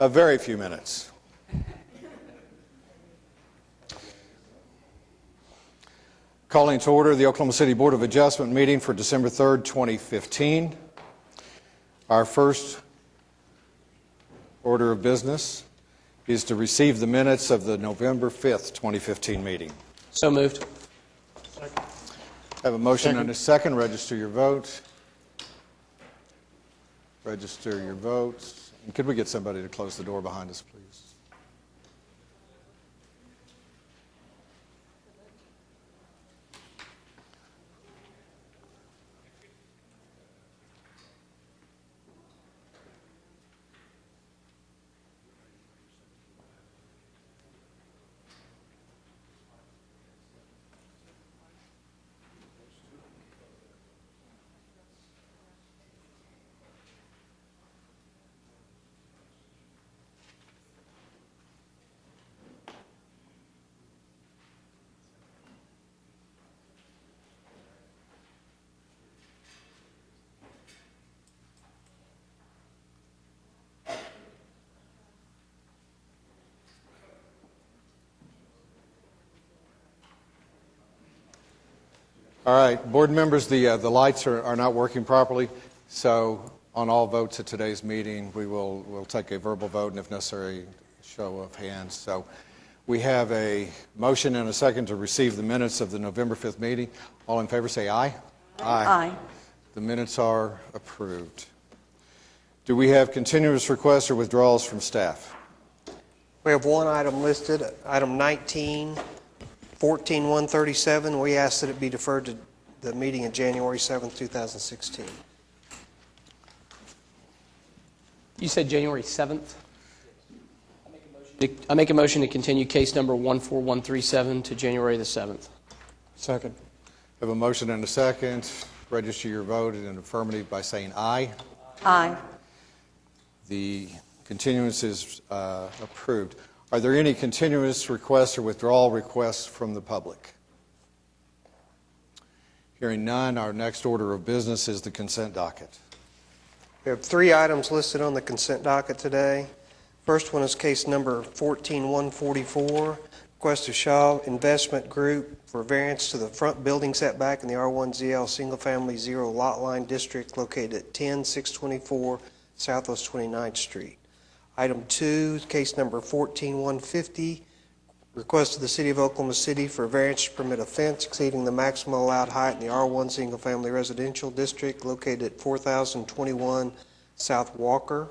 A very few minutes. Calling to order the Oklahoma City Board of Adjustment meeting for December 3rd, 2015. Our first order of business is to receive the minutes of the November 5th, 2015 meeting. So moved. I have a motion and a second. Register your vote. Register your votes. And could we get somebody to close the door behind us, please? All right, board members, the lights are not working properly, so on all votes at today's meeting, we'll take a verbal vote and, if necessary, a show of hands. So we have a motion and a second to receive the minutes of the November 5th meeting. All in favor say aye. Aye. The minutes are approved. Do we have continuous requests or withdrawals from staff? We have one item listed, item 19, 14137. We ask that it be deferred to the meeting of January 7th, 2016. You said January 7th? I make a motion to continue case number 14137 to January the 7th. Second. I have a motion and a second. Register your vote in an affirmative by saying aye. Aye. The continuance is approved. Are there any continuous requests or withdrawal requests from the public? Hearing none, our next order of business is the consent docket. We have three items listed on the consent docket today. First one is case number 14144, request of Shaw Investment Group for variance to the front building setback in the R1ZL Single Family Zero Lot Line District located at 10624 Southwest 29th Street. Item 2, case number 14150, request of the City of Oklahoma City for variance to permit a fence exceeding the maximum allowed height in the R1 Single Family Residential District located at 4021 South Walker.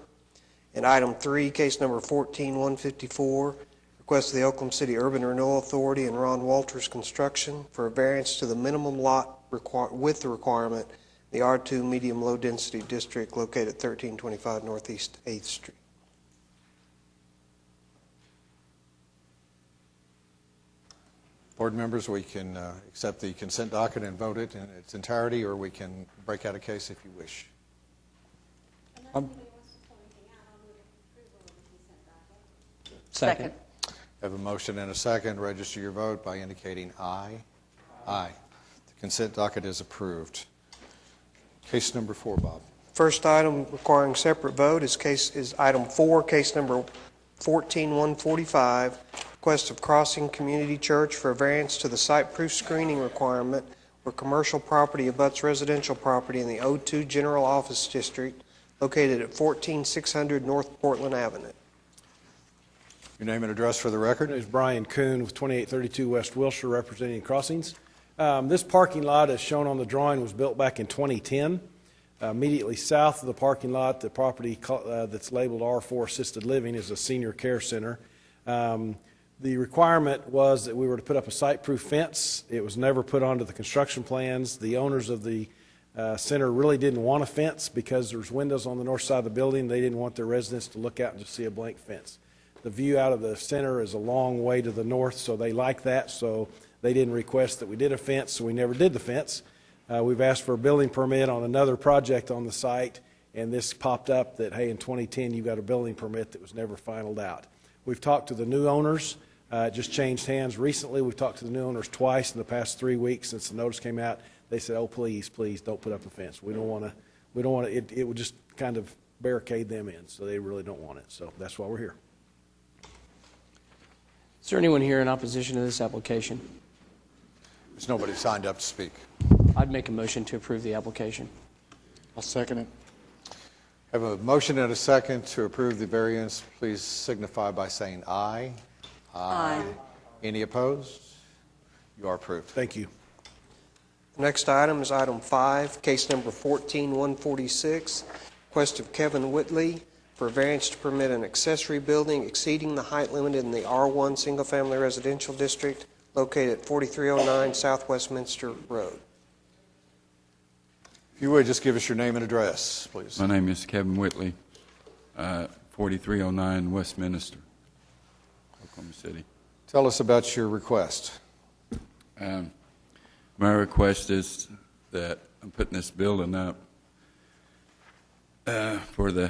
And item 3, case number 14154, request of the Oklahoma City Urban Renewal Authority and Ron Walters Construction for a variance to the minimum lot with the requirement, the R2 Medium Low Density District located at 1325 Northeast 8th Street. Board members, we can accept the consent docket and vote it in its entirety, or we can break out a case if you wish. Second. I have a motion and a second. Register your vote by indicating aye. Aye. The consent docket is approved. Case number 4, Bob. First item requiring separate vote is item 4, case number 14145, request of Crossing Community Church for a variance to the site-proof screening requirement where commercial property abuts residential property in the O2 General Office District located at 14600 North Portland Avenue. Your name and address for the record. My name is Brian Kuhn with 2832 West Wilshire, representing Crossings. This parking lot, as shown on the drawing, was built back in 2010. Immediately south of the parking lot, the property that's labeled R4 Assisted Living is a senior care center. The requirement was that we were to put up a site-proof fence. It was never put onto the construction plans. The owners of the center really didn't want a fence because there's windows on the north side of the building. They didn't want their residents to look out and just see a blank fence. The view out of the center is a long way to the north, so they like that, so they didn't request that we did a fence, so we never did the fence. We've asked for a building permit on another project on the site, and this popped up that, hey, in 2010 you got a building permit that was never finalized out. We've talked to the new owners. It just changed hands recently. We've talked to the new owners twice in the past 3 weeks since the notice came out. They said, "Oh, please, please don't put up a fence. We don't want to. It would just kind of barricade them in, so they really don't want it. So that's why we're here. Is there anyone here in opposition to this application? There's nobody signed up to speak. I'd make a motion to approve the application. I'll second it. I have a motion and a second to approve the variance. Please signify by saying aye. Aye. Any opposed? You are approved. Thank you. The next item is item 5, case number 14146, request of Kevin Whitley for variance to permit an accessory building exceeding the height limit in the R1 Single Family Residential District located at 4309 South Westminster Road. If you would, just give us your name and address, please. My name is Kevin Whitley, 4309 Westminster, Oklahoma City. Tell us about your request. My request is that I'm putting this building up for the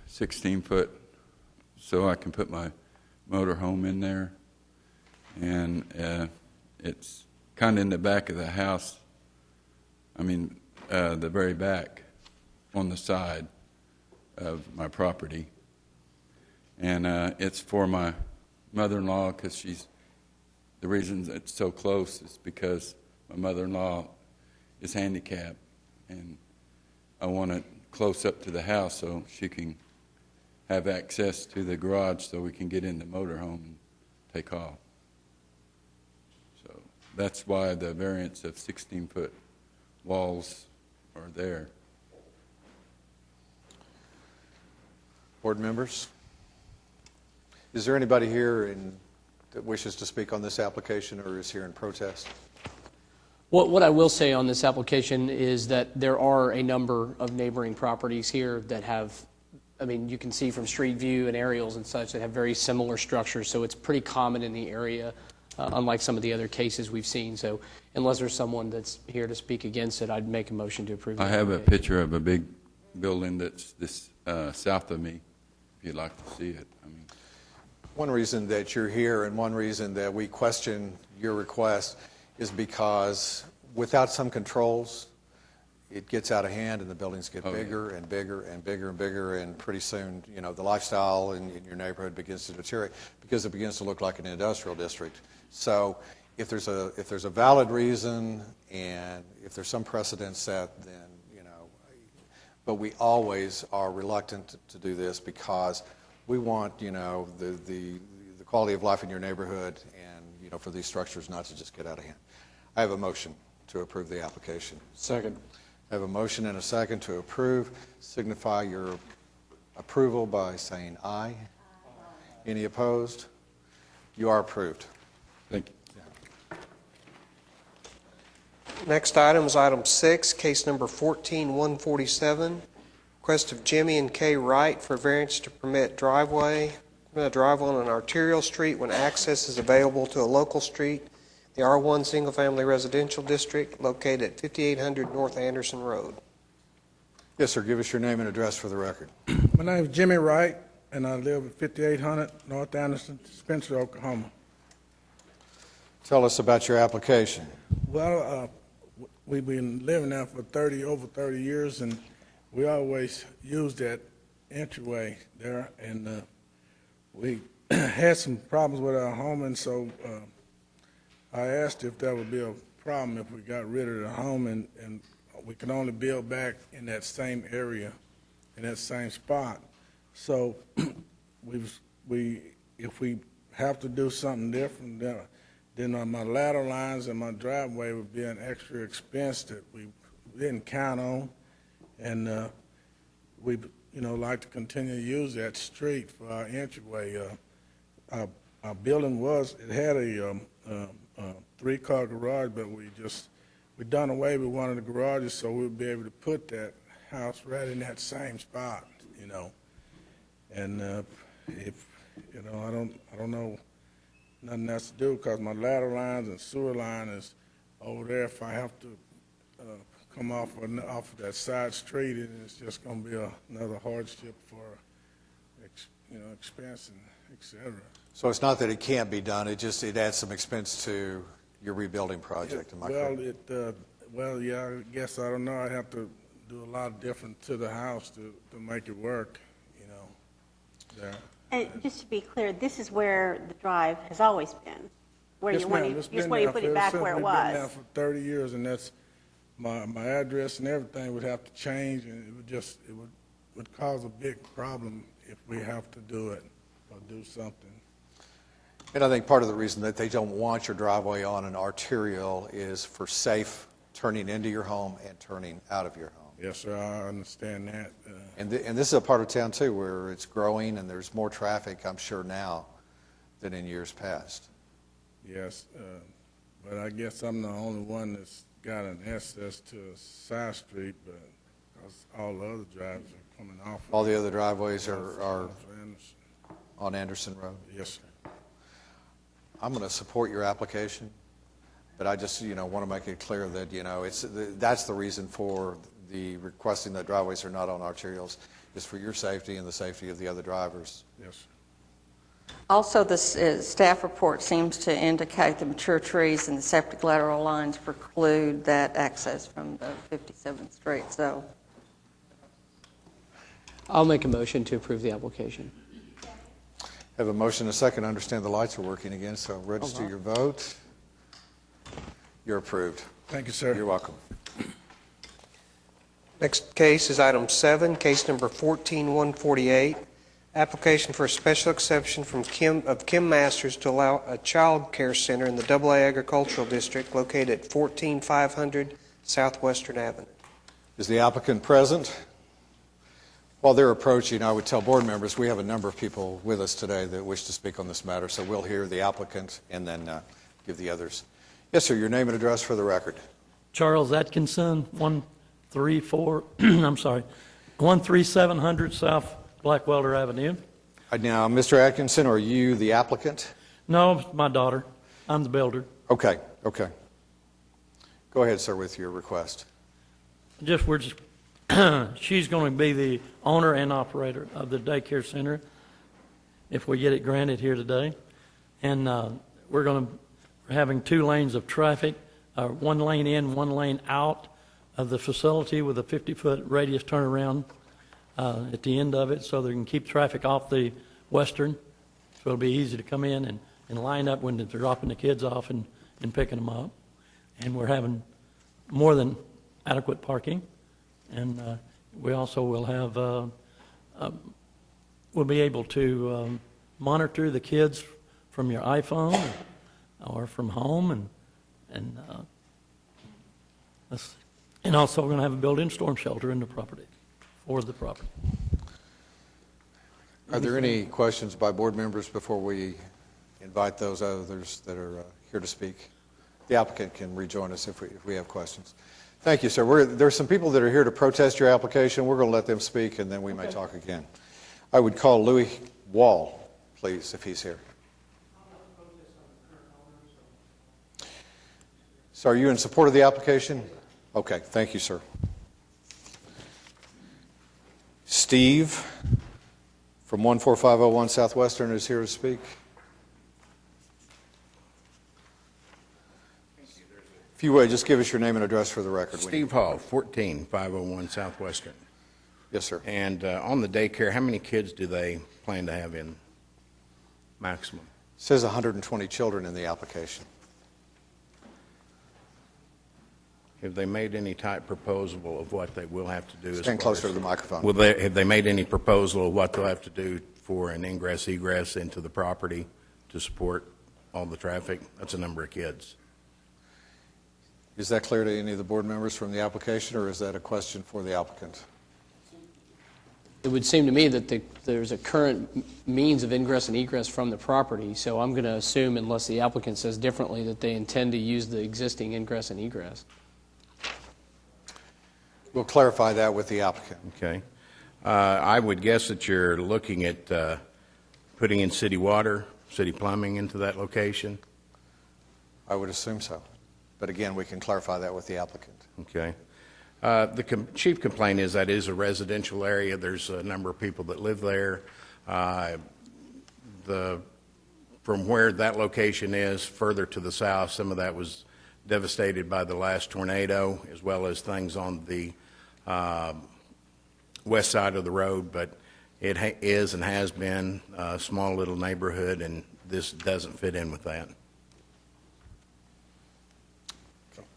16-foot so I can put my motor home in there. And it's kind of in the back of the house. I mean, the very back on the side of my property. And it's for my mother-in-law because the reason it's so close is because my mother-in-law is handicapped, and I want it close up to the house so she can have access to the garage so we can get in the motorhome and take off. So that's why the variance of 16-foot walls are there. Board members? Is there anybody here that wishes to speak on this application or is here in protest? What I will say on this application is that there are a number of neighboring properties here that have, I mean, you can see from street view and aerials and such that have very similar structures, so it's pretty common in the area, unlike some of the other cases we've seen. So unless there's someone that's here to speak against it, I'd make a motion to approve. I have a picture of a big building that's this south of me, if you'd like to see it. I mean, One reason that you're here and one reason that we question your request is because without some controls, it gets out of hand and the buildings get bigger and bigger and bigger and bigger, and pretty soon, you know, the lifestyle in your neighborhood begins to deteriorate because it begins to look like an industrial district. So if there's a valid reason and if there's some precedent set, then, you know, but we always are reluctant to do this because we want, you know, the quality of life in your neighborhood and, you know, for these structures not to just get out of hand. I have a motion to approve the application. Second. I have a motion and a second to approve. Signify your approval by saying aye. Any opposed? You are approved. thank you. Next item is item 6, case number 14147, request of Jimmy and Kay Wright for variance to permit drive on an arterial street when access is available to a local street, the R1 Single Family Residential District located at 5800 North Anderson Road. Yes, sir. Give us your name and address for the record. My name is Jimmy Wright, and I live at 5800 North Anderson, Spencer, Oklahoma. Tell us about your application. Well, we've been living there for over 30 years, and we always used that entryway there, and we had some problems with our home, and so I asked if that would be a problem if we got rid of the home, and we could only build back in that same area, in that same spot. So if we have to do something different, then my ladder lines and my driveway would be an extra expense that we didn't count on, and we like to continue to use that street for our entryway. Our building had a 3-car garage, but we done away with one of the garages so we'll be able to put that house right in that same spot, And if I don't know nothing else to do because my ladder lines and sewer line is over there. If I have to come off of that side street, it's just going to be another hardship for expense and et cetera. So it's not that it can't be done, it adds some expense to your rebuilding project, am I correct? Well, yeah, I guess I don't know. I'd have to do a lot different to the house to make it work, you know, there. And just to be clear, this is where the drive has always been, where Yes, you ma'am. want It's to, just been where you there put for- it back where it simply been there was. for 30 years, and that's, my address and everything would have to change, and it would cause a big problem if we have to do it or do something. And I think part of the reason that they don't want your driveway on an arterial is for safe turning into your home and turning out of your home. Yes, sir, I understand that. And this is a part of town, too, where it's growing and there's more traffic, I'm sure, now than in years past. Yes, but I guess I'm the only one that's got an access to a side street, but 'cause all the other drives are coming off. All the other driveways are off Anderson. on Anderson Road. Yes, sir. I'm going to support your application, but I just, want to make it clear that, that's the reason for the requesting that driveways are not on arterials, is for your safety and the safety of the other drivers. Yes, sir. Also, the staff report seems to indicate the mature trees and the septic lateral lines preclude that access from the 57th Street, so. I'll make a motion to approve the application. Have a motion and a second. I understand the lights are working again, so register your vote. You're approved. Thank you, sir. You're welcome. Next case is item 7, case number 14148, application for a special exception from Kim Masters to allow a child care center in the AA Agricultural District located at 14500 Southwestern Avenue. Is the applicant present? While they're approaching, I would tell board members we have a number of people with us today that wish to speak on this matter, so we'll hear the applicant and then give the others. Yes, sir, your name and address for the record. Charles Atkinson, 13700 South Blackwelder Avenue. Now, Mr. Atkinson, are you the applicant? No, my daughter. I'm the builder. Okay. Go ahead, sir, with your request. She's going to be the owner and operator of the daycare center if we get it granted here today. And we're having 2 lanes of traffic, 1 lane in, 1 lane out of the facility with a 50-foot radius turnaround at the end of it, so they can keep traffic off the western. So it'll be easy to come in and line up when they're dropping the kids off and picking them up. And we're having more than adequate parking. And we also will have, we'll be able to monitor the kids from your iPhone or from home, and also we're going to have a built-in storm shelter in the property, for the property. Are there any questions by board members before we invite those others that are here to speak? The applicant can rejoin us if we have questions. Thank you, sir. There are some people that are here to protest your application. We're going to let them speak, and then we may talk again. I would call Louis Wall, please, if he's here. So are you in support of the application? Okay, thank you, sir. Steve from 14501 Southwestern is here to speak. If you would, just give us your name and address for the record. Steve Hall, 14501 Southwestern. Yes, sir. And on the daycare, how many kids do they plan to have in maximum? It says 120 children in the application. Have they made any type proposal of what they will have to do? Stand closer to the microphone. Have they made any proposal of what they'll have to do for an ingress, egress into the property to support all the traffic? That's a number of kids. Is that clear to any of the board members from the application, or is that a question for the applicant? It would seem to me that there's a current means of ingress and egress from the property, so I'm going to assume, unless the applicant says differently, that they intend to use the existing ingress and egress. We'll clarify that with the applicant. Okay. I would guess that you're looking at putting in city water, city plumbing into that location. I would assume so. But again, we can clarify that with the applicant. Okay. The chief complaint is that is a residential area. There's a number of people that live there. From where that location is, further to the south, some of that was devastated by the last tornado, as well as things on the west side of the road, but it is and has been a small little neighborhood, and this doesn't fit in with that.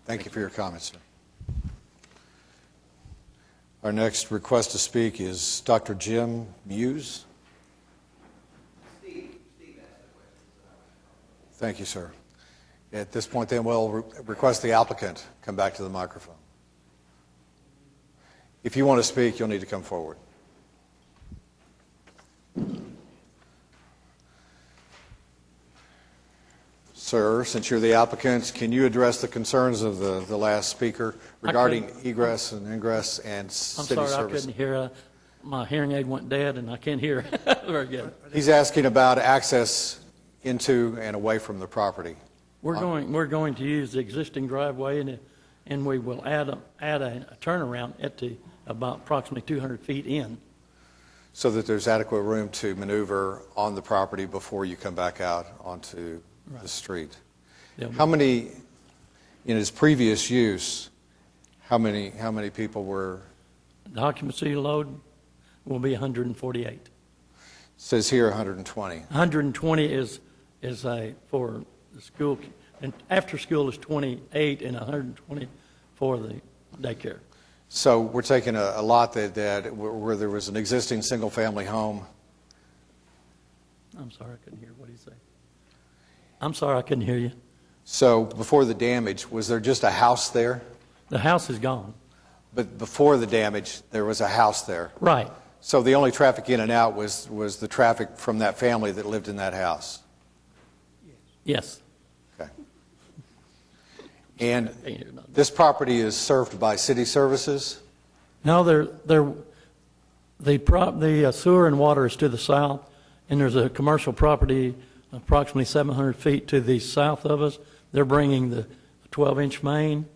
Thank you for your comments, sir. Our next request to speak is Dr. Jim Muse. Thank you, sir. At this point, then, we'll request the applicant come back to the microphone. If you want to speak, you'll need to come forward. Sir, since you're the applicant, can you address the concerns of the last speaker regarding egress and ingress and I'm city sorry, I service? couldn't hear. My hearing aid went dead, and I can't hear very good. He's asking about access into and away from the property. We're going to use the existing driveway, and we will add a turnaround at about approximately 200 feet in. So that there's adequate room to maneuver on the property before you come back out onto the street. Yeah. How many, in his previous use, how many people were? The occupancy load will be 148. Says here 120. 120 is for the school, and after school is 28, and 120 for the daycare. So we're taking a lot where there was an existing single-family home. I'm sorry, I couldn't hear what he said. I'm sorry, I couldn't hear you. So before the damage, was there just a house there? The house is gone. But before the damage, there was a house there. Right. So the only traffic in and out was the traffic from that family that lived in that house. Yes. Okay. And this property is served by city services? No, the sewer and water is to the south, and there's a commercial property approximately 700 feet to the south of us. They're bringing the 12-inch main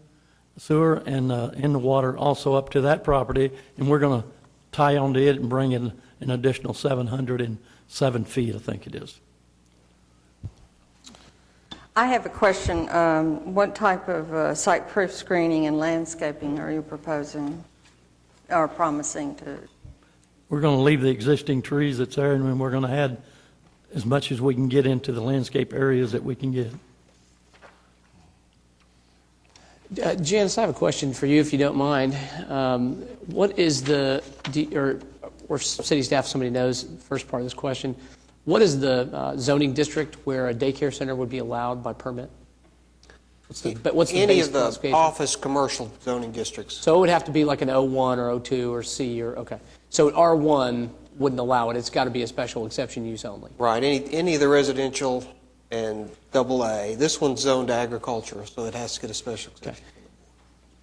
sewer and in the water also up to that property, and we're going to tie onto it and bring in an additional 707 feet, I think it is. I have a question. What type of site-proof screening and landscaping are you proposing or promising to? We're going to leave the existing trees that's there, and then we're going to add as much as we can get into the landscape areas that we can get. Janice, I have a question for you, if you don't mind. What is or city staff, somebody knows the first part of this question, what is the zoning district where a daycare center would be allowed by permit? What's the Any base of the classification? office commercial zoning districts. So it would have to be like an O1 or O2 or C or, okay. So R1 wouldn't allow it. It's got to be a special exception use only. Right, any of the residential and AA. This one's zoned agriculture, so it has to get a special exception. Okay.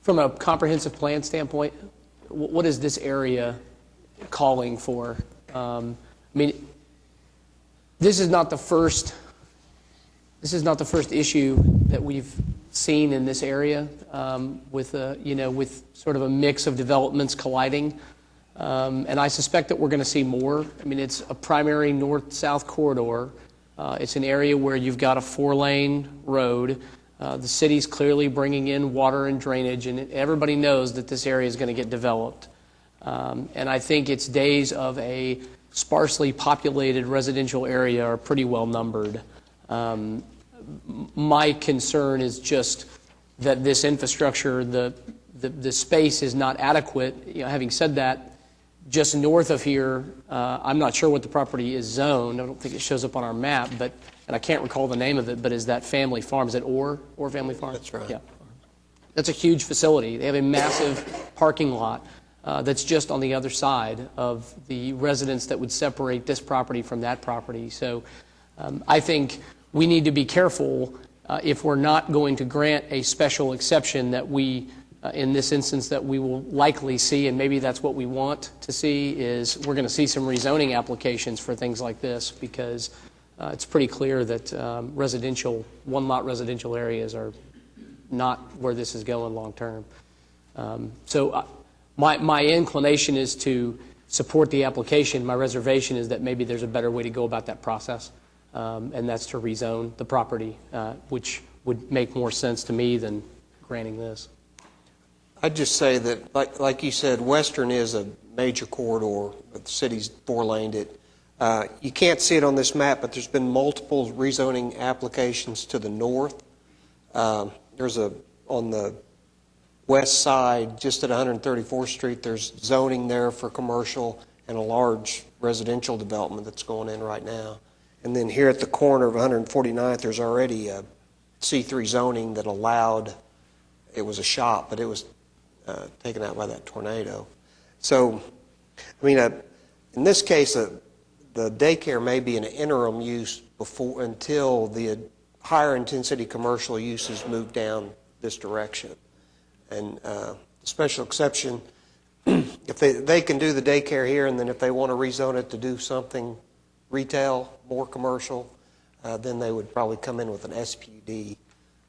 From a comprehensive plan standpoint, what is this area calling for? I mean, this is not the first issue that we've seen in this area with sort of a mix of developments colliding. And I suspect that we're going to see more. I mean, it's a primary north-south corridor. It's an area where you've got a 4-lane road. The city's clearly bringing in water and drainage, and everybody knows that this area is going to get developed. And I think its days of a sparsely populated residential area are pretty well numbered. My concern is just that this infrastructure, the space is not adequate. Having said that, just north of here, I'm not sure what the property is zoned. I don't think it shows up on our map, and I can't recall the name of it, but is that family farm? Is it Orr Family Farm? That's right. Yeah. That's a huge facility. They have a massive parking lot that's just on the other side of the residence that would separate this property from that property. So I think we need to be careful if we're not going to grant a special exception that we in this instance that we will likely see, and maybe that's what we want to see, is we're going to see some rezoning applications for things like this, because it's pretty clear that one-lot residential areas are not where this is going long term. So my inclination is to support the application. My reservation is that maybe there's a better way to go about that process, and that's to rezone the property, which would make more sense to me than granting this. I'd just say that, like you said, Western is a major corridor, but the city's four-laned it. You can't see it on this map, but there's been multiple rezoning applications to the north. On the west side, just at 134th Street, there's zoning there for commercial and a large residential development that's going in right now. And then here at the corner of 149th, there's already a C3 zoning that allowed, it was a shop, but it was taken out by that tornado. So, I mean, in this case, the daycare may be an interim use until the higher intensity commercial uses move down this direction. And special exception, if they can do the daycare here, and then if they want to rezone it to do something retail, more commercial, then they would probably come in with an SPUD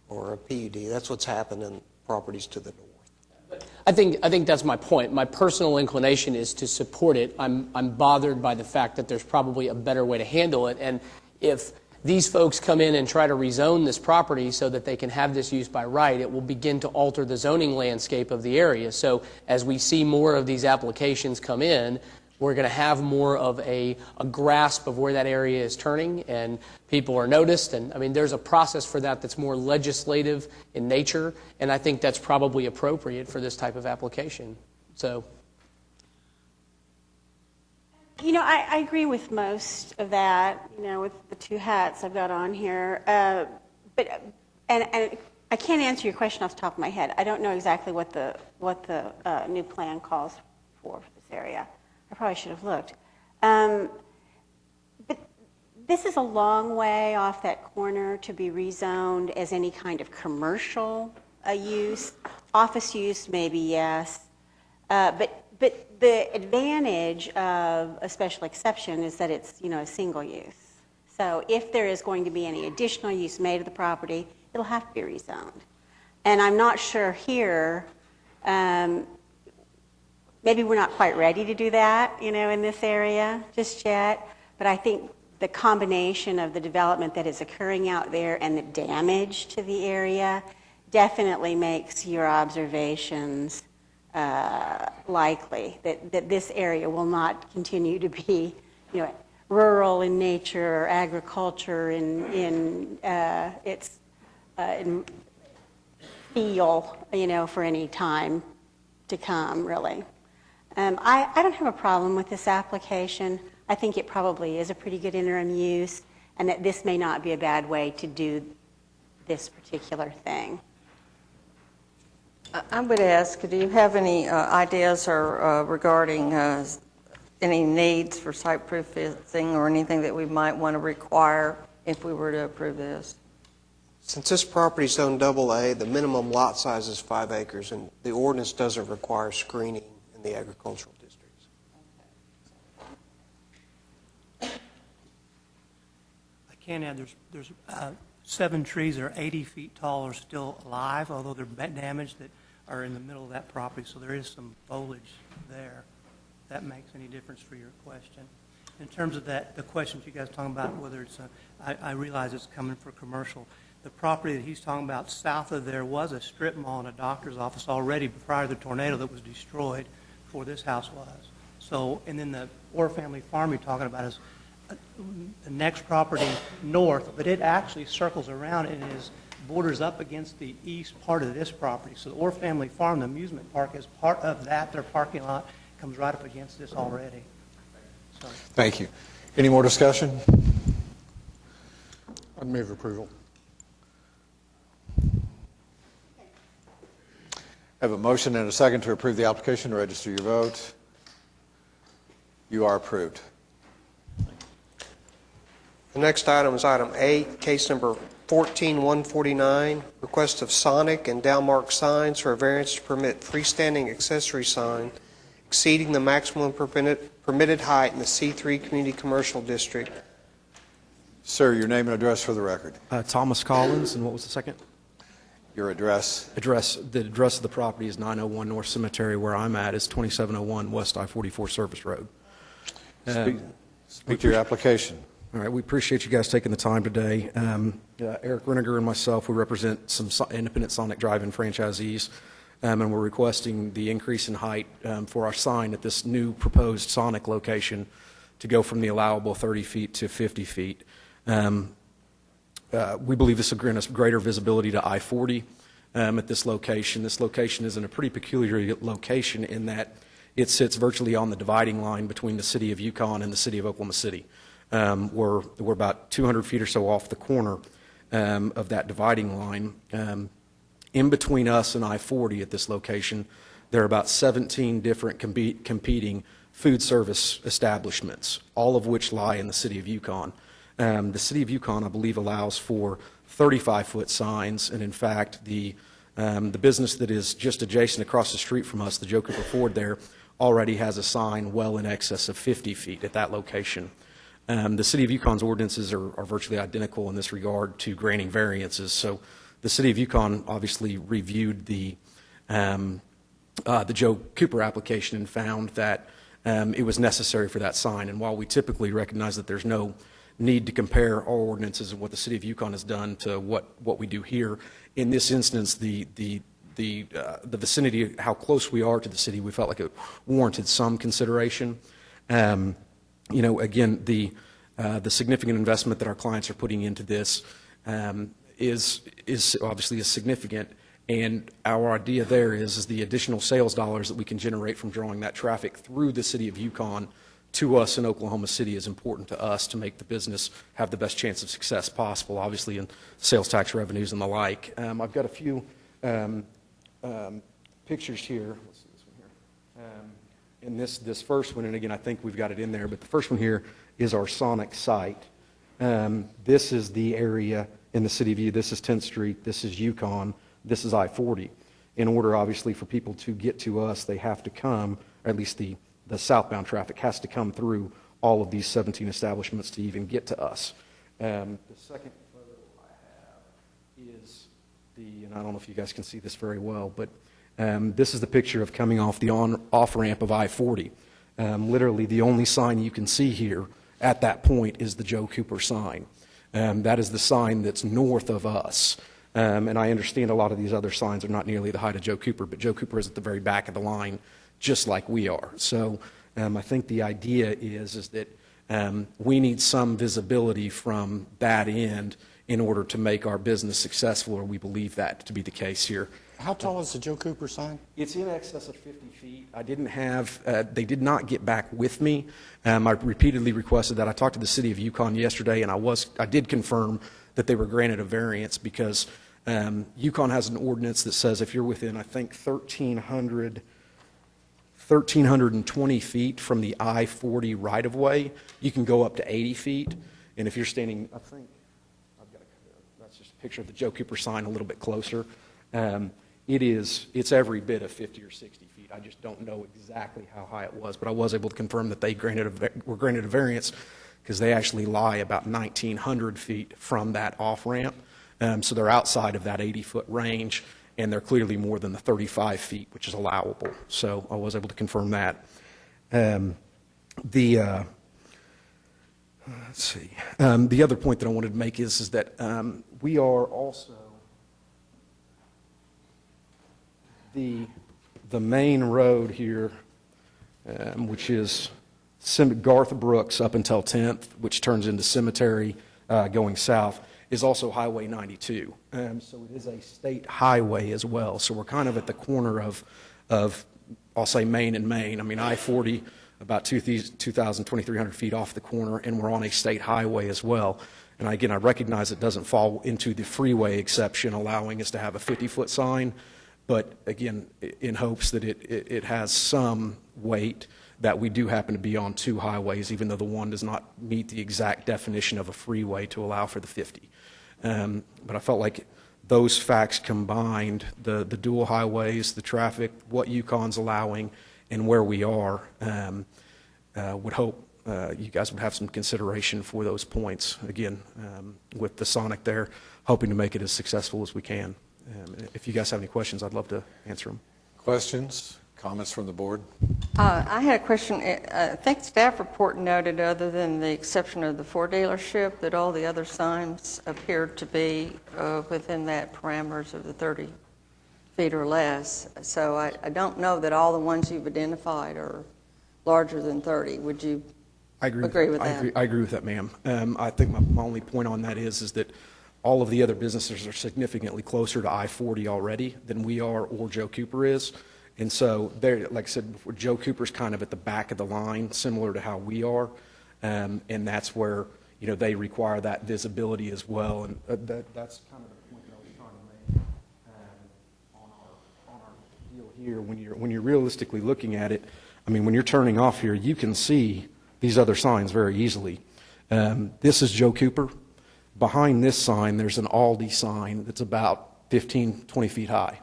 or a PUD. That's what's happened in properties to the north. I think that's my point. My personal inclination is to support it. I'm bothered by the fact that there's probably a better way to handle it. And if these folks come in and try to rezone this property so that they can have this use by right, it will begin to alter the zoning landscape of the area. So as we see more of these applications come in, we're going to have more of a grasp of where that area is turning, and people are noticed. And I mean, there's a process for that that's more legislative in nature, and I think that's probably appropriate for this type of application. So, You know, I agree with most of that, you know, with the two hats I've got on here. But I can't answer your question off the top of my head. I don't know exactly what the new plan calls for this area. I probably should have looked. But this is a long way off that corner to be rezoned as any kind of commercial use. Office use, maybe, yes. But the advantage of a special exception is that it's, you know, a single use. So if there is going to be any additional use made of the property, it'll have to be rezoned. And I'm not sure here, maybe we're not quite ready to do that, you know, in this area just yet. But I think the combination of the development that is occurring out there and the damage to the area definitely makes your observations likely that this area will not continue to be, you know, rural in nature or agriculture in its feel, you know, for any time to come, really. I don't have a problem with this application. I think it probably is a pretty good interim use, and that this may not be a bad way to do this particular thing. I would ask, do you have any ideas or regarding any needs for site-proof fencing or anything that we might want to require if we were to approve this? Since this property is zoned AA, the minimum lot size is 5 acres, and the ordinance doesn't require screening in the agricultural districts. I can add, there's 7 trees that are 80 feet tall are still alive, although they're damaged, that are in the middle of that property, so there is some foliage there. If that makes any difference for your question. In terms of that, the questions you guys are talking about, whether it's I realize it's coming for commercial. The property that he's talking about south of there was a strip mall and a doctor's office already prior to the tornado that was destroyed before this house was. So, and then the Orr family farm you're talking about is the next property north, but it actually circles around and borders up against the east part of this property. So the Orr family farm, the amusement park, is part of that. Their parking lot comes right up against this already. So. Thank you. Any more discussion? I'd move approval. Have a motion and a second to approve the application. Register your vote. You are approved. The next item is item 8, case number 14149, request of Sonic and Dalmark signs for a variance to permit freestanding accessory sign exceeding the maximum permitted height in the C3 Community Commercial District. Sir, your name and address for the record. Thomas Collins, and what was the second? Your address. The address of the property is 901 North Cemetery. Where I'm at is 2701 West I-44 Service Road. Speak to your application. All right, we appreciate you guys taking the time today. Eric Reniger and myself, we represent some independent Sonic drive-in franchisees. and we're requesting the increase in height for our sign at this new proposed Sonic location to go from the allowable 30 feet to 50 feet. We believe this will grant us greater visibility to I-40 at this location. This location is in a pretty peculiar location in that it sits virtually on the dividing line between the city of Yukon and the city of Oklahoma City. We're about 200 feet or so off the corner of that dividing line. In between us and I-40 at this location, there are about 17 different competing food service establishments, all of which lie in the city of Yukon. The city of Yukon, I believe, allows for 35-foot signs, and in fact, the business that is just adjacent across the street from us, the Joe Cooper Ford there, already has a sign well in excess of 50 feet at that location. The city of Yukon's ordinances are virtually identical in this regard to granting variances. So the city of Yukon obviously reviewed the Joe Cooper application and found that it was necessary for that sign. And while we typically recognize that there's no need to compare our ordinances and what the city of Yukon has done to what we do here, in this instance, the vicinity, how close we are to the city, we felt like it warranted some consideration. Again, the significant investment that our clients are putting into this is obviously significant, and our idea there is the additional sales dollars that we can generate from drawing that traffic through the city of Yukon to us in Oklahoma City is important to us to make the business have the best chance of success possible, obviously in sales tax revenues and the like. I've got a few pictures here. Let's see this one here. And this first one, and again, I think we've got it in there, but the first one here is our Sonic site. This is the area in the city view. This is 10th Street. This is Yukon. This is I-40. In order, obviously, for people to get to us, they have to come, or at least the southbound traffic has to come through all of these 17 establishments to even get to us. The second photo I have is and I don't know if you guys can see this very well, but this is the picture of coming off the off-ramp of I-40. Literally, the only sign you can see here at that point is the Joe Cooper sign. That is the sign that's north of us. And I understand a lot of these other signs are not nearly the height of Joe Cooper, but Joe Cooper is at the very back of the line, just like we are. So I think the idea is that we need some visibility from that end in order to make our business successful, or we believe that to be the case here. How tall is the Joe Cooper sign? It's in excess of 50 feet. I didn't have, they did not get back with me. I repeatedly requested that. I talked to the city of Yukon yesterday, and I did confirm that they were granted a variance because Yukon has an ordinance that says if you're within, I think, 1,320 feet from the I-40 right-of-way, you can go up to 80 feet. And if you're standing, I think, that's just a picture of the Joe Cooper sign a little bit closer. It's every bit of 50 or 60 feet. I just don't know exactly how high it was, but I was able to confirm that they were granted a variance because they actually lie about 1,900 feet from that off-ramp. So they're outside of that 80-foot range, and they're clearly more than the 35 feet, which is allowable. So I was able to confirm that. Let's see. The other point that I wanted to make is that we are also the main road here, which is Garth Brooks up until 10th, which turns into Cemetery going south, is also Highway 92. So it is a state highway as well. So we're kind of at the corner of I'll say Main and Main. I mean, I-40, about 2,300 feet off the corner, and we're on a state highway as well. And again, I recognize it doesn't fall into the freeway exception, allowing us to have a 50-foot sign. But again, in hopes that it has some weight, that we do happen to be on two highways, even though the one does not meet the exact definition of a freeway to allow for the 50. But I felt like those facts combined, the dual highways, the traffic, what Yukon's allowing, and where we are, would hope you guys would have some consideration for those points. Again, with the Sonic there, hoping to make it as successful as we can. If you guys have any questions, I'd love to answer them. Questions, comments from the board? I had a question. I think staff report noted, other than the exception of the Ford dealership, that all the other signs appeared to be within that parameters of the 30 feet or less. So I don't know that all the ones you've identified are larger than 30. Would you agree with that? I agree with that, ma'am. I think my only point on that is that all of the other businesses are significantly closer to I-40 already than we are or Joe Cooper is. And so, like I said before, Joe Cooper's kind of at the back of the line, similar to how we are. And that's where, they require that visibility as well. And that's kind of the point that I was trying to make on our deal here. When you're realistically looking at it, I mean, when you're turning off here, you can see these other signs very easily. This is Joe Cooper. Behind this sign, there's an Aldi sign that's about 15, 20 feet high,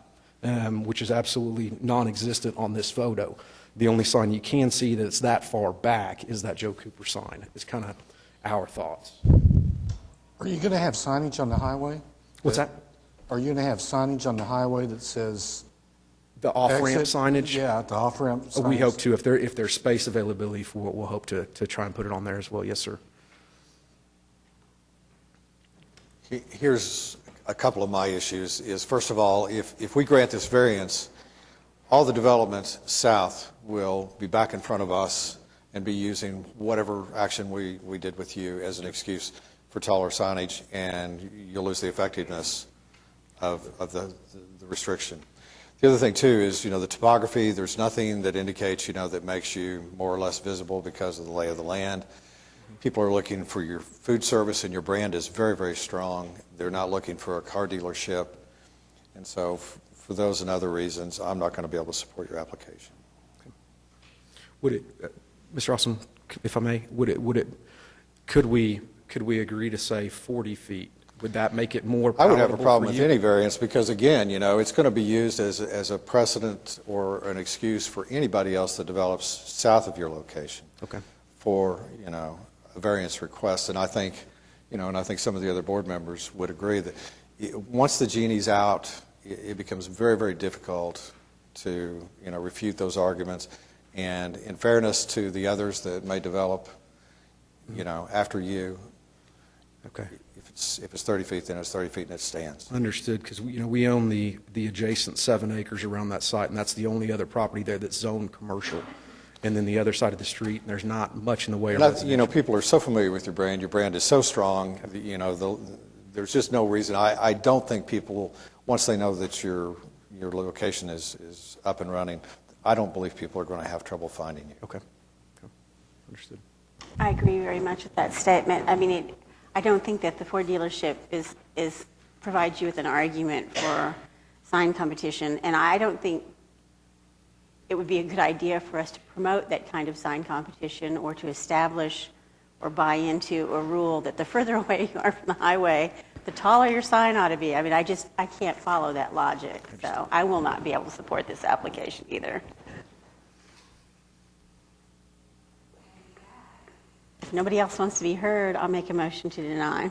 which is absolutely non-existent on this photo. The only sign you can see that's that far back is that Joe Cooper sign. It's kind of our thoughts. Are you going to have signage on the highway? What's that? Are you going to have signage on the highway that says The off-ramp exit? signage? Yeah, the off-ramp signs. We hope to. If there's space availability for it, we'll hope to try and put it on there as well. Yes, sir. Here's a couple of my issues. Is first of all, if we grant this variance, all the development south will be back in front of us and be using whatever action we did with you as an excuse for taller signage, and you'll lose the effectiveness of the restriction. The other thing, too, is, the topography. There's nothing that indicates, that makes you more or less visible because of the lay of the land. People are looking for your food service, and your brand is very, very strong. They're not looking for a car dealership. And so for those and other reasons, I'm not going to be able to support your application. Would it, Mr. Austin, if I may, could we agree to say 40 feet? Would that make it more I would palatable have a problem for with you? any variance because, again, it's going to be used as a precedent or an excuse for anybody else that develops south of your location. Okay. For, a variance request. And I think, some of the other board members would agree that once the genie's out, it becomes very, very difficult to, refute those arguments. And in fairness to the others that may develop, after you, Okay. if it's 30 feet, then it's 30 feet and it stands. Understood, because we own the adjacent 7 acres around that site, and that's the only other property there that's zoned commercial. And then the other side of the street, and there's not much in the way of residential. People are so familiar with your brand. Your brand is so strong. There's just no reason. I don't think people, once they know that your location is up and running, I don't believe people are going to have trouble finding you. Okay. Understood. I agree very much with that statement. I mean, I don't think that the Ford dealership provides you with an argument for sign competition, and I don't think it would be a good idea for us to promote that kind of sign competition or to establish or buy into a rule that the further away you are from the highway, the taller your sign ought to be. I mean, I can't follow that logic, so I will not be able to support this application either. If nobody else wants to be heard, I'll make a motion to deny.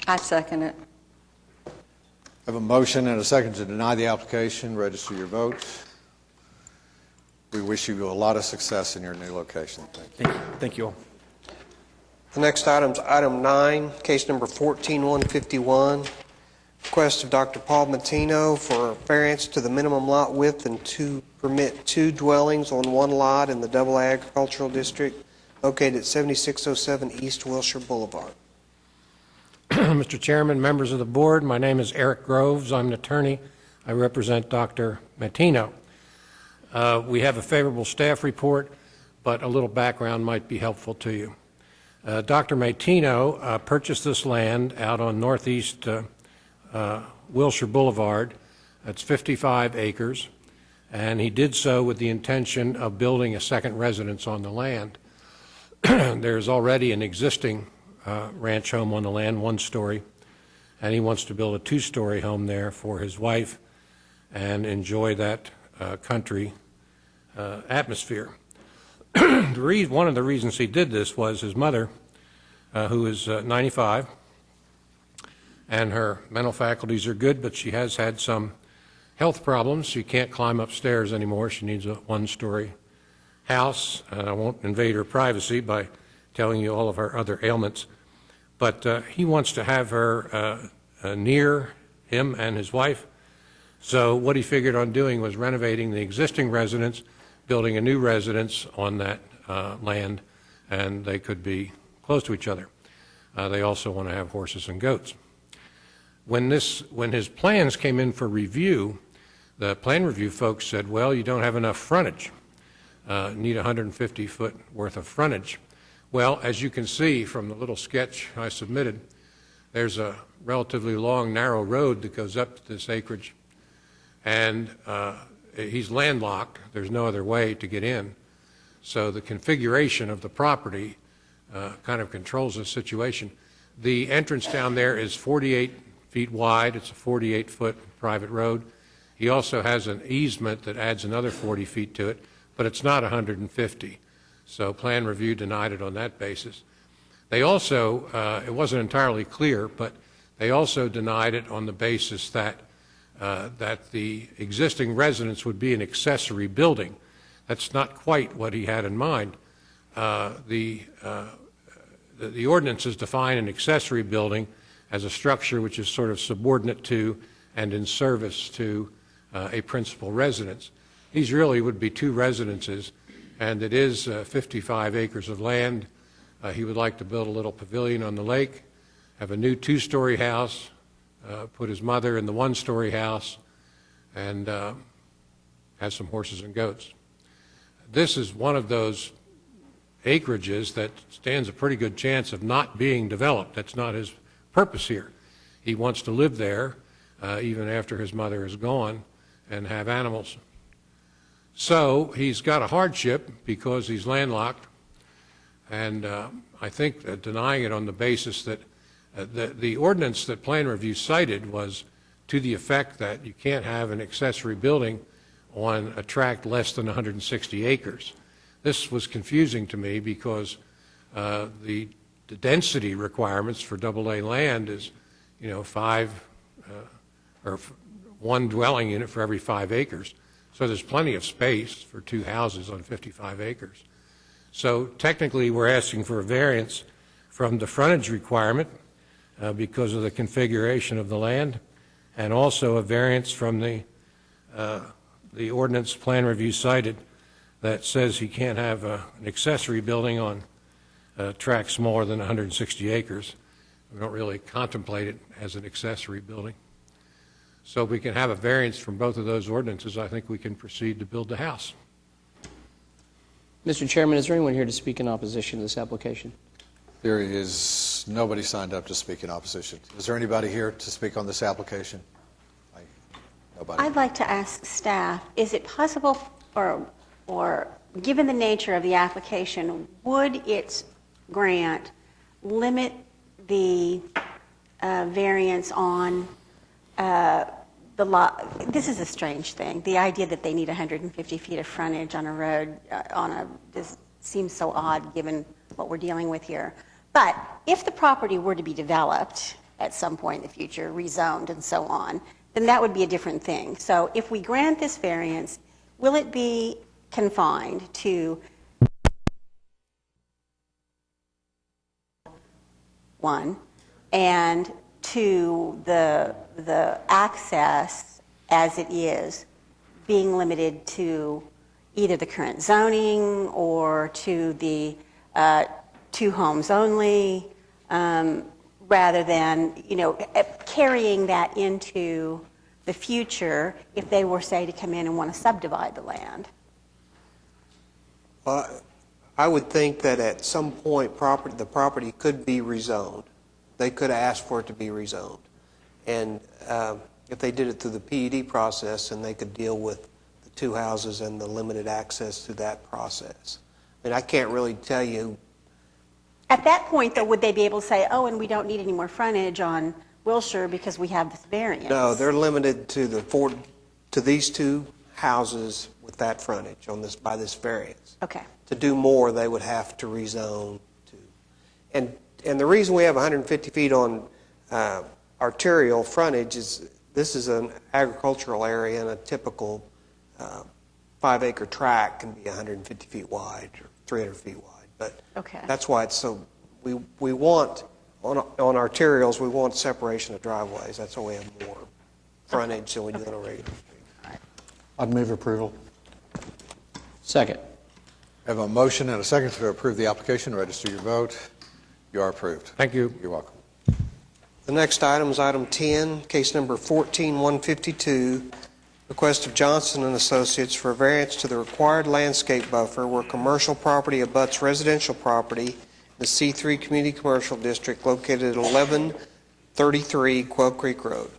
I second it. I have a motion and a second to deny the application. Register your vote. We wish you a lot of success in your new location. Thank you. Thank you all. The next item is item 9, case number 14151. Request of Dr. Paul Matino for variance to the minimum lot width and to permit 2 dwellings on 1 lot in the Double Agricultural District located at 7607 East Wilshire Boulevard. Mr. Chairman, members of the board, my name is Eric Groves. I'm an attorney. I represent Dr. Matino. We have a favorable staff report, but a little background might be helpful to you. Dr. Matino purchased this land out on northeast Wilshire Boulevard. That's 55 acres, and he did so with the intention of building a second residence on the land. There's already an existing ranch home on the land, 1-story, and he wants to build a 2-story home there for his wife and enjoy that country atmosphere. One of the reasons he did this was his mother, who is 95, and her mental faculties are good, but she has had some health problems. She can't climb upstairs anymore. She needs a 1-story house. I won't invade her privacy by telling you all of her other ailments, but he wants to have her near him and his wife So what he figured on doing was renovating the existing residence, building a new residence on that land, and they could be close to each other. They also want to have horses and goats. When his plans came in for review, the plan review folks said, well, you don't have enough frontage. Need 150-foot worth of frontage. Well, as you can see from the little sketch I submitted, there's a relatively long, narrow road that goes up to this acreage, and he's landlocked. There's no other way to get in. So the configuration of the property kind of controls the situation. The entrance down there is 48 feet wide. It's a 48-foot private road. He also has an easement that adds another 40 feet to it, but it's not 150. So plan review denied it on that basis. They also, it wasn't entirely clear, but they also denied it on the basis that the existing residence would be an accessory building. That's not quite what he had in mind. The ordinances define an accessory building as a structure which is sort of subordinate to and in service to a principal residence. These really would be two residences, and it is 55 acres of land. He would like to build a little pavilion on the lake, have a new two-story house, put his mother in the one-story house, and have some horses and goats. This is one of those acreages that stands a pretty good chance of not being developed. That's not his purpose here. He wants to live there even after his mother is gone and have animals. So he's got a hardship because he's landlocked, and I think denying it on the basis that the ordinance that plan review cited was to the effect that you can't have an accessory building on a tract less than 160 acres. This was confusing to me because the density requirements for AA land is, one dwelling unit for every 5 acres. So there's plenty of space for 2 houses on 55 acres. So technically we're asking for a variance from the frontage requirement because of the configuration of the land, and also a variance from the ordinance plan review cited that says he can't have an accessory building on a tract smaller than 160 acres. We don't really contemplate it as an accessory building. So if we can have a variance from both of those ordinances, I think we can proceed to build the house. Mr. Chairman, is there anyone here to speak in opposition to this application? There is nobody signed up to speak in opposition. Is there anybody here to speak on this application? Nobody. I'd like to ask staff, is it possible, or given the nature of the application, would its grant limit the variance on the lot? This is a strange thing. The idea that they need 150 feet of frontage on a road this seems so odd given what we're dealing with here. But if the property were to be developed at some point in the future, rezoned and so on, then that would be a different thing. So if we grant this variance, will it be confined to one and to the access as it is being limited to either the current zoning or to the 2 homes only, rather than, carrying that into the future if they were, say, to come in and want to subdivide the land? I would think that at some point the property could be rezoned. They could ask for it to be rezoned. And if they did it through the PUD process, and they could deal with the 2 houses and the limited access to that process. I mean, I can't really tell you. At that point, though, would they be able to say, oh, and we don't need any more frontage on Wilshire because we have this variance? No, they're limited to these 2 houses with that frontage by this variance. Okay. To do more, they would have to rezone to. And the reason we have 150 feet on arterial frontage is this is an agricultural area, and a typical 5-acre tract can be 150 feet wide or 300 feet wide. But okay. That's why it's so. We want on arterials, we want separation of driveways. That's why we have more frontage than we do on a regular street. I'd move approval. Second. I have a motion and a second to approve the application. Register your vote. You are approved. Thank you. You're welcome. The next item is item 10, case number 14152, request of Johnson and Associates for a variance to the required landscape buffer where commercial property abuts residential property in the C3 Community Commercial District located at 1133 Quail Creek Road.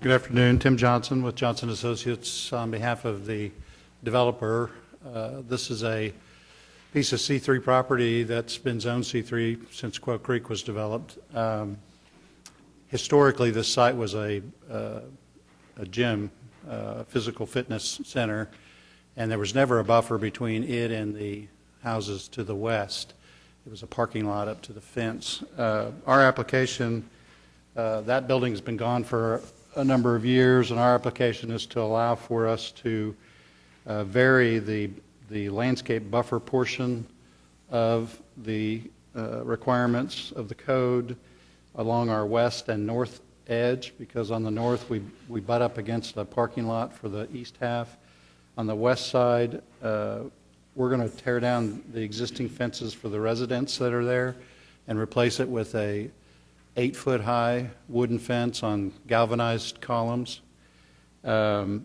Good afternoon. Tim Johnson with Johnson Associates on behalf of the developer. This is a piece of C3 property that's been zoned C3 since Quail Creek was developed. Historically, this site was a gym, physical fitness center, and there was never a buffer between it and the houses to the west. It was a parking lot up to the fence. Our application, that building has been gone for a number of years, and our application is to allow for us to vary the landscape buffer portion of the requirements of the code along our west and north edge, because on the north we butt up against a parking lot for the east half. On the west side, we're going to tear down the existing fences for the residents that are there and replace it with a 8-foot high wooden fence on galvanized columns. And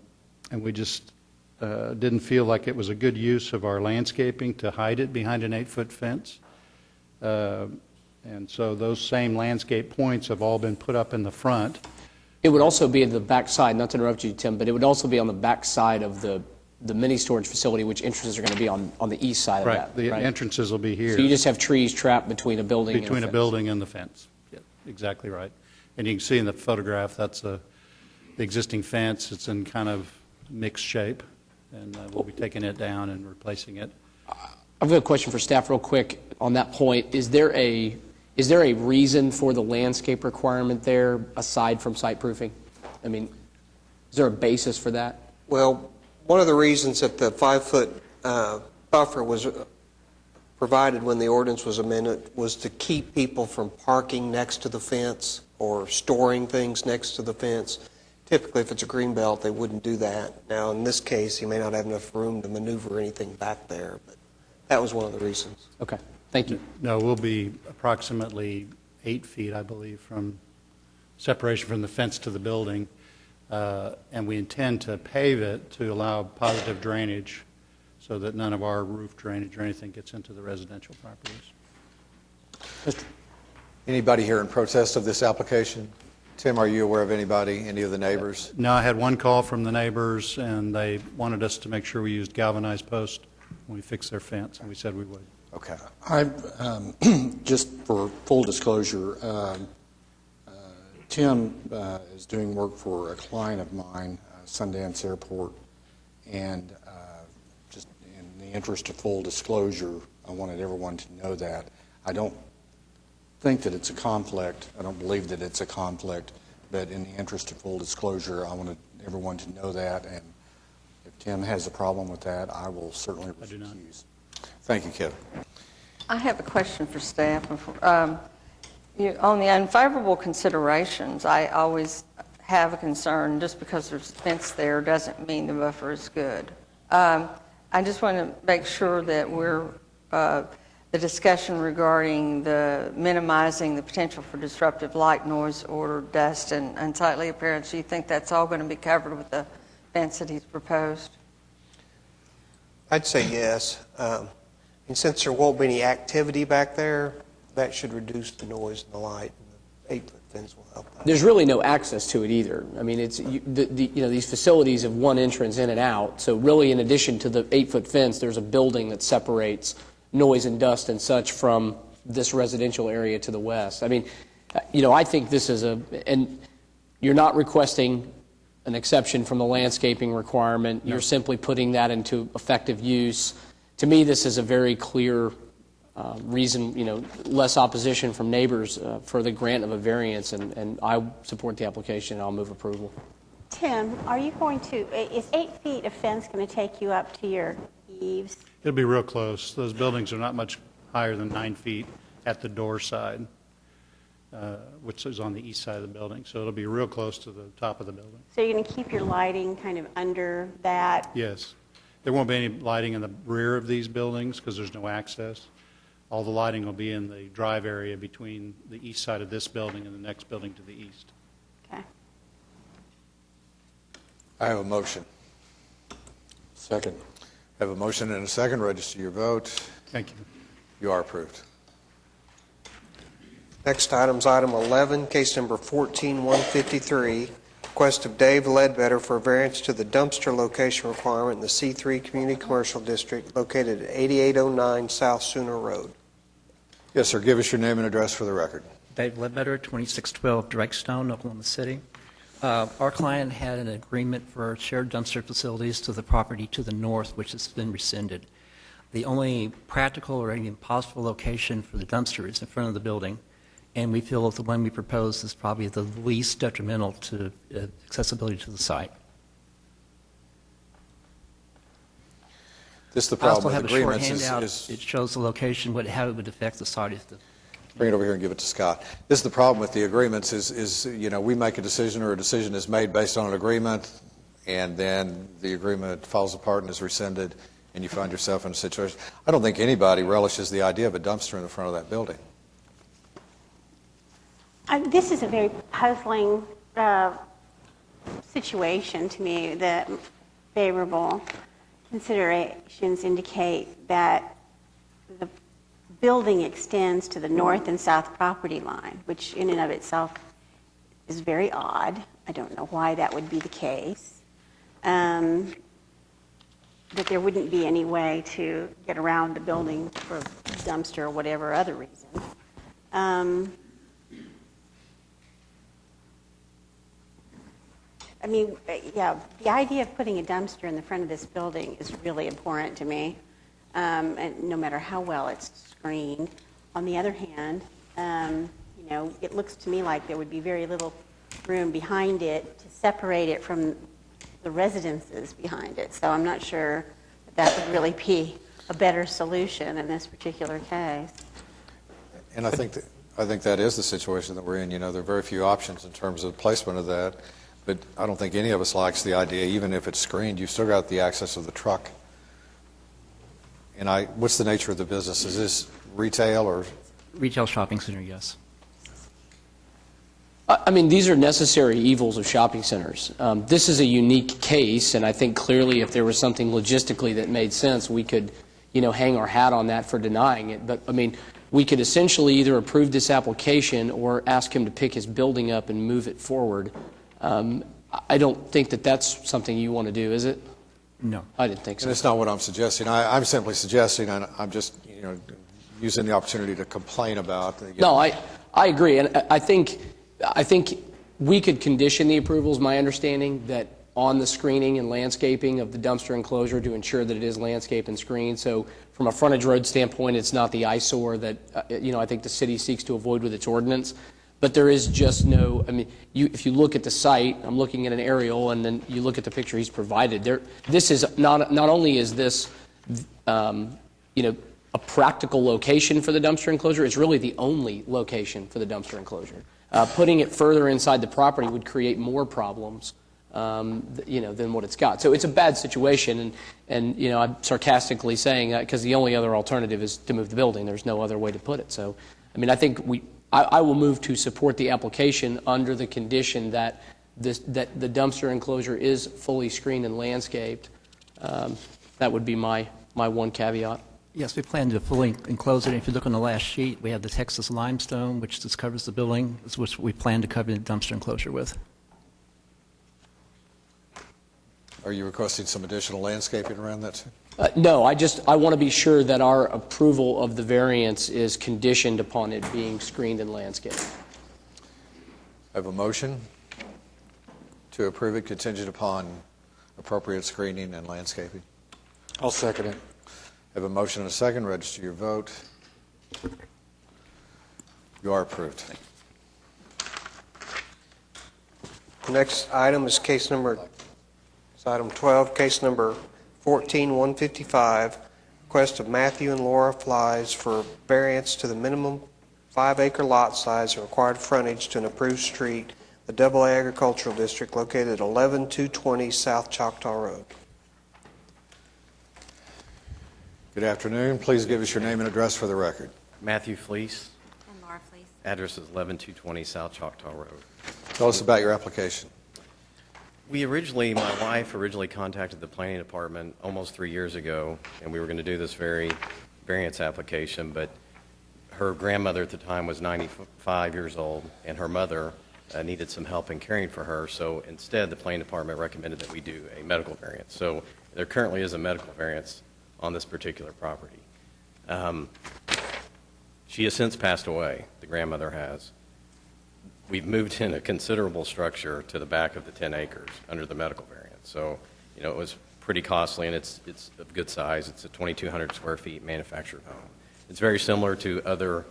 we just didn't feel like it was a good use of our landscaping to hide it behind an 8-foot fence. And so those same landscape points have all been put up in the front. It would also be at the back side, not to interrupt you, Tim, but it would also be on the back side of the mini storage facility, which entrances are going to be on the east side of that. The entrances will be here. So you just have trees trapped between a building and a Between a fence. building and the fence. Yeah, exactly right. And you can see in the photograph, that's the existing fence. It's in kind of mixed shape, and we'll be taking it down and replacing it. I've got a question for staff real quick on that point. Is there a reason for the landscape requirement there aside from site proofing? I mean, is there a basis for that? Well, one of the reasons that the 5-foot buffer was provided when the ordinance was amended was to keep people from parking next to the fence or storing things next to the fence. Typically, if it's a green belt, they wouldn't do that. Now, in this case, you may not have enough room to maneuver anything back there, but that was one of the reasons. Okay, thank you. No, we'll be approximately 8 feet, I believe, from separation from the fence to the building. And we intend to pave it to allow positive drainage so that none of our roof drainage or anything gets into the residential properties. Anybody here in protest of this application? Tim, are you aware of anybody, any of the neighbors? No, I had one call from the neighbors, and they wanted us to make sure we used galvanized post when we fixed their fence, and we said we would. Okay. Just for full disclosure, Tim is doing work for a client of mine, Sundance Airport, and just in the interest of full disclosure, I wanted everyone to know that. I don't think that it's a conflict. I don't believe that it's a conflict, but in the interest of full disclosure, I wanted everyone to know that, and if Tim has a problem with that, I will certainly I do not. refuse. Thank you, Kevin. I have a question for staff. On the unfavorable considerations, I always have a concern. Just because there's a fence there doesn't mean the buffer is good. I just want to make sure that the discussion regarding the minimizing the potential for disruptive light, noise, odor, dust, and unsightly appearance, do you think that's all going to be covered with the fence that he's proposed? I'd say yes. And since there won't be any activity back there, that should reduce the noise and the light, and the 8-foot fence will help that. There's really no access to it either. I mean, it's these facilities have one entrance in and out. So really, in addition to the 8-foot fence, there's a building that separates noise and dust and such from this residential area to the west. I mean, I think this is and you're not requesting an exception from the landscaping requirement. No. You're simply putting that into effective use. To me, this is a very clear reason, less opposition from neighbors for the grant of a variance, and I support the application, and I'll move approval. Tim, are you going to, is 8 feet of fence going to take you up to your eaves? It'll be real close. Those buildings are not much higher than 9 feet at the door side. which is on the east side of the building. So it'll be real close to the top of the building. So you're going to keep your lighting kind of under that? Yes. There won't be any lighting in the rear of these buildings because there's no access. All the lighting will be in the drive area between the east side of this building and the next building to the east. Okay. I have a motion. Second. I have a motion and a second. Register your vote. Thank you. You are approved. Next item is item 11, case number 14153, request of Dave Ledbetter for a variance to the dumpster location requirement in the C3 Community Commercial District located at 8809 South Sooner Road. Yes, sir. Give us your name and address for the record. Dave Ledbetter, 2612 Drakestone, Oklahoma City. Our client had an agreement for shared dumpster facilities to the property to the north, which has been rescinded. The only practical or even possible location for the dumpster is in front of the building, and we feel that the one we propose is probably the least detrimental to accessibility to the site. This is the I also problem with have a short agreements handout. is It shows the location, how it would affect the site if the bring it over here and give it to Scott. This is the problem with the agreements is we make a decision or a decision is made based on an agreement, and then the agreement falls apart and is rescinded, and you find yourself in a situation. I don't think anybody relishes the idea of a dumpster in the front of that building. This is a very puzzling situation to me. The favorable considerations indicate that the building extends to the north and south property line, which in and of itself is very odd. I don't know why that would be the case. That there wouldn't be any way to get around the building for a dumpster or whatever other reason. I mean, yeah, the idea of putting a dumpster in the front of this building is really important to me, and no matter how well it's screened. On the other hand, it looks to me like there would be very little room behind it to separate it from the residences behind it. So I'm not sure that would really be a better solution in this particular case. And I think that is the situation that we're in. There are very few options in terms of placement of that. But I don't think any of us likes the idea, even if it's screened, you've still got the access of the truck. And what's the nature of the business? Is this retail or? retail shopping center, yes. I mean, these are necessary evils of shopping centers. This is a unique case, and I think clearly if there was something logistically that made sense, we could, hang our hat on that for denying it. But, I mean, we could essentially either approve this application or ask him to pick his building up and move it forward. I don't think that that's something you want to do, is it? No. I didn't think so. And it's not what I'm suggesting. I'm simply suggesting, and I'm just, using the opportunity to complain about. No, I agree. And I think we could condition the approval, is my understanding, that on the screening and landscaping of the dumpster enclosure to ensure that it is landscaped and screened. So from a frontage road standpoint, it's not the eyesore that, I think the city seeks to avoid with its ordinance. But there is just no, I mean, if you look at the site, I'm looking at an aerial, and then you look at the picture he's provided. This is not only is this, a practical location for the dumpster enclosure, it's really the only location for the dumpster enclosure. Putting it further inside the property would create more problems, than what it's got. So it's a bad situation, and I'm sarcastically saying that because the only other alternative is to move the building. There's no other way to put it. So, I mean, I think I will move to support the application under the condition that that the dumpster enclosure is fully screened and landscaped. That would be my one caveat. Yes, we plan to fully enclose it. If you look on the last sheet, we have the Texas limestone, which just covers the building, which we plan to cover the dumpster enclosure with. Are you requesting some additional landscaping around that too? No, I want to be sure that our approval of the variance is conditioned upon it being screened and landscaped. I have a motion to approve it contingent upon appropriate screening and landscaping. I'll second it. I have a motion and a second. Register your vote. You are approved. The next item is item 12, case number 14155, request of Matthew and Laura Flies for variance to the minimum 5-acre lot size and required frontage to an approved street, the Double A Agricultural District located at 11220 South Choctaw Road. Good afternoon. Please give us your name and address for the record. Matthew Fleece. And Laura Fleece. Address is 11220 South Choctaw Road. Tell us about your application. My wife originally contacted the planning department almost 3 years ago, and we were going to do this variance application, but her grandmother at the time was 95 years old, and her mother needed some help in caring for her, so instead the planning department recommended that we do a medical variance. So there currently is a medical variance on this particular property. She has since passed away, the grandmother has. We've moved in a considerable structure to the back of the 10 acres under the medical variance. So, it was pretty costly, and it's of good size. It's a 2,200 square feet manufactured home. It's very similar to other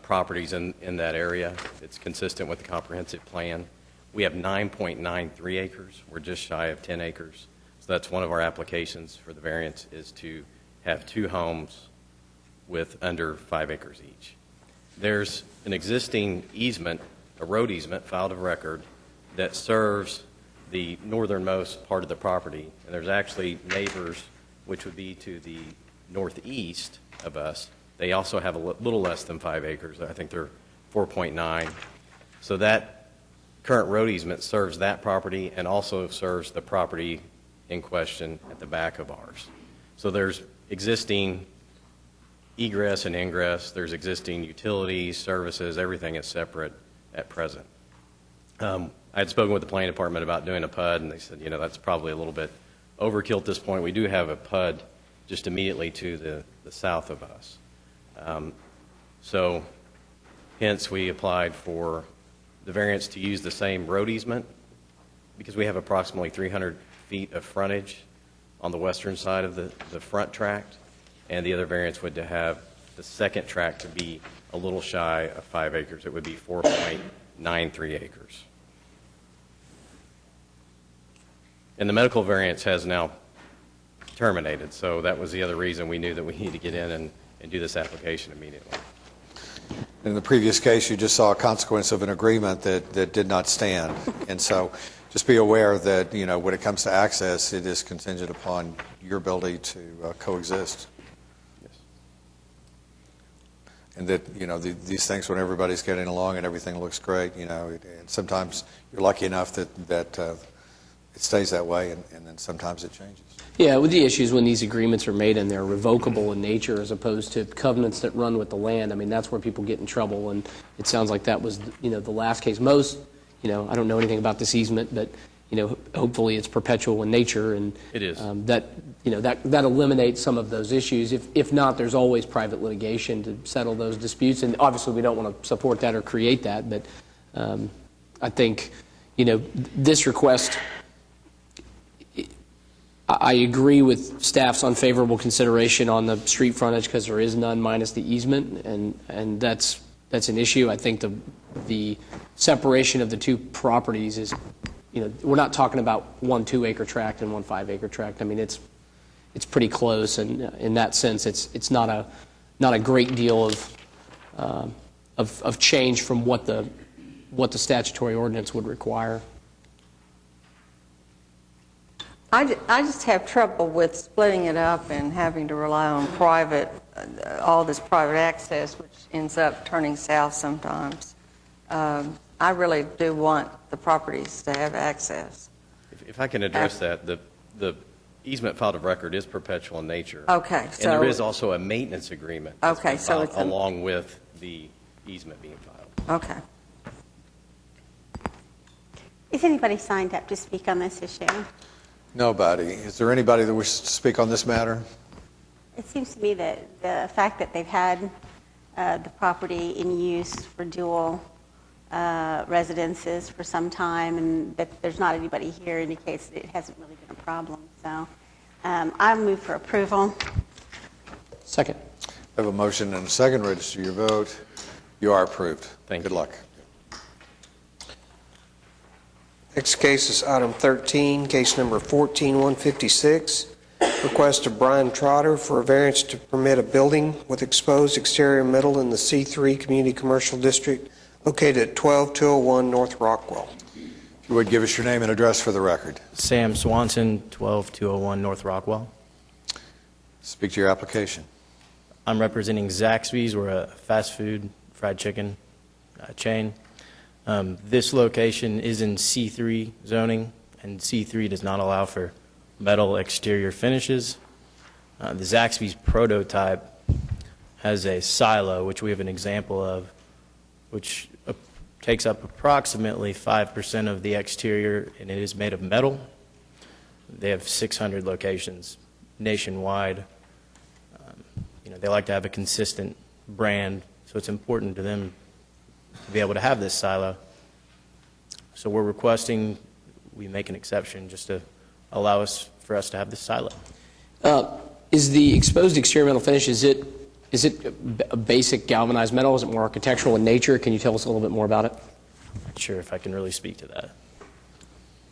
properties in that area. It's consistent with the comprehensive plan. We have 9.93 acres. We're just shy of 10 acres. So that's one of our applications for the variance, is to have 2 homes with under 5 acres each. There's an existing easement, a road easement filed of record, that serves the northernmost part of the property. And there's actually neighbors, which would be to the northeast of us. They also have a little less than 5 acres. I think they're 4.9. So that current road easement serves that property and also serves the property in question at the back of ours. So there's existing egress and ingress, there's existing utilities, services, everything is separate at present. I had spoken with the planning department about doing a PUD, and they said, that's probably a little bit overkill at this point. We do have a PUD just immediately to the south of us. So hence we applied for the variance to use the same road easement, because we have approximately 300 feet of frontage on the western side of the front tract, and the other variance would to have the second tract to be a little shy of 5 acres. It would be 4.93 acres. And the medical variance has now terminated, so that was the other reason we knew that we needed to get in and do this application immediately. In the previous case, you just saw a consequence of an agreement that did not stand. And so just be aware that, when it comes to access, it is contingent upon your ability to coexist. Yes. And that, these things, when everybody's getting along and everything looks great, and sometimes you're lucky enough that it stays that way, and then sometimes it changes. Yeah, with the issues when these agreements are made and they're revocable in nature as opposed to covenants that run with the land, that's where people get in trouble, and it sounds like that was, the last case. Most, I don't know anything about this easement, but, hopefully it's perpetual in nature, and it is. That eliminates some of those issues. If not, there's always private litigation to settle those disputes, and obviously we don't want to support that or create that, but I think, this request, I agree with staff's unfavorable consideration on the street frontage because there is none minus the easement, and that's an issue. I think the separation of the 2 properties is, we're not talking about 1 2-acre tract and 1 5-acre tract. It's pretty close, and in that sense, it's not a great deal of change from what the statutory ordinance would require. I just have trouble with splitting it up and having to rely on all this private access, which ends up turning south sometimes. I really do want the properties to have access. If I can address that, the easement filed of record is perpetual in nature. Okay. And there is also a maintenance agreement that's Okay, been so filed it's along with the easement being filed. Okay. Is anybody signed up to speak on this issue? Nobody. Is there anybody that wishes to speak on this matter? It seems to me that the fact that they've had the property in use for dual residences for some time, and that there's not anybody here indicates that it hasn't really been a problem. So I move for approval. Second. I have a motion and a second. Register your vote. You are approved. Thank you. Good luck. Next case is item 13, case number 14156. Request of Brian Trotter for a variance to permit a building with exposed exterior metal in the C3 Community Commercial District located at 12201 North Rockwell. If you would give us your name and address for the record. Sam Swanson, 12201 North Rockwell. Speak to your application. I'm representing Zaxby's. We're a fast food fried chicken chain. This location is in C3 zoning, and C3 does not allow for metal exterior finishes. The Zaxby's prototype has a silo, which we have an example of, which takes up approximately 5% of the exterior, and it is made of metal. They have 600 locations nationwide. They like to have a consistent brand, so it's important to them to be able to have this silo. So we're requesting we make an exception just to allow for us to have this silo. Is the exposed exterior metal finish, is it a basic galvanized metal? Is it more architectural in nature? Can you tell us a little bit more about it? I'm not sure if I can really speak to that.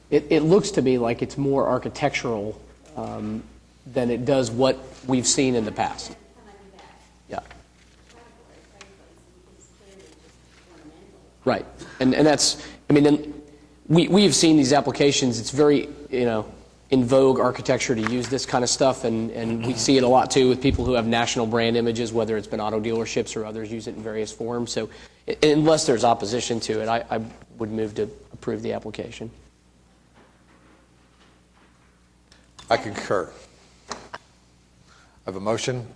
It looks to me like it's more architectural than it does what we've seen in the past. Yeah. Right. And that's, I mean, we have seen these applications. It's very, in vogue architecture to use this kind of stuff, and we see it a lot too with people who have national brand images, whether it's been auto dealerships or others use it in various forms. So unless there's opposition to it, I would move to approve the application. I concur. I have a motion.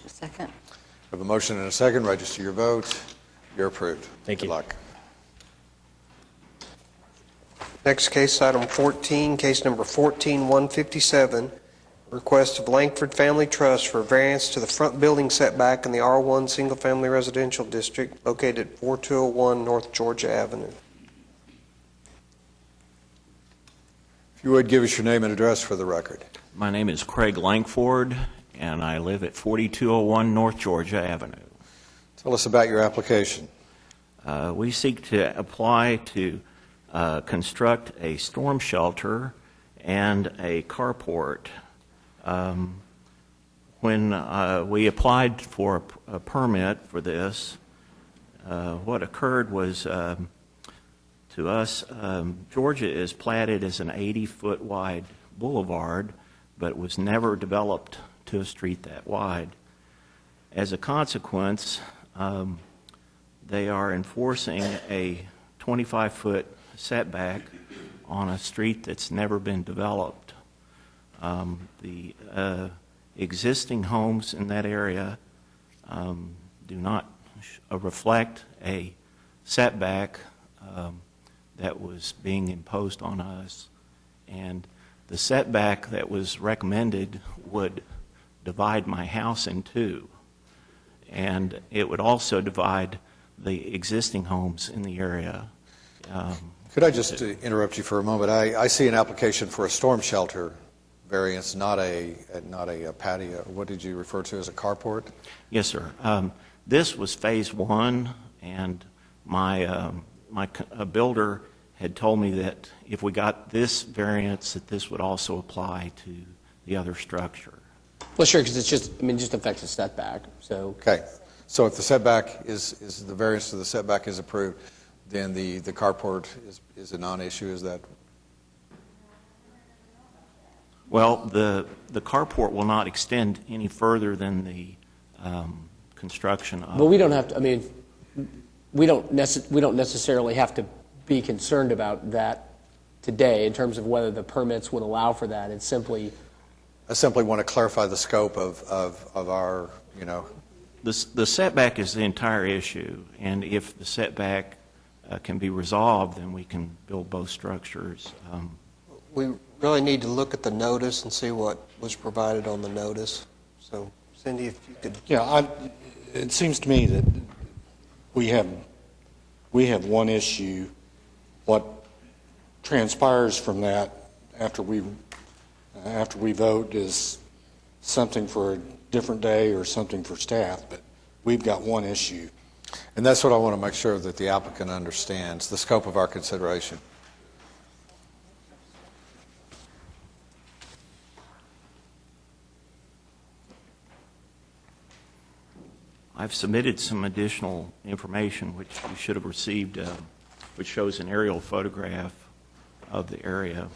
Second. I have a motion and a second. Register your vote. You're approved. Thank you. Good luck. Next case, item 14, case number 14157, request of Langford Family Trust for variance to the front building setback in the R1 Single Family Residential District located at 4201 North Georgia Avenue. If you would give us your name and address for the record. My name is Craig Langford, and I live at 4201 North Georgia Avenue. Tell us about your application. We seek to apply to construct a storm shelter and a carport. When we applied for a permit for this, what occurred was, to us, Georgia is platted as an 80-foot wide boulevard, but was never developed to a street that wide. As a consequence, they are enforcing a 25-foot setback on a street that's never been developed. The existing homes in that area do not reflect a setback that was being imposed on us, and the setback that was recommended would divide my house in two, and it would also divide the existing homes in the area. Could I just interrupt you for a moment? I see an application for a storm shelter variance, not a patio. What did you refer to as a carport? Yes, sir. This was phase one, and my builder had told me that if we got this variance, that this would also apply to the other structure. Well, sure, because it's just, just affects the setback. So Okay. So if the setback is the variance to the setback is approved, then the carport is a non-issue. Is that? Well, the carport will not extend any further than the construction of. But we don't have to. We don't necessarily have to be concerned about that today in terms of whether the permits would allow for that. It's simply. I simply want to clarify the scope of our, The setback is the entire issue, and if the setback can be resolved, then we can build both structures. We really need to look at the notice and see what was provided on the notice. So, Cindy, if you could. Yeah, it seems to me that we have one issue. What transpires from that after we vote is something for a different day or something for staff, but we've got one issue. And that's what I want to make sure that the applicant understands, the scope of our consideration. I've submitted some additional information, which you should have received, which shows an aerial photograph of the area.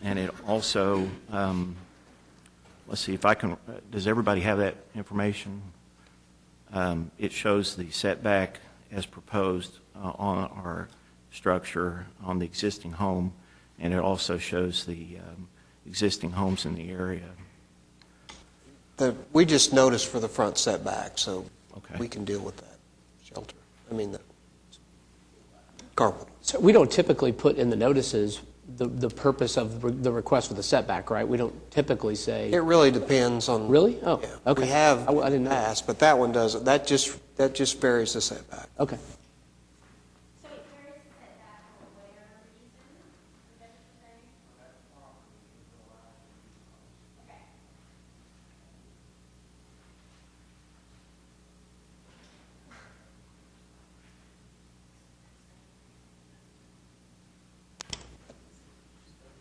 And it also, let's see if I can, does everybody have that information? It shows the setback as proposed on our structure on the existing home, and it also shows the existing homes in the area. We just noticed for the front setback, so Okay. we can deal with that shelter. I mean, the carport. So we don't typically put in the notices the purpose of the request for the setback, right? We don't typically say. It really depends on. Really? Oh, Yeah. okay. We have I didn't know. passed, but that one doesn't. That just varies the setback. Okay.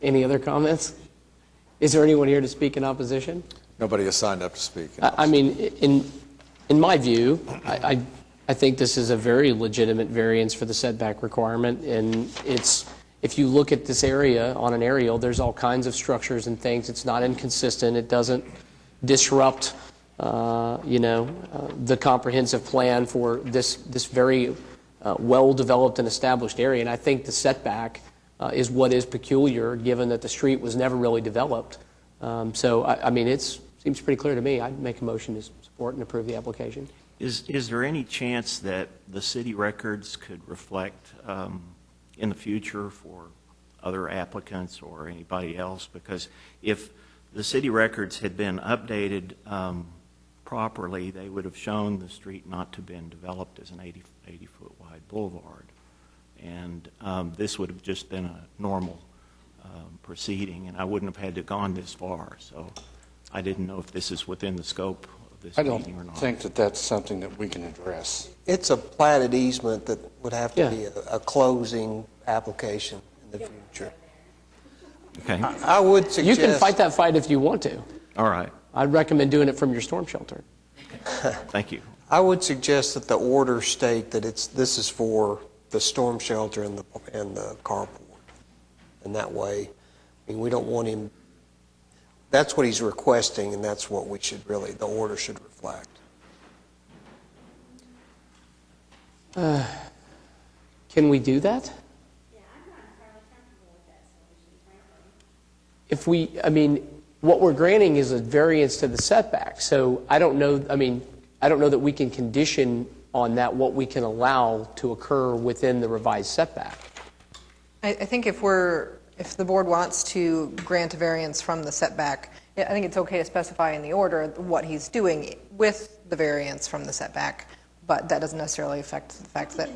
Any other comments? Is there anyone here to speak in opposition? Nobody has signed up to speak. I mean, in my view, I think this is a very legitimate variance for the setback requirement, and it's, if you look at this area on an aerial, there's all kinds of structures and things. It's not inconsistent. It doesn't disrupt, the comprehensive plan for this very well-developed and established area, and I think the setback is what is peculiar, given that the street was never really developed. I mean, it seems pretty clear to me. I'd make a motion to support and approve the application. Is there any chance that the city records could reflect in the future for other applicants or anybody else? Because if the city records had been updated properly, they would have shown the street not to have been developed as an 80-foot wide boulevard. And this would have just been a normal proceeding, and I wouldn't have had to have gone this far. So I didn't know if this is within the scope of this I meeting or don't not. think that that's something that we can address. It's a platted easement that would have to Yeah. be a closing application in the future. Okay. I would suggest. You can fight that fight if you want to. All right. I'd recommend doing it from your storm shelter. Thank you. I would suggest that the order state that this is for the storm shelter and the carport. And that way, I mean, we don't want him, that's what he's requesting, and that's what we should really, the order should reflect. Can we do that? If we, I mean, what we're granting is a variance to the setback. So I don't know that we can condition on that what we can allow to occur within the revised setback. I think if the board wants to grant a variance from the setback, I think it's okay to specify in the order what he's doing with the variance from the setback, but that doesn't necessarily affect the fact that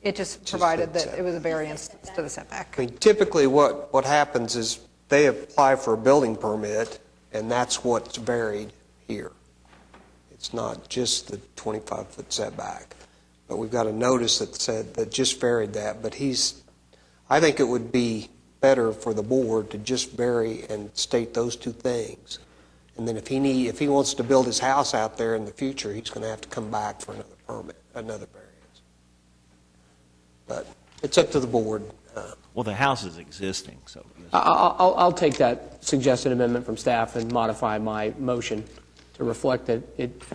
it just provided that it was a variance to the setback. I mean, typically what happens is they apply for a building permit, and that's what's varied here. It's not just the 25-foot setback. But we've got a notice that said, that just varied that, but I think it would be better for the board to just vary and state those two things. And then if he wants to build his house out there in the future, he's going to have to come back for another permit, another variance. But it's up to the board. Well, the house is existing, so. I'll take that suggested amendment from staff and modify my motion to reflect that it. Do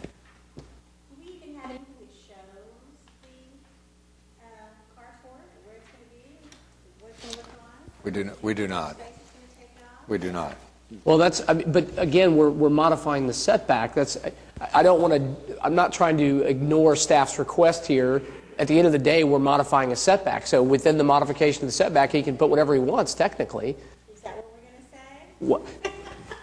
we even have anything that shows the carport, where it's going to be, what it's going to look like? We do not. We do not. Well, but again, we're modifying the setback. I'm not trying to ignore staff's request here. At the end of the day, we're modifying a setback. So within the modification of the setback, he can put whatever he wants, technically. Is that what we're going to say?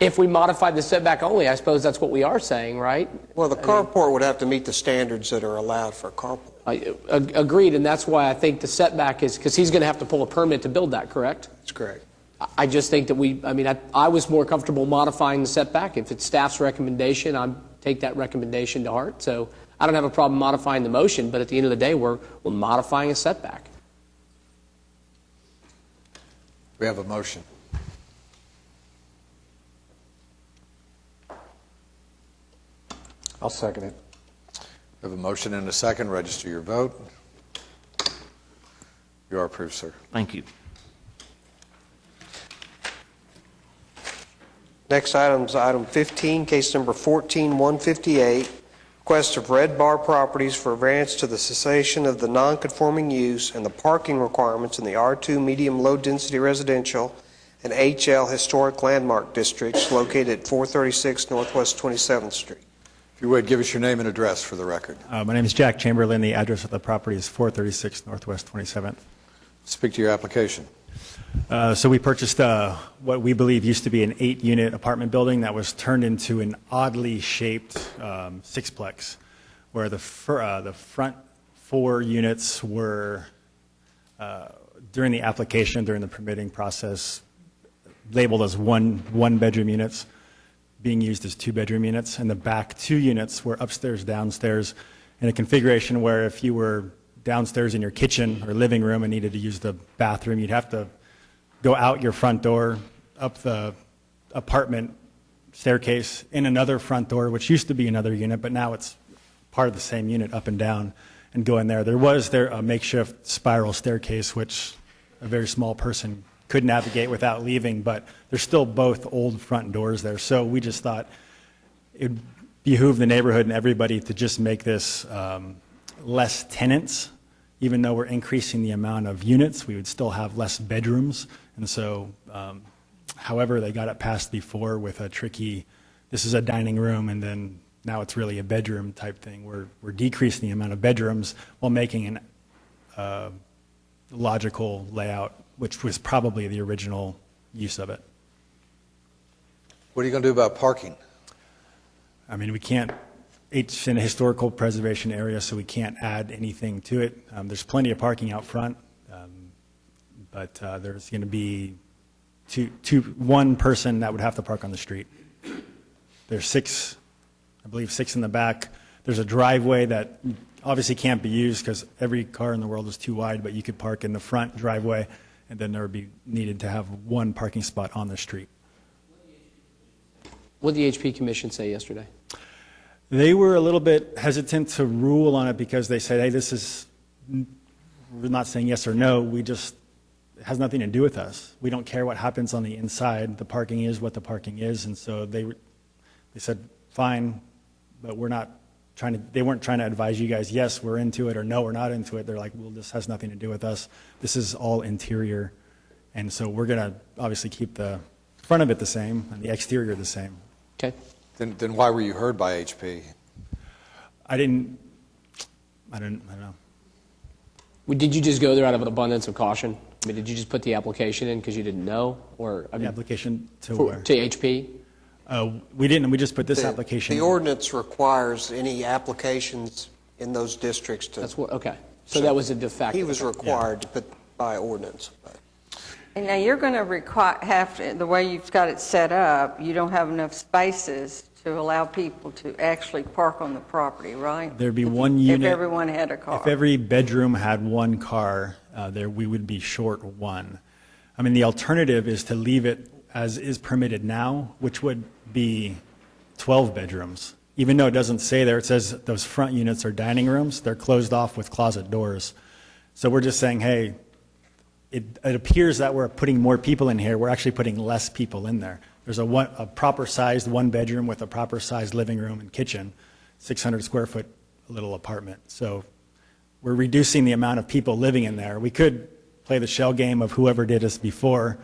If we modify the setback only, I suppose that's what we are saying, right? Well, the carport would have to meet the standards that are allowed for a carport. Agreed, and that's why I think the setback is, because he's going to have to pull a permit to build that, correct? That's correct. I just think that I was more comfortable modifying the setback. If it's staff's recommendation, I take that recommendation to heart. So I don't have a problem modifying the motion, but at the end of the day, we're modifying a setback. We have a motion. I'll second it. We have a motion and a second. Register your vote. You are approved, sir. Thank you. Next item is item 15, case number 14158, request of Red Bar Properties for variance to the cessation of the non-conforming use and the parking requirements in the R2 medium low-density residential and HL historic landmark districts located at 436 Northwest 27th Street. If you would, give us your name and address for the record. My name is Jack Chamberlain. The address of the property is 436 Northwest 27th. Speak to your application. So we purchased what we believe used to be an 8-unit apartment building that was turned into an oddly shaped sixplex, where the front 4 units were, during the application, during the permitting process, labeled as one-bedroom units, being used as 2-bedroom units, and the back 2 units were upstairs, downstairs, in a configuration where if you were downstairs in your kitchen or living room and needed to use the bathroom, you'd have to go out your front door, up the apartment staircase, in another front door, which used to be another unit, but now it's part of the same unit, up and down, and go in there. There was a makeshift spiral staircase, which a very small person could navigate without leaving, but there's still both old front doors there. So we just thought it would behoove the neighborhood and everybody to just make this less tenants. Even though we're increasing the amount of units, we would still have less bedrooms. And so, however, they got it passed before with a tricky, this is a dining room, and then now it's really a bedroom type thing. We're decreasing the amount of bedrooms while making an logical layout, which was probably the original use of it. What are you going to do about parking? I mean, we can't, it's in a historical preservation area, so we can't add anything to it. There's plenty of parking out front, but there's going to be one person that would have to park on the street. There's 6, I believe 6 in the back. There's a driveway that obviously can't be used because every car in the world is too wide, but you could park in the front driveway, and then there would be needed to have one parking spot on the street. What did the HP Commission say yesterday? They were a little bit hesitant to rule on it because they said, hey, this is, we're not saying yes or no, it has nothing to do with us. We don't care what happens on the inside. The parking is what the parking is. And so they said, fine, but they weren't trying to advise you guys, yes, we're into it, or no, we're not into it. They're like, well, this has nothing to do with us. This is all interior. And so we're going to obviously keep the front of it the same and the exterior the same. Okay. Then why were you heard by HP? I don't know. Did you just go there out of an abundance of caution? I mean, did you just put the application in because you didn't know? Or The application to where? To HP? We didn't. We just put this application. The ordinance requires any applications in those districts to. That's what, okay. So that was a de facto. He was required to put by ordinance. But. And now you're going to the way you've got it set up, you don't have enough spaces to allow people to actually park on the property, right? There'd be one unit. If everyone had a car. If every bedroom had one car, we would be short one. I mean, the alternative is to leave it as is permitted now, which would be 12 bedrooms. Even though it doesn't say there, it says those front units are dining rooms. They're closed off with closet doors. So we're just saying, hey, it appears that we're putting more people in here. We're actually putting less people in there. There's a proper-sized one-bedroom with a proper-sized living room and kitchen, 600-square-foot little apartment. So we're reducing the amount of people living in there. We could play the shell game of whoever did us before,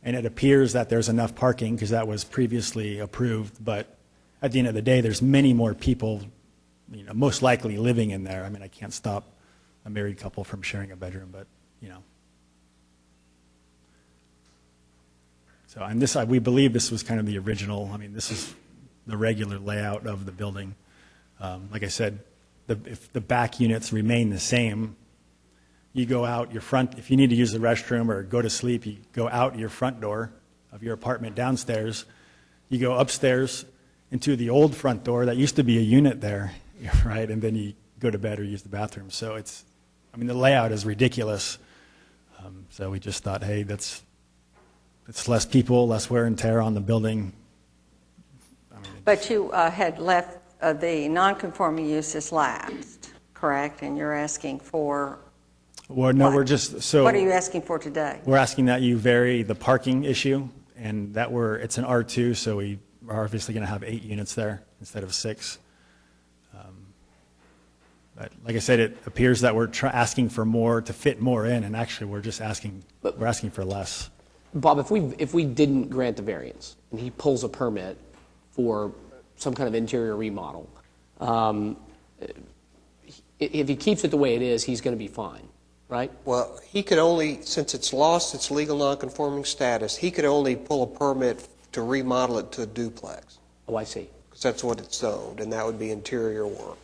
and it appears that there's enough parking because that was previously approved. But at the end of the day, there's many more people, most likely living in there. I mean, I can't stop a married couple from sharing a bedroom, but, So, and we believe this was kind of the original. I mean, this is the regular layout of the building. Like I said, if the back units remain the same, you go out your front. If you need to use the restroom or go to sleep, you go out your front door of your apartment downstairs. You go upstairs into the old front door that used to be a unit there, right? And then you go to bed or use the bathroom. So the layout is ridiculous. So we just thought, hey, It's less people, less wear and tear on the building. But you had left the non-conforming uses lapsed, correct? And you're asking for, Well, no, What? we're just, so. what are you asking for today? We're asking that you vary the parking issue, and that it's an R2, so we are obviously going to have 8 units there instead of 6. But like I said, it appears that we're asking for more to fit more in, and actually we're just asking for less. Bob, if we didn't grant the variance and he pulls a permit for some kind of interior remodel, if he keeps it the way it is, he's going to be fine, right? Well, he could only, since it's lost its legal nonconforming status, he could only pull a permit to remodel it to a duplex. Oh, I see. Because that's what it's zoned, and that would be interior work.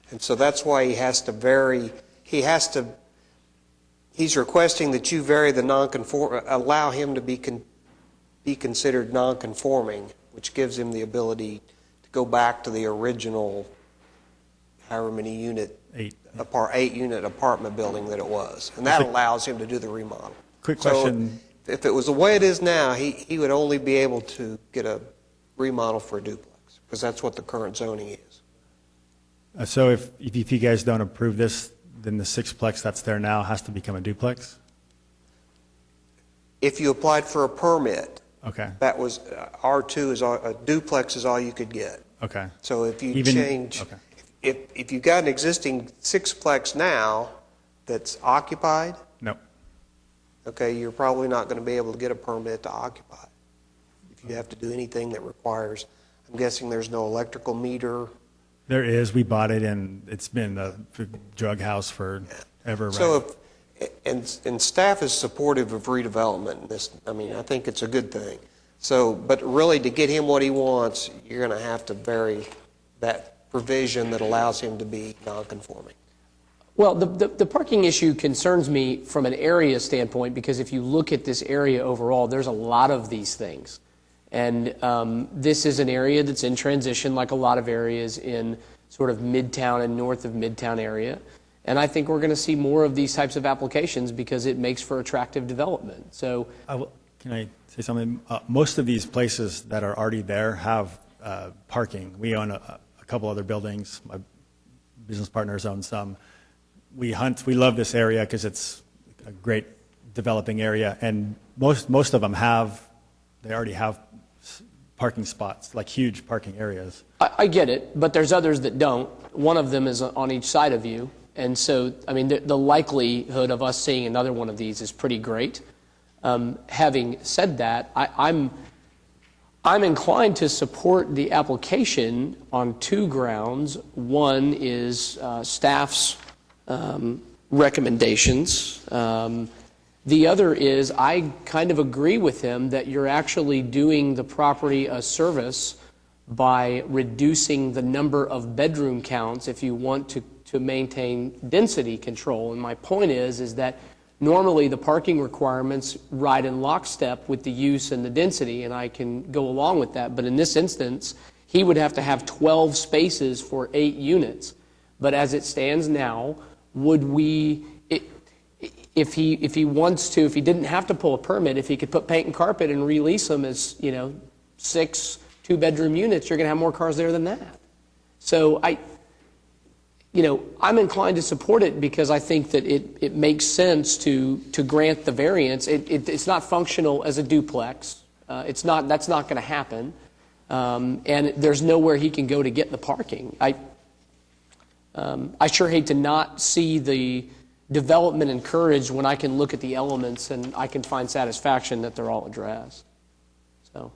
And so that's why he has to vary, he's requesting that you vary the allow him to be considered nonconforming, which gives him the ability to go back to the original, however many unit, 8-unit apartment building that it was. And that allows him to do the remodel. Quick question. So if it was the way it is now, he would only be able to get a remodel for a duplex, because that's what the current zoning is. So if you guys don't approve this, then the 6-plex that's there now has to become a duplex? If you applied for a permit, Okay. that was, R2 is, a duplex is all you could get. Okay. So if you Even- change, okay. if you've got an existing 6-plex now that's occupied, No. okay, you're probably not going to be able to get a permit to occupy. If you have to do anything that requires, I'm guessing there's no electrical meter. There is. We bought it, and it's been a drug house forever. Right? So and staff is supportive of redevelopment. I think it's a good thing. So, but really to get him what he wants, you're going to have to vary that provision that allows him to be non-conforming. Well, the parking issue concerns me from an area standpoint, because if you look at this area overall, there's a lot of these things. And this is an area that's in transition, like a lot of areas in sort of Midtown and north of Midtown area. And I think we're going to see more of these types of applications because it makes for attractive development. So, Can I say something? Most of these places that are already there have parking. We own a couple other buildings. My business partners own some. We love this area because it's a great developing area, and most of them they already have parking spots, like huge parking areas. I get it, but there's others that don't. One of them is on each side of you. And so, I mean, the likelihood of us seeing another one of these is pretty great. Having said that, I'm inclined to support the application on 2 grounds. One is staff's recommendations. The other is I kind of agree with him that you're actually doing the property a service by reducing the number of bedroom counts if you want to maintain density control. And my point is that normally the parking requirements ride in lockstep with the use and the density, and I can go along with that. But in this instance, he would have to have 12 spaces for 8 units. But as it stands now, would we... If he didn't have to pull a permit, if he could put paint and carpet and release them as 6 2-bedroom units, you're going to have more cars there than that. So I'm inclined to support it because I think that it makes sense to grant the variance. It's not functional as a duplex. That's not going to happen, and there's nowhere he can go to get the parking. I sure hate to not see the development encouraged when I can look at the elements and I can find satisfaction that they're all addressed. So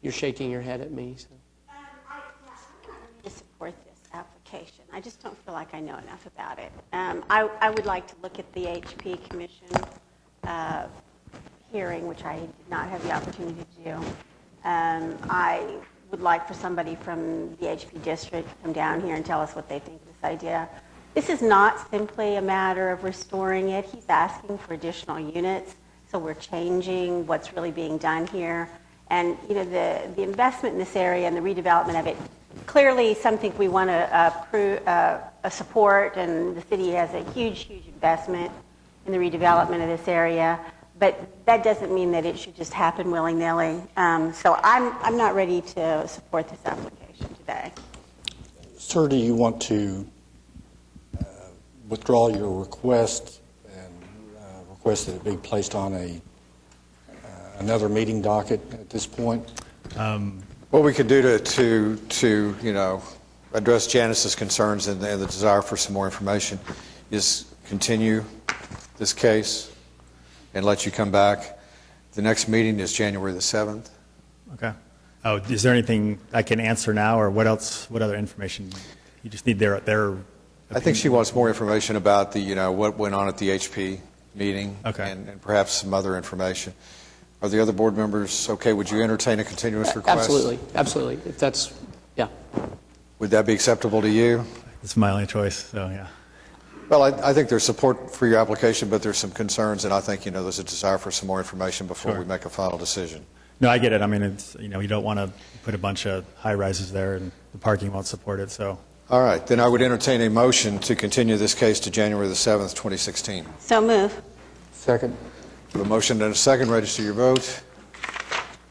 you're shaking your head at me. So. I'm to support this application. I just don't feel like I know enough about it. I would like to look at the HP Commission hearing, which I did not have the opportunity to do. I would like for somebody from the HP district to come down here and tell us what they think of this idea. This is not simply a matter of restoring it. He's asking for additional units, so we're changing what's really being done here. And the investment in this area and the redevelopment of it, clearly something we want to support, and the city has a huge investment in the redevelopment of this area. But that doesn't mean that it should just happen willy-nilly. So I'm not ready to support this application today. Sir, do you want to withdraw your request and request that it be placed on another meeting docket at this point? What we could do to address Janice's concerns and the desire for some more information is continue this case and let you come back. The next meeting is January the 7th. Okay. Oh, is there anything I can answer now, or what else? What other information? You just need their I think she wants more information about what went on at the HP meeting, Okay. and perhaps some other information. Are the other board members okay? Would you entertain a continuous request? Absolutely, absolutely. If that's, yeah. Would that be acceptable to you? It's my only choice, so yeah. Well, I think there's support for your application, but there's some concerns, and I think there's a desire for some more information before Sure. we make a final decision. No, I get it. I mean, it's you don't want to put a bunch of high rises there, and the parking won't support it. So, All right, then I would entertain a motion to continue this case to January the 7th, 2016. So move. Second. A motion and a second. Register your vote.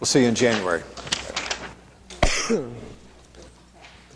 We'll see you in January.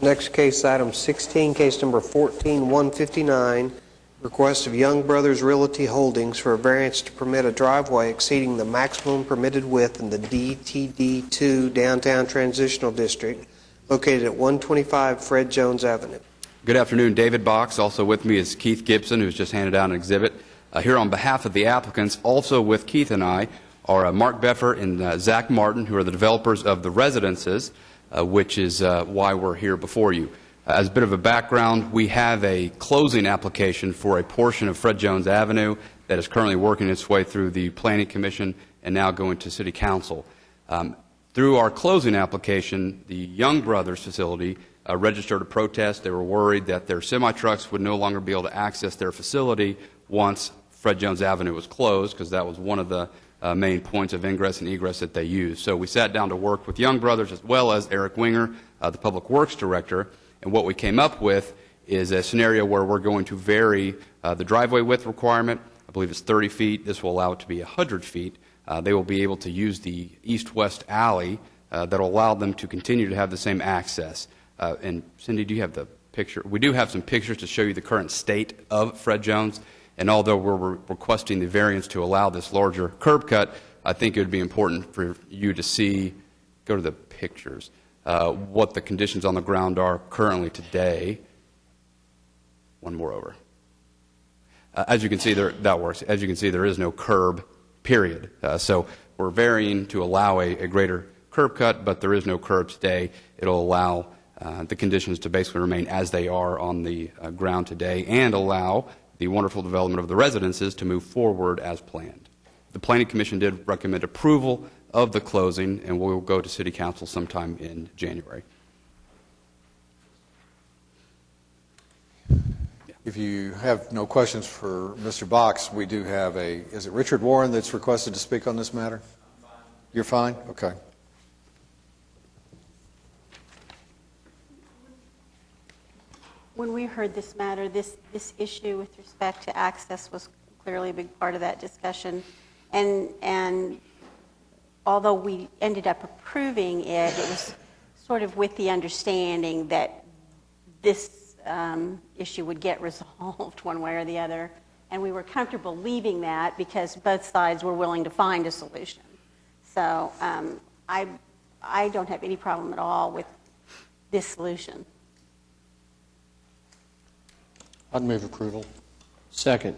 Next case, item 16, case number 14159, request of Young Brothers Realty Holdings for a variance to permit a driveway exceeding the maximum permitted width in the DTD2 Downtown Transitional District, located at 125 Fred Jones Avenue. Good afternoon. David Box. Also with me is Keith Gibson, who's just handed out an exhibit. Here on behalf of the applicants, also with Keith and I, are Mark Beffer and Zach Martin, who are the developers of the residences, which is why we're here before you. As a bit of a background, we have a closing application for a portion of Fred Jones Avenue that is currently working its way through the Planning Commission and now going to City Council. Through our closing application, the Young Brothers facility registered a protest. They were worried that their semi-trucks would no longer be able to access their facility once Fred Jones Avenue was closed, because that was one of the main points of ingress and egress that they used. So we sat down to work with Young Brothers as well as Eric Winger, the Public Works Director, and what we came up with is a scenario where we're going to vary the driveway width requirement. I believe it's 30 feet. This will allow it to be 100 feet. They will be able to use the east-west alley that will allow them to continue to have the same access. And Cindy, do you have the picture? We do have some pictures to show you the current state of Fred Jones. And although we're requesting the variance to allow this larger curb cut, I think it would be important for you to see, go to the pictures, what the conditions on the ground are currently today. One more over. As you can see, that works. As you can see, there is no curb, period. So we're varying to allow a greater curb cut, but there is no curb today. It'll allow the conditions to basically remain as they are on the ground today and allow the wonderful development of the residences to move forward as planned. The Planning Commission did recommend approval of the closing, and we will go to City Council sometime in January. If you have no questions for Mr. Box, we do have is it Richard Warren that's requested to speak on this matter? I'm fine. You're fine? Okay. When we heard this matter, this issue with respect to access was clearly a big part of that discussion. And although we ended up approving it, it was sort of with the understanding that this issue would get resolved one way or the other. And we were comfortable leaving that because both sides were willing to find a solution. So I don't have any problem at all with this solution. I'd move approval. Second.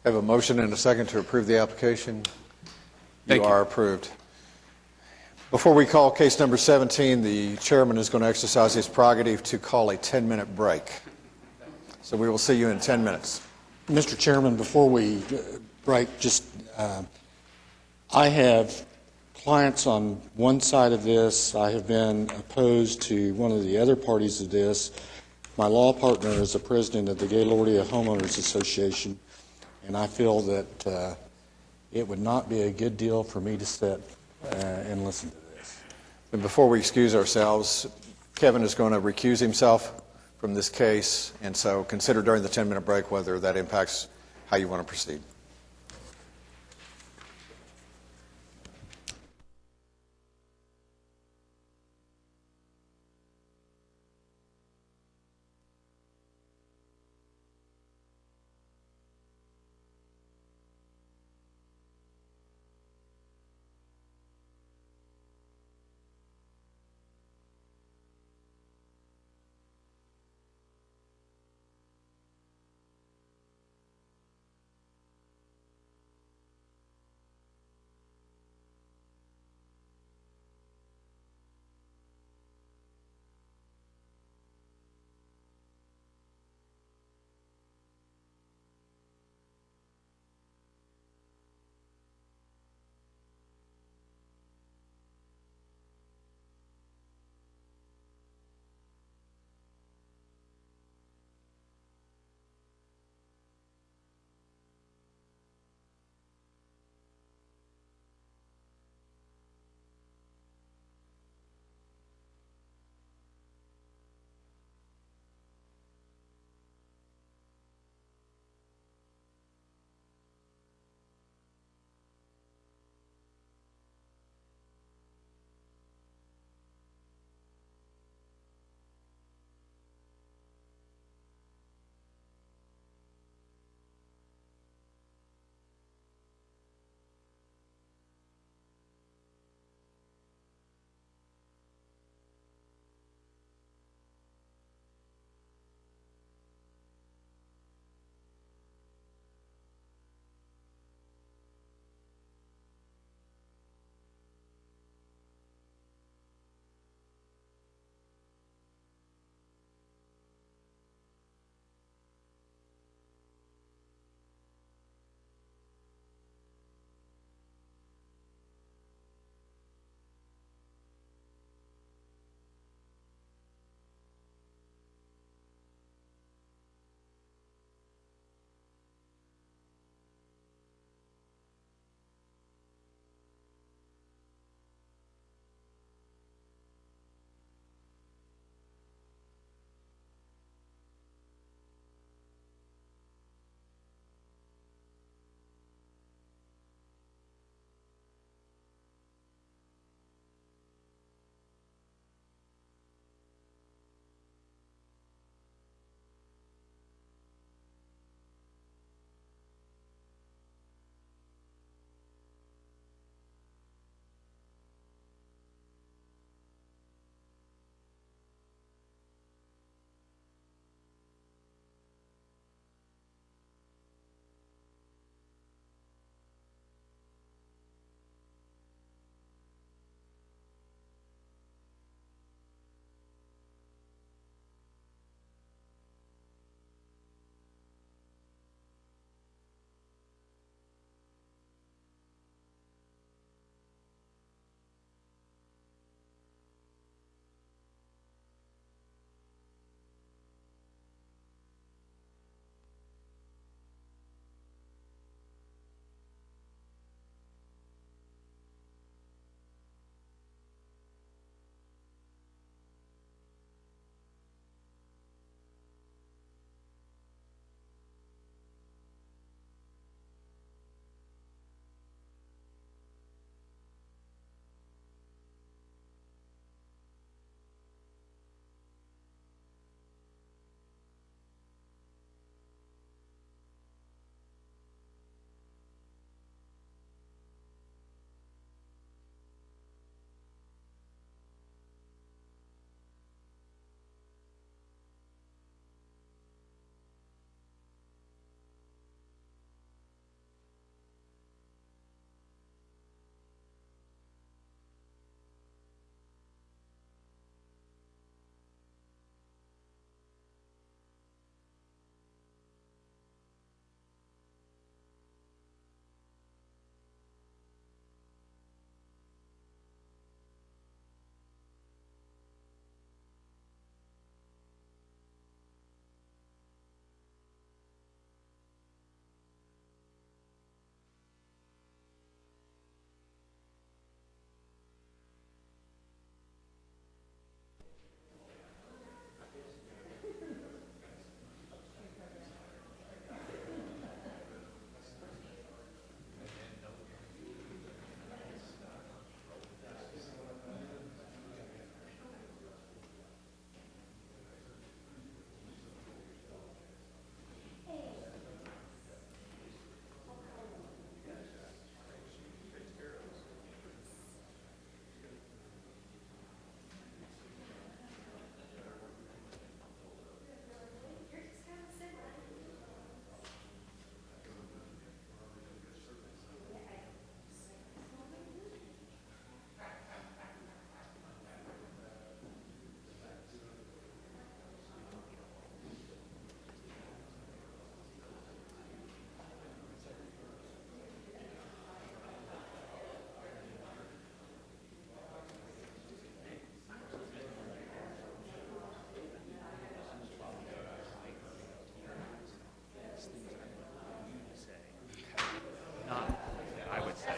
I have a motion and a second to approve the application. You are approved. Before we call case number 17, the chairman is going to exercise his prerogative to call a 10-minute break. So we will see you in 10 minutes. Mr. Chairman, before we break, I have clients on one side of this. I have been opposed to one of the other parties of this. My law partner is the president of the Gaylordia Homeowners Association, and I feel that it would not be a good deal for me to sit and listen to this. And before we excuse ourselves, Kevin is going to recuse himself from this case, and so consider during the 10-minute break whether that impacts how you want to proceed.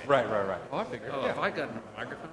Right, right, right. Oh, I figured, oh, if I got a microphone.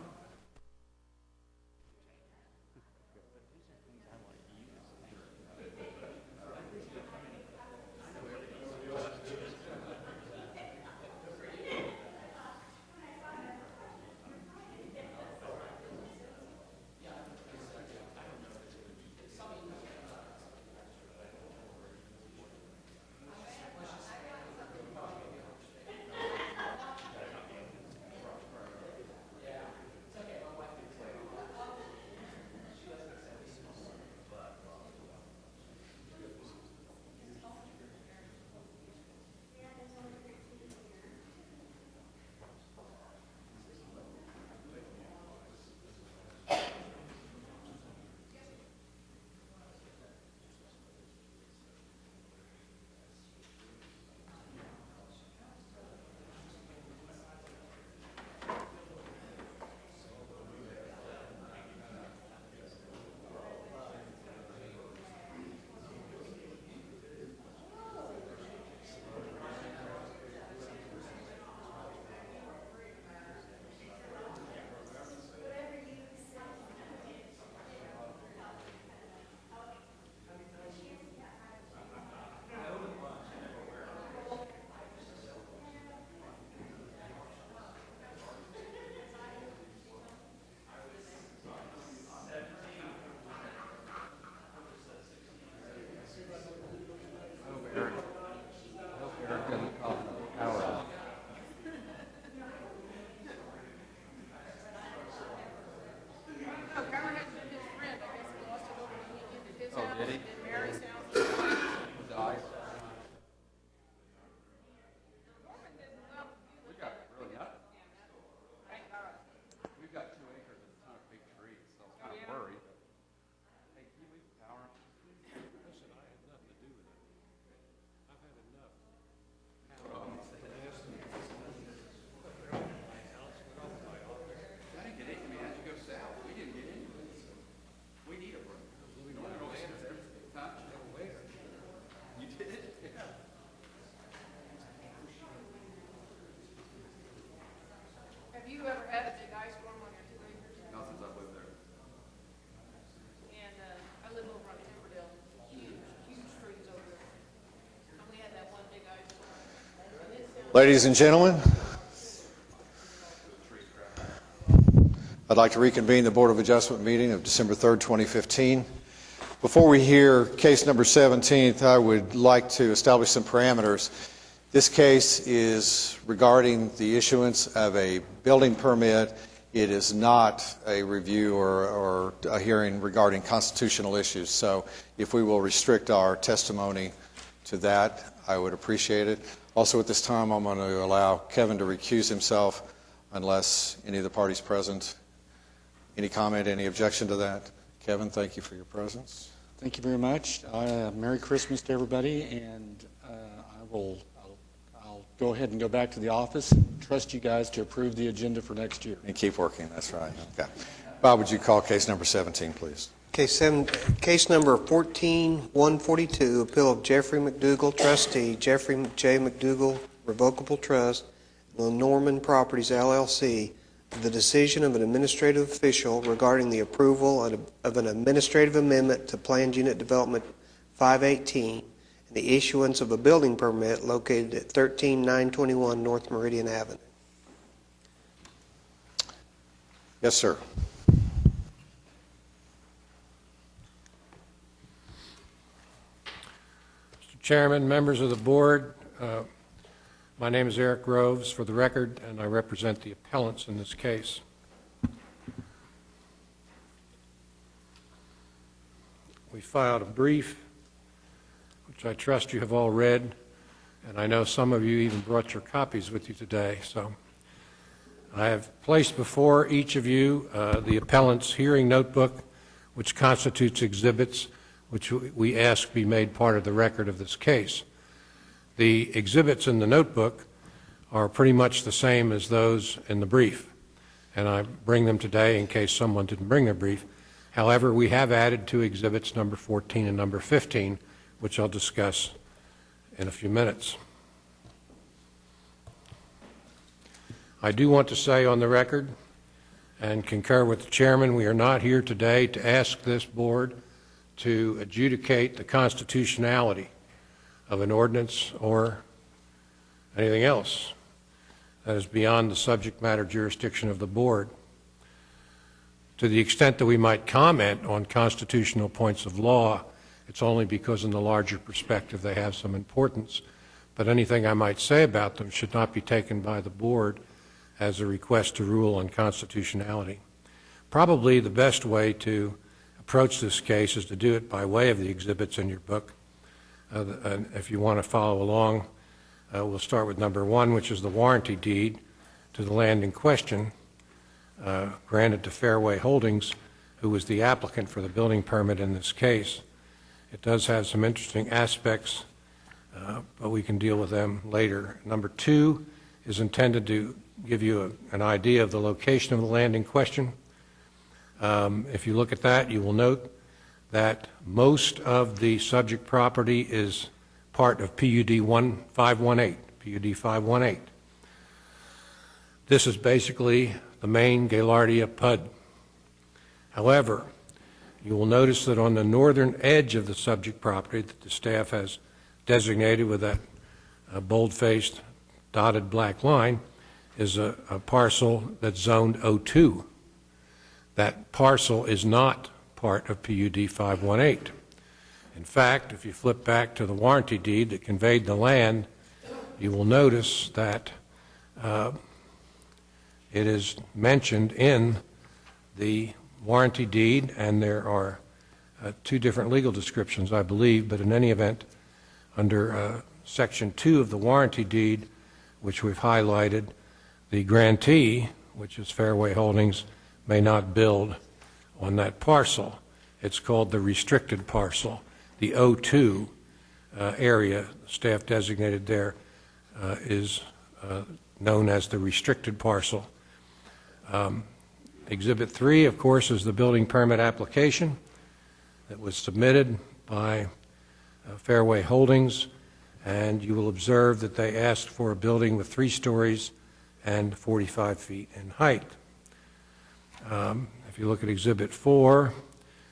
Have you ever had a big ice storm on your 2 acres? Not since I've lived there. And I live over on Timberdale, huge, huge trees over there. And we had that one big ice storm. And it's down Ladies and gentlemen, I'd like to reconvene the Board of Adjustment meeting of December 3rd, 2015. Before we hear case number 17, I would like to establish some parameters. This case is regarding the issuance of a building permit. It is not a review or a hearing regarding constitutional issues. So if we will restrict our testimony to that, I would appreciate it. Also at this time, I'm going to allow Kevin to recuse himself unless any of the parties present. Any comment, any objection to that? Kevin, thank you for your presence. Thank you very much. Merry Christmas to everybody, and I'll go ahead and go back to the office and trust you guys to approve the agenda for next year. And keep working, that's right. Okay. Bob, would you call case number 17, please? Case number 14-142, appeal of Jeffrey McDougall, trustee, Jeffrey J. McDougall, Revocable Trust, Lenormand Properties, LLC, the decision of an administrative official regarding the approval of an administrative amendment to Planned Unit Development 518 and the issuance of a building permit located at 13921 North Meridian Avenue. Yes, sir. Mr. Chairman, members of the board, my name is Eric Groves, for the record, and I represent the appellants in this case. We filed a brief, which I trust you have all read, and I know some of you even brought your copies with you today. So I have placed before each of you the appellant's hearing notebook, which constitutes exhibits which we ask be made part of the record of this case. The exhibits in the notebook are pretty much the same as those in the brief, and I bring them today in case someone didn't bring their brief. However, we have added 2 exhibits, number 14 and number 15, which I'll discuss in a few minutes. I do want to say on the record and concur with the chairman, we are not here today to ask this board to adjudicate the constitutionality of an ordinance or anything else that is beyond the subject matter jurisdiction of the board. To the extent that we might comment on constitutional points of law, it's only because in the larger perspective they have some importance. But anything I might say about them should not be taken by the board as a request to rule on constitutionality. Probably the best way to approach this case is to do it by way of the exhibits in your book. If you want to follow along, we'll start with number 1, which is the warranty deed to the land in question, granted to Fairway Holdings, who was the applicant for the building permit in this case. It does have some interesting aspects, but we can deal with them later. Number 2 is intended to give you an idea of the location of the land in question. If you look at that, you will note that most of the subject property is part of PUD 518, PUD 518. This is basically the main Gaillardia PUD. However, you will notice that on the northern edge of the subject property that the staff has designated with that bold-faced dotted black line is a parcel that's zoned O2. That parcel is not part of PUD 518. In fact, if you flip back to the warranty deed that conveyed the land, you will notice that it is mentioned in the warranty deed, and there are 2 different legal descriptions, I believe, but in any event, under Section 2 of the warranty deed, which we've highlighted, the grantee, which is Fairway Holdings, may not build on that parcel. It's called the restricted parcel. The O2 area, staff designated there, is known as the restricted parcel. Exhibit 3, of course, is the building permit application that was submitted by Fairway Holdings, and you will observe that they asked for a building with 3 stories and 45 feet in height. If you look at Exhibit 4,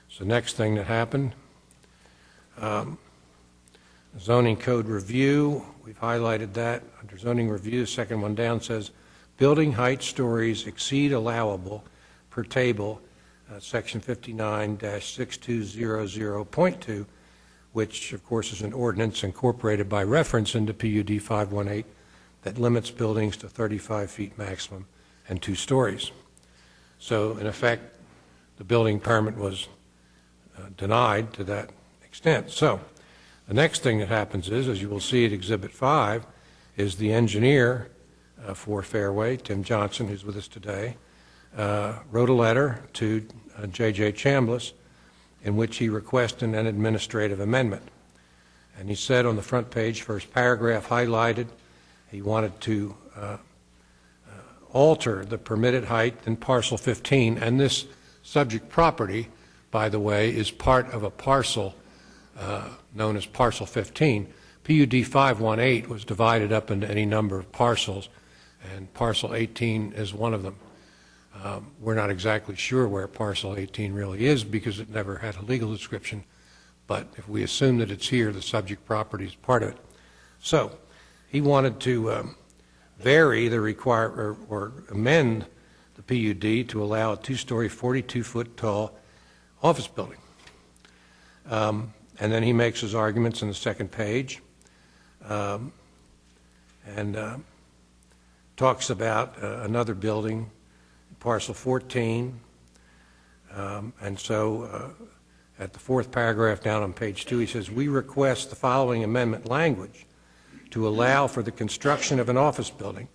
it's the next thing that happened. Zoning code review, we've highlighted that. Under zoning review, the second one down says, building height stories exceed allowable per table, section 59-6200.2, which of course is an ordinance incorporated by reference into PUD 518 that limits buildings to 35 feet maximum and 2 stories. So in effect, the building permit was denied to that extent. So the next thing that happens is, as you will see at Exhibit 5, is the engineer for Fairway, Tim Johnson, who's with us today, wrote a letter to J.J. Chambliss in which he requested an administrative amendment. And he said on the front page, first paragraph highlighted, he wanted to alter the permitted height in parcel 15, and this subject property, by the way, is part of a parcel known as parcel 15. PUD 518 was divided up into any number of parcels, and parcel 18 is one of them. We're not exactly sure where parcel 18 really is because it never had a legal description, but if we assume that it's here, the subject property is part of it. So he wanted to vary the or amend the PUD to allow a 2-story, 42-foot tall office building. And then he makes his arguments in the second page and talks about another building, parcel 14. And so at the 4th paragraph down on page 2, he says, we request the following amendment language to allow for the construction of an office building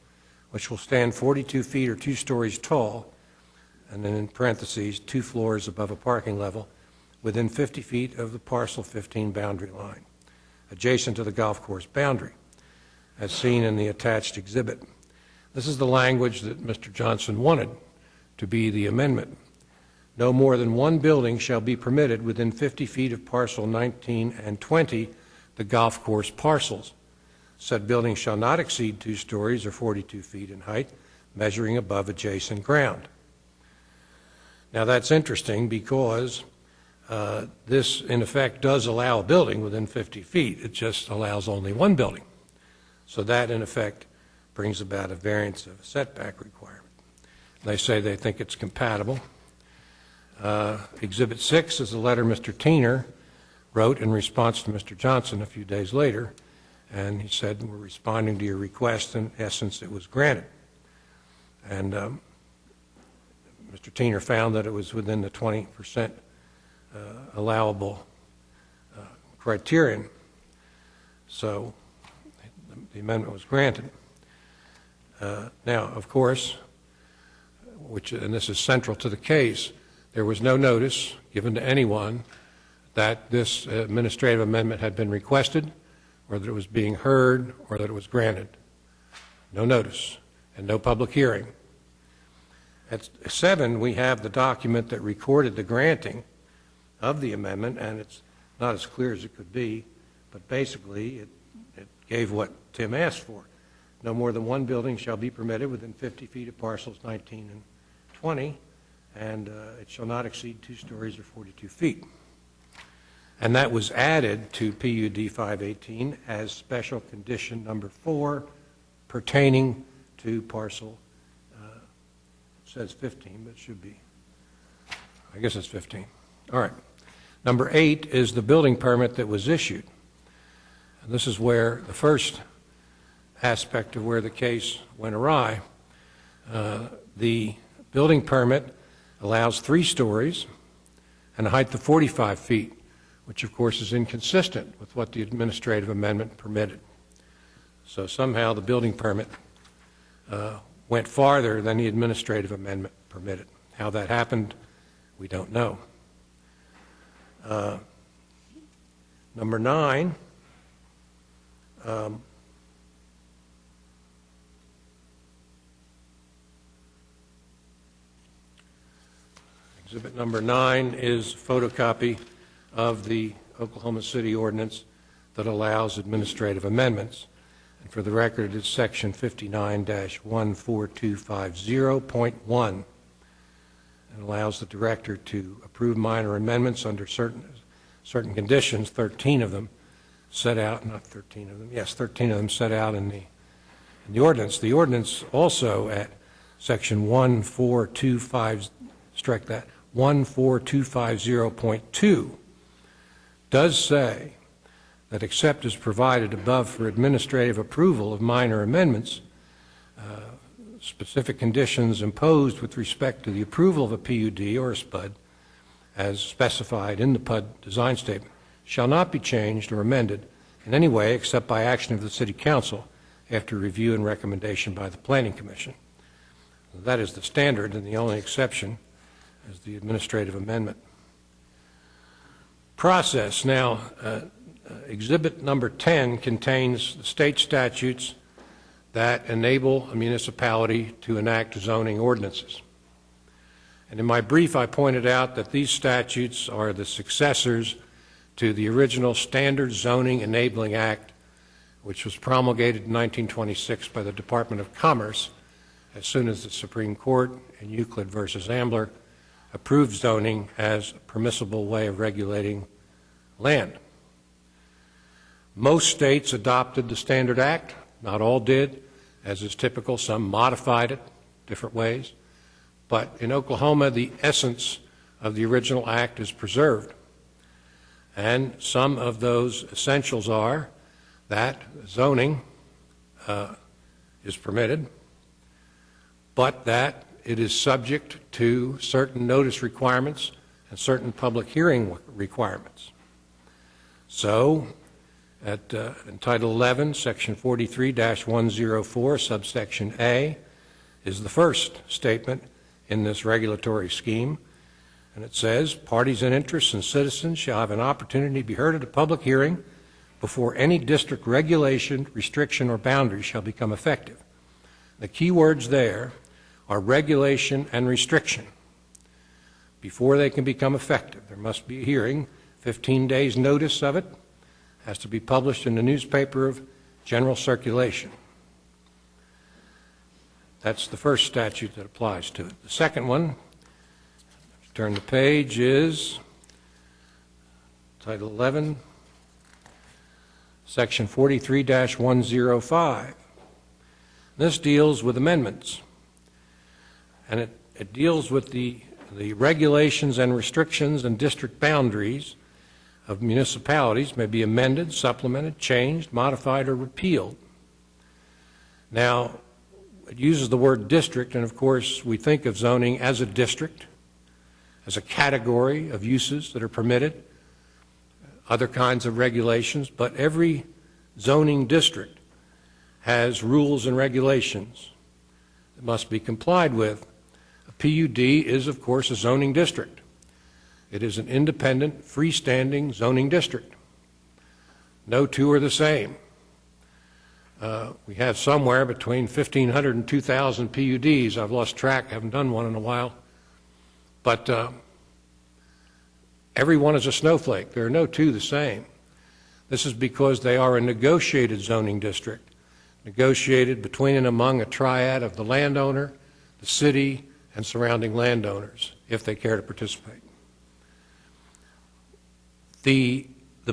which will stand 42 feet or 2 stories tall, and then in parentheses, 2 floors above a parking level, within 50 feet of the parcel 15 boundary line, adjacent to the golf course boundary, as seen in the attached exhibit. This is the language that Mr. Johnson wanted to be the amendment. No more than 1 building shall be permitted within 50 feet of parcel 19 and 20, the golf course parcels. Said building shall not exceed 2 stories or 42 feet in height, measuring above adjacent ground. Now that's interesting because this, in effect, does allow a building within 50 feet. It just allows only one building. So that, in effect, brings about a variance of a setback requirement. They say they think it's compatible. Exhibit 6 is a letter Mr. Tiener wrote in response to Mr. Johnson a few days later, and he said, we're responding to your request. In essence, it was granted. And Mr. Tiener found that it was within the 20% allowable criterion. So the amendment was granted. Now, of course, and this is central to the case, there was no notice given to anyone that this administrative amendment had been requested, or that it was being heard, or that it was granted. No notice and no public hearing. At 7, we have the document that recorded the granting of the amendment, and it's not as clear as it could be, but basically it gave what Tim asked for. No more than one building shall be permitted within 50 feet of parcels 19 and 20, and it shall not exceed 2 stories or 42 feet. And that was added to PUD 518 as special condition number 4 pertaining to parcel, it says 15, but it should be, I guess it's 15. All right. Number 8 is the building permit that was issued. And this is where the first aspect of where the case went awry. The building permit allows 3 stories and a height of 45 feet, which of course is inconsistent with what the administrative amendment permitted. So somehow the building permit went farther than the administrative amendment permitted. How that happened, we don't know. Number 9, exhibit number 9 is a photocopy of the Oklahoma City ordinance that allows administrative amendments. And for the record, it's section 59-14250.1. It allows the director to approve minor amendments under certain conditions, 13 of them set out, not 13 of them, yes, 13 of them set out in the ordinance. The ordinance also at section 14250, strike that, 14250.2 does say that except as provided above for administrative approval of minor amendments, specific conditions imposed with respect to the approval of a PUD or a SPUD as specified in the PUD design statement shall not be changed or amended in any way except by action of the City Council after review and recommendation by the Planning Commission. That is the standard, and the only exception is the administrative amendment process. Now, exhibit number 10 contains the state statutes that enable a municipality to enact zoning ordinances. And in my brief, I pointed out that these statutes are the successors to the original Standard Zoning Enabling Act, which was promulgated in 1926 by the Department of Commerce as soon as the Supreme Court in Euclid versus Ambler approved zoning as a permissible way of regulating land. Most states adopted the Standard Act. Not all did, as is typical. Some modified it different ways. But in Oklahoma, the essence of the original act is preserved. And some of those essentials are that zoning is permitted, but that it is subject to certain notice requirements and certain public hearing requirements. So, in Title 11, Section 43-104, subsection A, is the first statement in this regulatory scheme, and it says, parties and interests and citizens shall have an opportunity to be heard at a public hearing before any district regulation, restriction, or boundary shall become effective. The key words there are regulation and restriction. Before they can become effective, there must be a hearing, 15 days notice of it, has to be published in the newspaper of general circulation. That's the first statute that applies to it. The second one, turn the page, is Title 11, Section 43-105. This deals with amendments, and it deals with the regulations and restrictions and district boundaries of municipalities may be amended, supplemented, changed, modified, or repealed. Now, it uses the word district, and of course we think of zoning as a district, as a category of uses that are permitted, other kinds of regulations, but every zoning district has rules and regulations that must be complied with. A PUD is, of course, a zoning district. It is an independent, freestanding zoning district. No two are the same. We have somewhere between 1,500 and 2,000 PUDs. I've lost track, haven't done one in a while. But every one is a snowflake. There are no two the same. This is because they are a negotiated zoning district, negotiated between and among a triad of the landowner, the city, and surrounding landowners, if they care to participate. The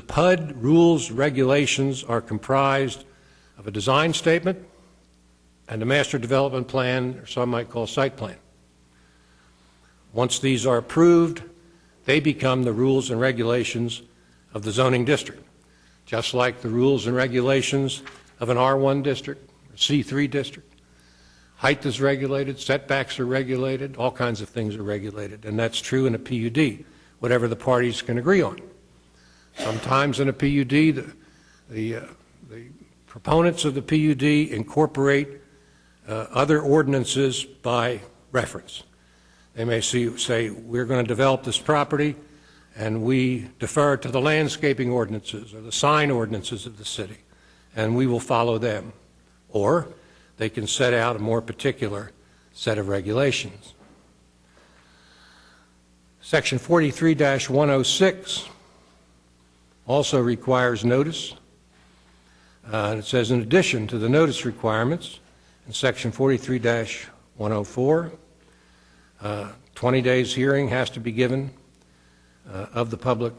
PUD rules, regulations are comprised of a design statement and a master development plan, or some might call site plan. Once these are approved, they become the rules and regulations of the zoning district, just like the rules and regulations of an R1 district, or C3 district. Height is regulated, setbacks are regulated, all kinds of things are regulated, and that's true in a PUD, whatever the parties can agree on. Sometimes in a PUD, the proponents of the PUD incorporate other ordinances by reference. They may say, we're going to develop this property, and we defer to the landscaping ordinances or the sign ordinances of the city, and we will follow them. Or they can set out a more particular set of regulations. Section 43-106 also requires notice. And it says, in addition to the notice requirements in Section 43-104, 20 days hearing has to be given of the public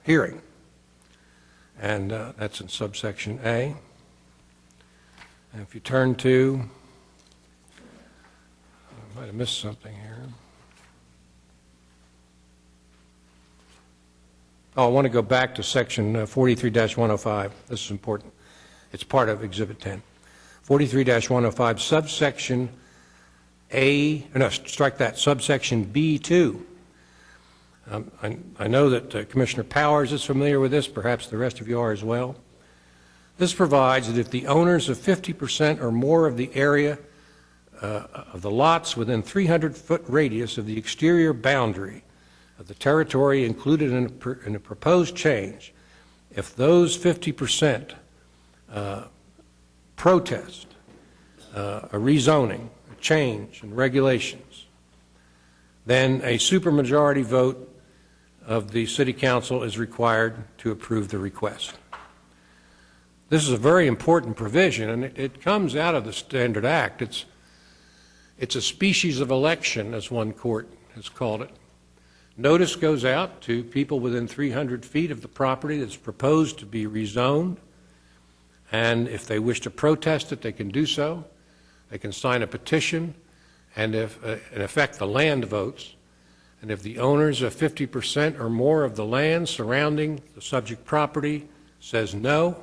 hearing. And that's in subsection A. And if you turn to, I might have missed something here. Oh, I want to go back to Section 43-105. This is important. It's part of Exhibit 10. 43-105, subsection subsection B2. I know that Commissioner Powers is familiar with this, perhaps the rest of you are as well. This provides that if the owners of 50% or more of the area of the lots within 300-foot radius of the exterior boundary of the territory included in a proposed change, if those 50% protest a rezoning, a change in regulations, then a supermajority vote of the City Council is required to approve the request. This is a very important provision, and it comes out of the Standard Act. It's a species of election, as one court has called it. Notice goes out to people within 300 feet of the property that's proposed to be rezoned, and if they wish to protest it, they can do so. They can sign a petition, and if, in effect, the land votes. And if the owners of 50% or more of the land surrounding the subject property says no,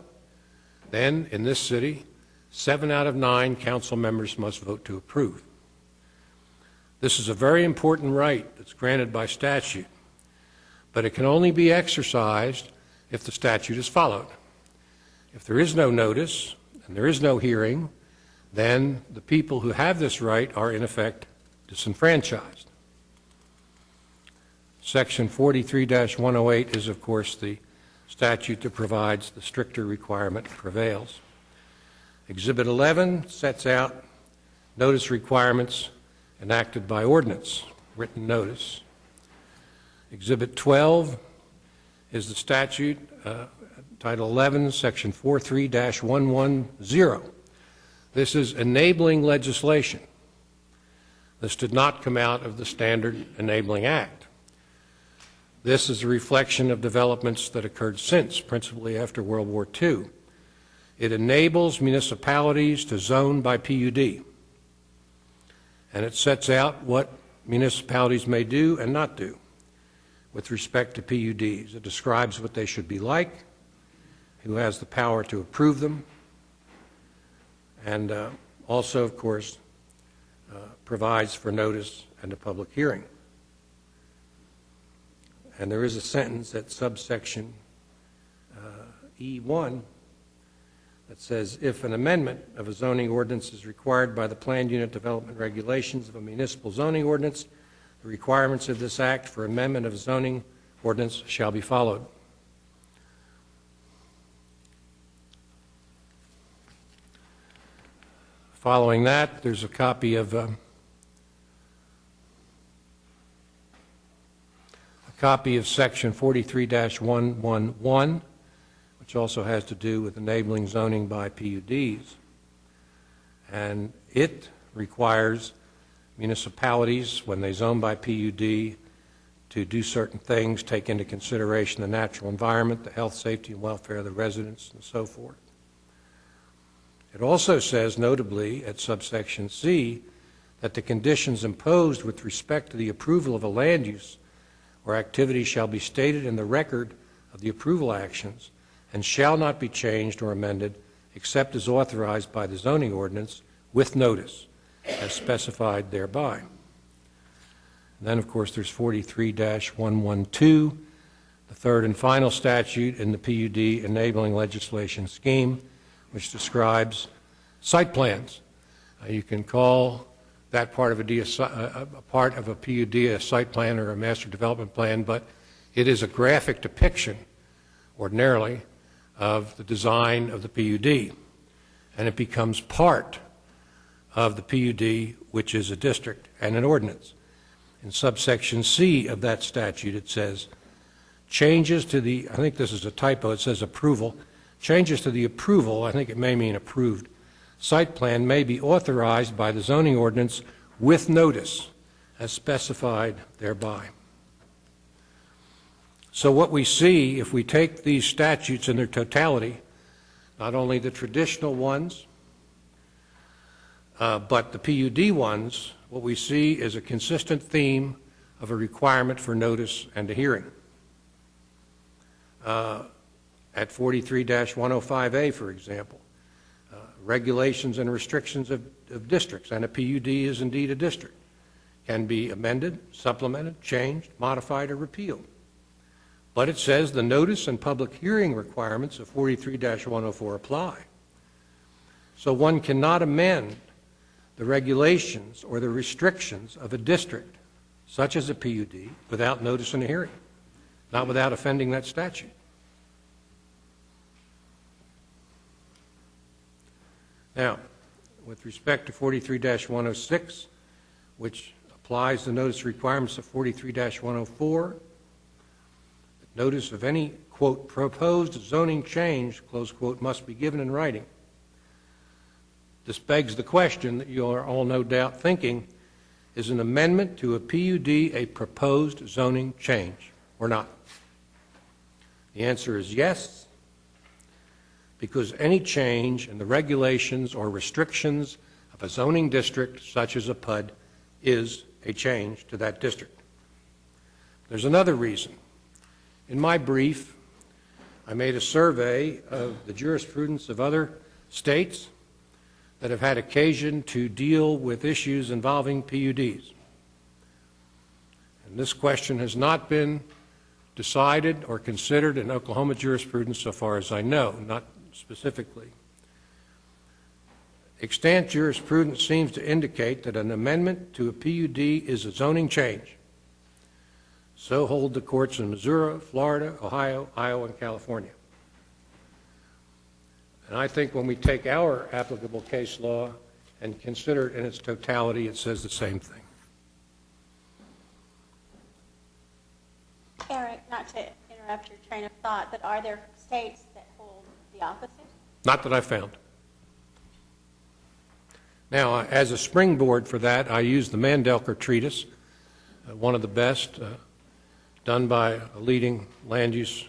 then in this city, 7 out of 9 council members must vote to approve. This is a very important right that's granted by statute, but it can only be exercised if the statute is followed. If there is no notice and there is no hearing, then the people who have this right are in effect disenfranchised. Section 43-108 is, of course, the statute that provides the stricter requirement prevails. Exhibit 11 sets out notice requirements enacted by ordinance, written notice. Exhibit 12 is the statute, Title 11, Section 43-110. This is enabling legislation. This did not come out of the Standard Enabling Act. This is a reflection of developments that occurred since, principally after World War II. It enables municipalities to zone by PUD, and it sets out what municipalities may do and not do with respect to PUDs. It describes what they should be like, who has the power to approve them, and also, of course, provides for notice and a public hearing. And there is a sentence at subsection E1 that says, if an amendment of a zoning ordinance is required by the planned unit development regulations of a municipal zoning ordinance, the requirements of this act for amendment of a zoning ordinance shall be followed. Following that, there's a copy of Section 43-111, which also has to do with enabling zoning by PUDs. And it requires municipalities, when they zone by PUD, to do certain things, take into consideration the natural environment, the health, safety, and welfare of the residents, and so forth. It also says, notably, at subsection C, that the conditions imposed with respect to the approval of a land use or activity shall be stated in the record of the approval actions and shall not be changed or amended except as authorized by the zoning ordinance with notice as specified thereby. And then, of course, there's 43-112, the third and final statute in the PUD enabling legislation scheme, which describes site plans. You can call that part of a PUD a site plan or a master development plan, but it is a graphic depiction, ordinarily, of the design of the PUD, and it becomes part of the PUD, which is a district and an ordinance. In subsection C of that statute, it says, changes to the, I think this is a typo, it says approval, changes to the approval, I think it may mean approved, site plan may be authorized by the zoning ordinance with notice as specified thereby. So what we see, if we take these statutes in their totality, not only the traditional ones, but the PUD ones, what we see is a consistent theme of a requirement for notice and a hearing. At 43-105A, for example, regulations and restrictions of districts, and a PUD is indeed a district, can be amended, supplemented, changed, modified, or repealed. But it says the notice and public hearing requirements of 43-104 apply. So one cannot amend the regulations or the restrictions of a district, such as a PUD, without notice and a hearing, not without offending that statute. Now, with respect to 43-106, which applies the notice requirements of 43-104, notice of any, quote, proposed zoning change, close quote, must be given in writing. This begs the question that you are all no doubt thinking, is an amendment to a PUD a proposed zoning change or not? The answer is yes, because any change in the regulations or restrictions of a zoning district, such as a PUD, is a change to that district. There's another reason. In my brief, I made a survey of the jurisprudence of other states that have had occasion to deal with issues involving PUDs. And this question has not been decided or considered in Oklahoma jurisprudence so far as I know, not specifically. Extant jurisprudence seems to indicate that an amendment to a PUD is a zoning change. So hold the courts in Missouri, Florida, Ohio, Iowa, and California. And I think when we take our applicable case law and consider it in its totality, it says the same thing. Eric, not to interrupt your train of thought, but are there states that hold the opposite? Not that I found. Now, as a springboard for that, I used the Mandelker Treatise, one of the best, done by a leading land use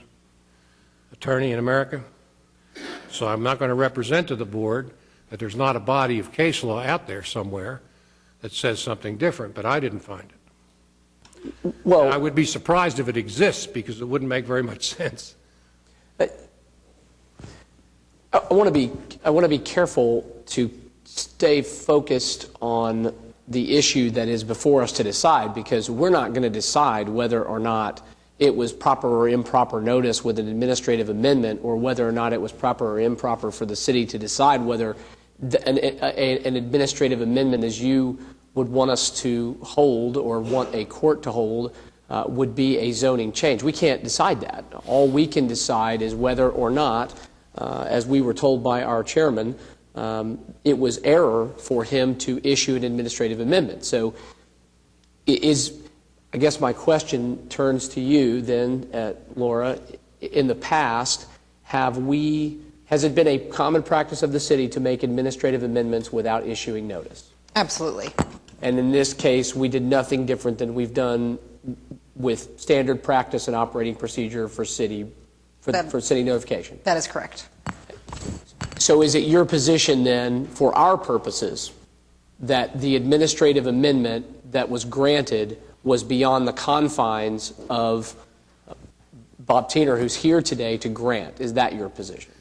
attorney in America. So I'm not going to represent to the board that there's not a body of case law out there somewhere that says something different, but I didn't find it. Well, and I would be surprised if it exists because it wouldn't make very much sense. I want to be careful to stay focused on the issue that is before us to decide, because we're not going to decide whether or not it was proper or improper notice with an administrative amendment, or whether or not it was proper or improper for the city to decide whether an administrative amendment, as you would want us to hold or want a court to hold, would be a zoning change. We can't decide that. All we can decide is whether or not, as we were told by our chairman, it was error for him to issue an administrative amendment. So I guess my question turns to you then, Laura. In the past, has it been a common practice of the city to make administrative amendments without issuing notice? Absolutely. And in this case, we did nothing different than we've done with standard practice and operating procedure for city notification. That is correct. So is it your position then, for our purposes, that the administrative amendment that was granted was beyond the confines of Bob Tiener, who's here today, to grant? Is that your position?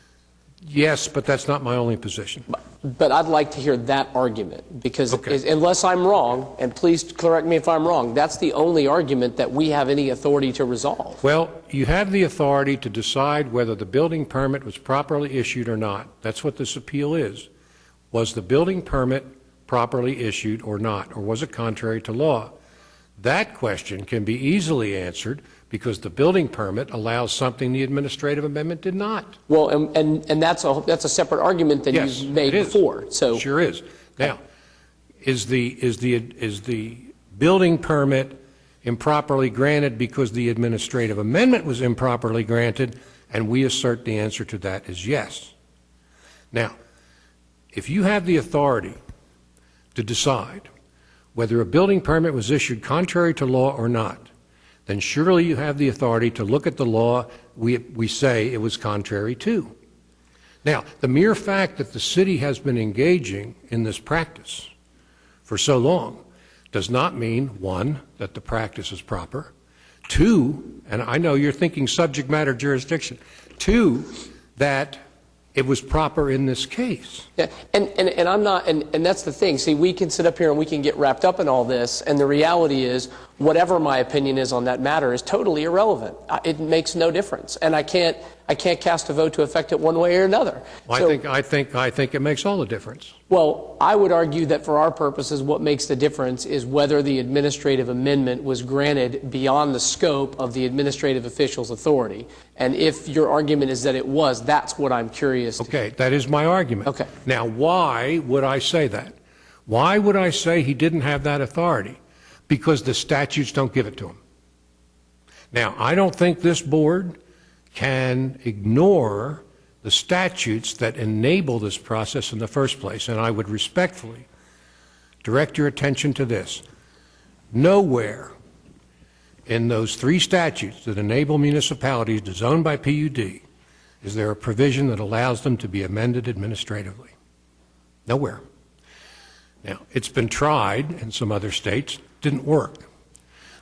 Yes, but that's not my only position. But I'd like to hear that argument, because unless I'm wrong, and please correct me if I'm wrong, that's the only argument that we have any authority to resolve. Well, you have the authority to decide whether the building permit was properly issued or not. That's what this appeal is. Was the building permit properly issued or not, or was it contrary to law? That question can be easily answered because the building permit allows something the administrative amendment did not. Well, and that's a separate argument that you've made before. So sure is. Now, is the building permit improperly granted because the administrative amendment was improperly granted? And we assert the answer to that is yes. Now, if you have the authority to decide whether a building permit was issued contrary to law or not, then surely you have the authority to look at the law we say it was contrary to. Now, the mere fact that the city has been engaging in this practice for so long does not mean, one, that the practice is proper, two, and I know you're thinking subject matter jurisdiction, two, that it was proper in this case. Yeah, and I'm not, and that's the thing. See, we can sit up here and we can get wrapped up in all this, and the reality is, whatever my opinion is on that matter is totally irrelevant. It makes no difference, and I can't cast a vote to affect it one way or another. Well, So, I think it makes all the difference. well, I would argue that for our purposes, what makes the difference is whether the administrative amendment was granted beyond the scope of the administrative official's authority. And if your argument is that it was, that's what I'm curious to. Okay, that is my argument. Okay. Now, why would I say that? Why would I say he didn't have that authority? Because the statutes don't give it to him. Now, I don't think this board can ignore the statutes that enable this process in the first place, and I would respectfully direct your attention to this. Nowhere in those three statutes that enable municipalities to zone by PUD is there a provision that allows them to be amended administratively. Nowhere. Now, it's been tried in some other states, didn't work,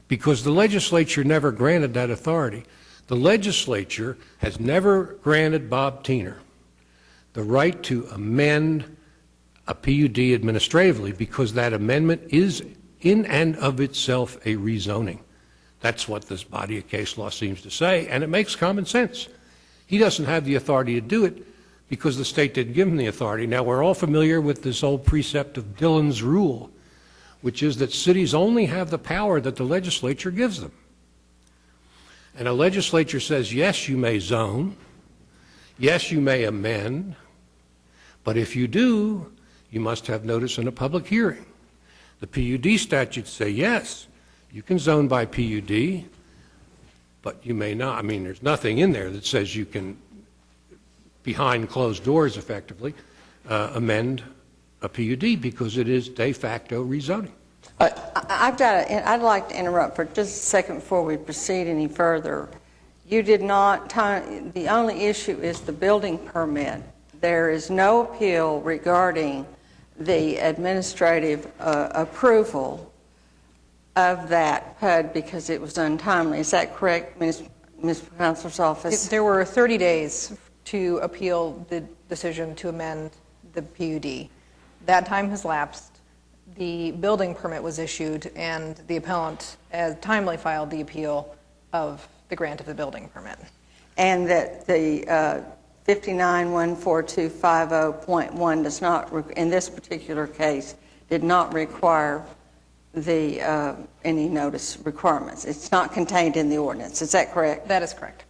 because the legislature never granted that authority. The legislature has never granted Bob Tiener the right to amend a PUD administratively, because that amendment is in and of itself a rezoning. That's what this body of case law seems to say, and it makes common sense. He doesn't have the authority to do it because the state didn't give him the authority. Now, we're all familiar with this old precept of Dillon's rule, which is that cities only have the power that the legislature gives them. And a legislature says, yes, you may zone, yes, you may amend, but if you do, you must have notice in a public hearing. The PUD statutes say, yes, you can zone by PUD, but you may not. I mean, there's nothing in there that says you can, behind closed doors effectively, amend a PUD because it is de facto rezoning. I'd like to interrupt for just a second before we proceed any further. You did not, the only issue is the building permit. There is no appeal regarding the administrative approval of that PUD because it was untimely. Is that correct, Ms. Counselor's office? There were 30 days to appeal the decision to amend the PUD. That time has lapsed. The building permit was issued, and the appellant timely filed the appeal of the grant of the building permit. And that the 59-14250.1 does not, in this particular case, did not require the any notice requirements. It's not contained in the ordinance. Is that correct? That is correct.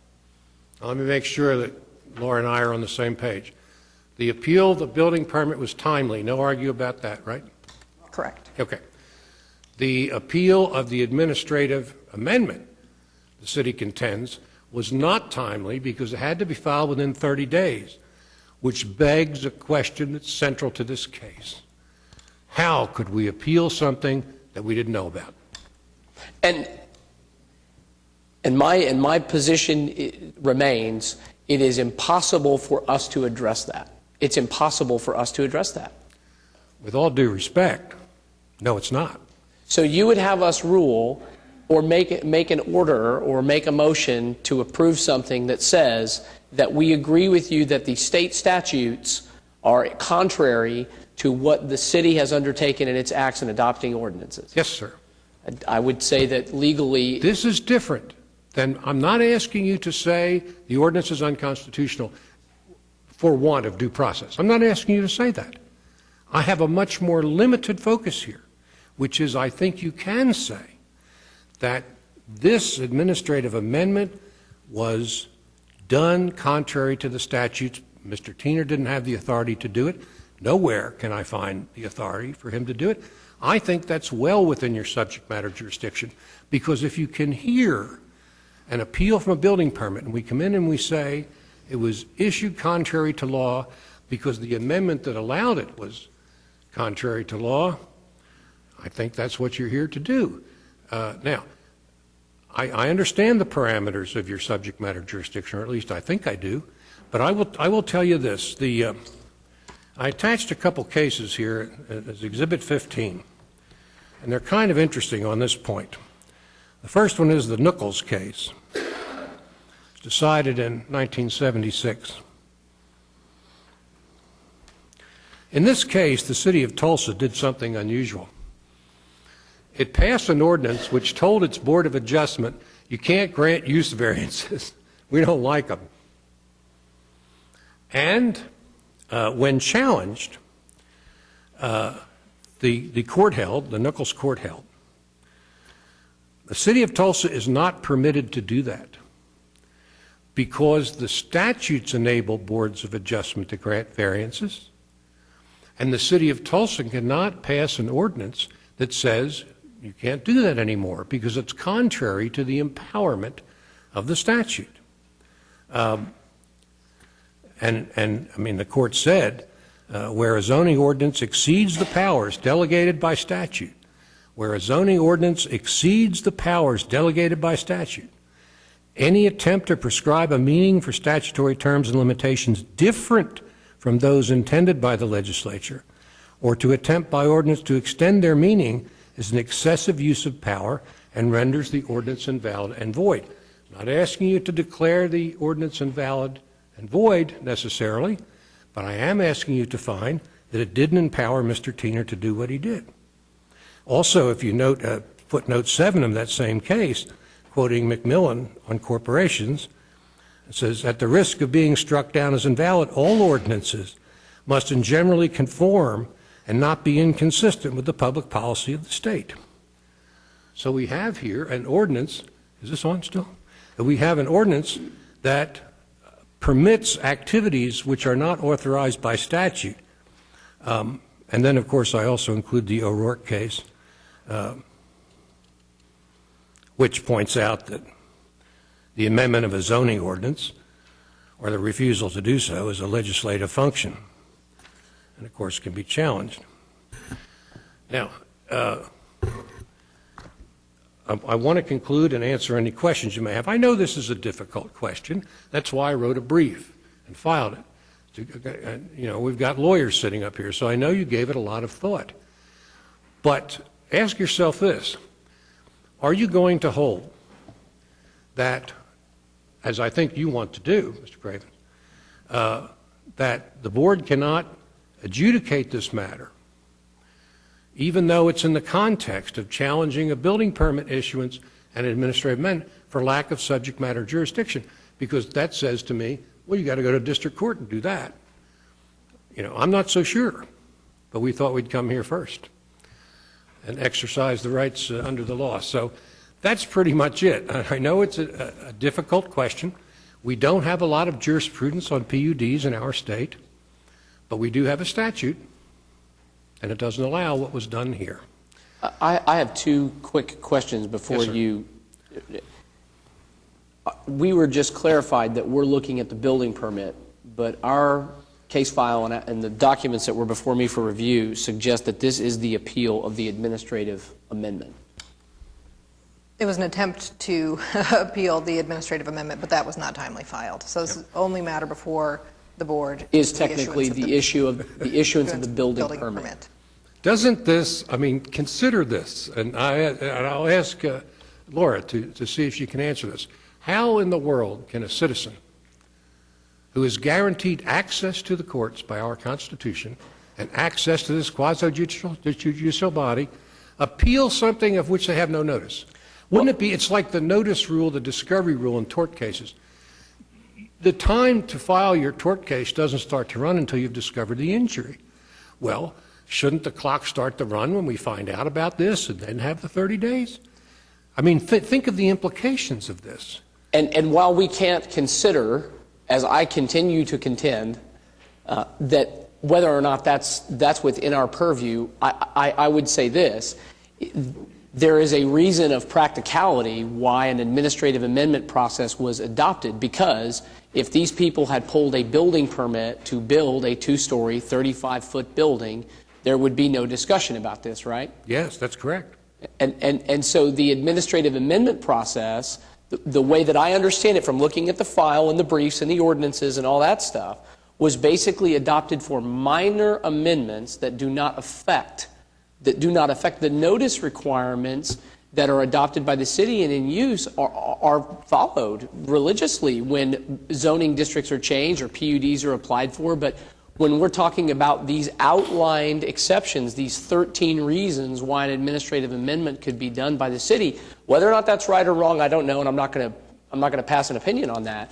Let me make sure that Laura and I are on the same page. The appeal of the building permit was timely. No argue about that, right? Correct. Okay. The appeal of the administrative amendment, the city contends, was not timely because it had to be filed within 30 days, which begs a question that's central to this case. How could we appeal something that we didn't know about? And my position remains, it is impossible for us to address that. It's impossible for us to address that. With all due respect, no, it's not. So you would have us rule or make an order or make a motion to approve something that says that we agree with you that the state statutes are contrary to what the city has undertaken in its acts in adopting ordinances. Yes, sir. I would say that legally... This is different than, I'm not asking you to say the ordinance is unconstitutional for want of due process. I'm not asking you to say that. I have a much more limited focus here, which is I think you can say that this administrative amendment was done contrary to the statutes. Mr. Tiener didn't have the authority to do it. Nowhere can I find the authority for him to do it. I think that's well within your subject matter jurisdiction, because if you can hear an appeal from a building permit and we come in and we say it was issued contrary to law because the amendment that allowed it was contrary to law, I think that's what you're here to do. Now, I understand the parameters of your subject matter jurisdiction, or at least I think I do, but I will tell you this. I attached a couple cases here as Exhibit 15, and they're kind of interesting on this point. The first one is the Nichols case. It's decided in 1976. In this case, the city of Tulsa did something unusual. It passed an ordinance which told its Board of Adjustment, you can't grant use variances. We don't like them. And when challenged, the court held, the Nichols court held, the city of Tulsa is not permitted to do that because the statutes enable boards of adjustment to grant variances, and the city of Tulsa cannot pass an ordinance that says you can't do that anymore because it's contrary to the empowerment of the statute. And I mean, the court said, where a zoning ordinance exceeds the powers delegated by statute, where a zoning ordinance exceeds the powers delegated by statute, any attempt to prescribe a meaning for statutory terms and limitations different from those intended by the legislature, or to attempt by ordinance to extend their meaning is an excessive use of power and renders the ordinance invalid and void. I'm not asking you to declare the ordinance invalid and void necessarily, but I am asking you to find that it didn't empower Mr. Tiener to do what he did. Also, if you note footnote 7 of that same case, quoting Macmillan on corporations, it says, at the risk of being struck down as invalid, all ordinances must in generally conform and not be inconsistent with the public policy of the state. So we have here an ordinance, is this on still? We have an ordinance that permits activities which are not authorized by statute. And then, of course, I also include the O'Rourke case, which points out that the amendment of a zoning ordinance or the refusal to do so is a legislative function. and of course can be challenged. Now, I want to conclude and answer any questions you may have. I know this is a difficult question. That's why I wrote a brief and filed it. You know, we've got lawyers sitting up here, so I know you gave it a lot of thought. But ask yourself this: are you going to hold that, as I think you want to do, Mr. Craven, that the board cannot adjudicate this matter, even though it's in the context of challenging a building permit issuance and administrative amendment for lack of subject matter jurisdiction? Because that says to me, well, you got to go to district court and do that. You know, I'm not so sure, but we thought we'd come here first and exercise the rights under the law. So that's pretty much it. I know it's a difficult question. We don't have a lot of jurisprudence on PUDs in our state, but we do have a statute, and it doesn't allow what was done here. I have two quick questions before Yes, sir. you. We were just clarified that we're looking at the building permit, but our case file and the documents that were before me for review suggest that this is the appeal of the administrative amendment. It was an attempt to appeal the administrative amendment, but that was not timely filed. So this is only matter before the board Is technically the issuance of the building permit. Doesn't this, I mean, consider this, and I'll ask Laura to see if she can answer this. How in the world can a citizen who is guaranteed access to the courts by our Constitution and access to this quasi-judicial body appeal something of which they have no notice? Wouldn't it be, it's like the notice rule, the discovery rule in tort cases. The time to file your tort case doesn't start to run until you've discovered the injury. Well, shouldn't the clock start to run when we find out about this and then have the 30 days? I mean, think of the implications of this. And while we can't consider, as I continue to contend, that whether or not that's within our purview, I would say this: there is a reason of practicality why an administrative amendment process was adopted, because if these people had pulled a building permit to build a 2-story, 35-foot building, there would be no discussion about this, right? Yes, that's correct. And so the administrative amendment process, the way that I understand it from looking at the file and the briefs and the ordinances and all that stuff, was basically adopted for minor amendments that do not affect the notice requirements that are adopted by the city and in use are followed religiously when zoning districts are changed or PUDs are applied for. But when we're talking about these outlined exceptions, these 13 reasons why an administrative amendment could be done by the city, whether or not that's right or wrong, I don't know, and I'm not going to pass an opinion on that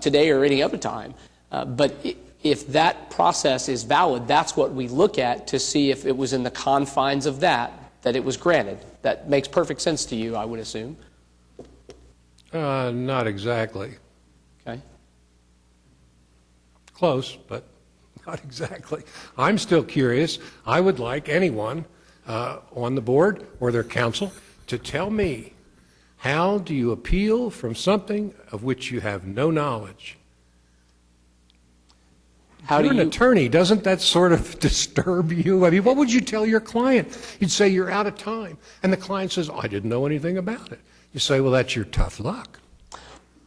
today or any other time. But if that process is valid, that's what we look at to see if it was in the confines of that it was granted. That makes perfect sense to you, I would assume. Not exactly. Okay. Close, but not exactly. I'm still curious. I would like anyone on the board or their counsel to tell me, how do you appeal from something of which you have no knowledge? You're an attorney. Doesn't that sort of disturb you? I mean, what would you tell your client? You'd say you're out of time, and the client says, I didn't know anything about it. You say, well, that's your tough luck.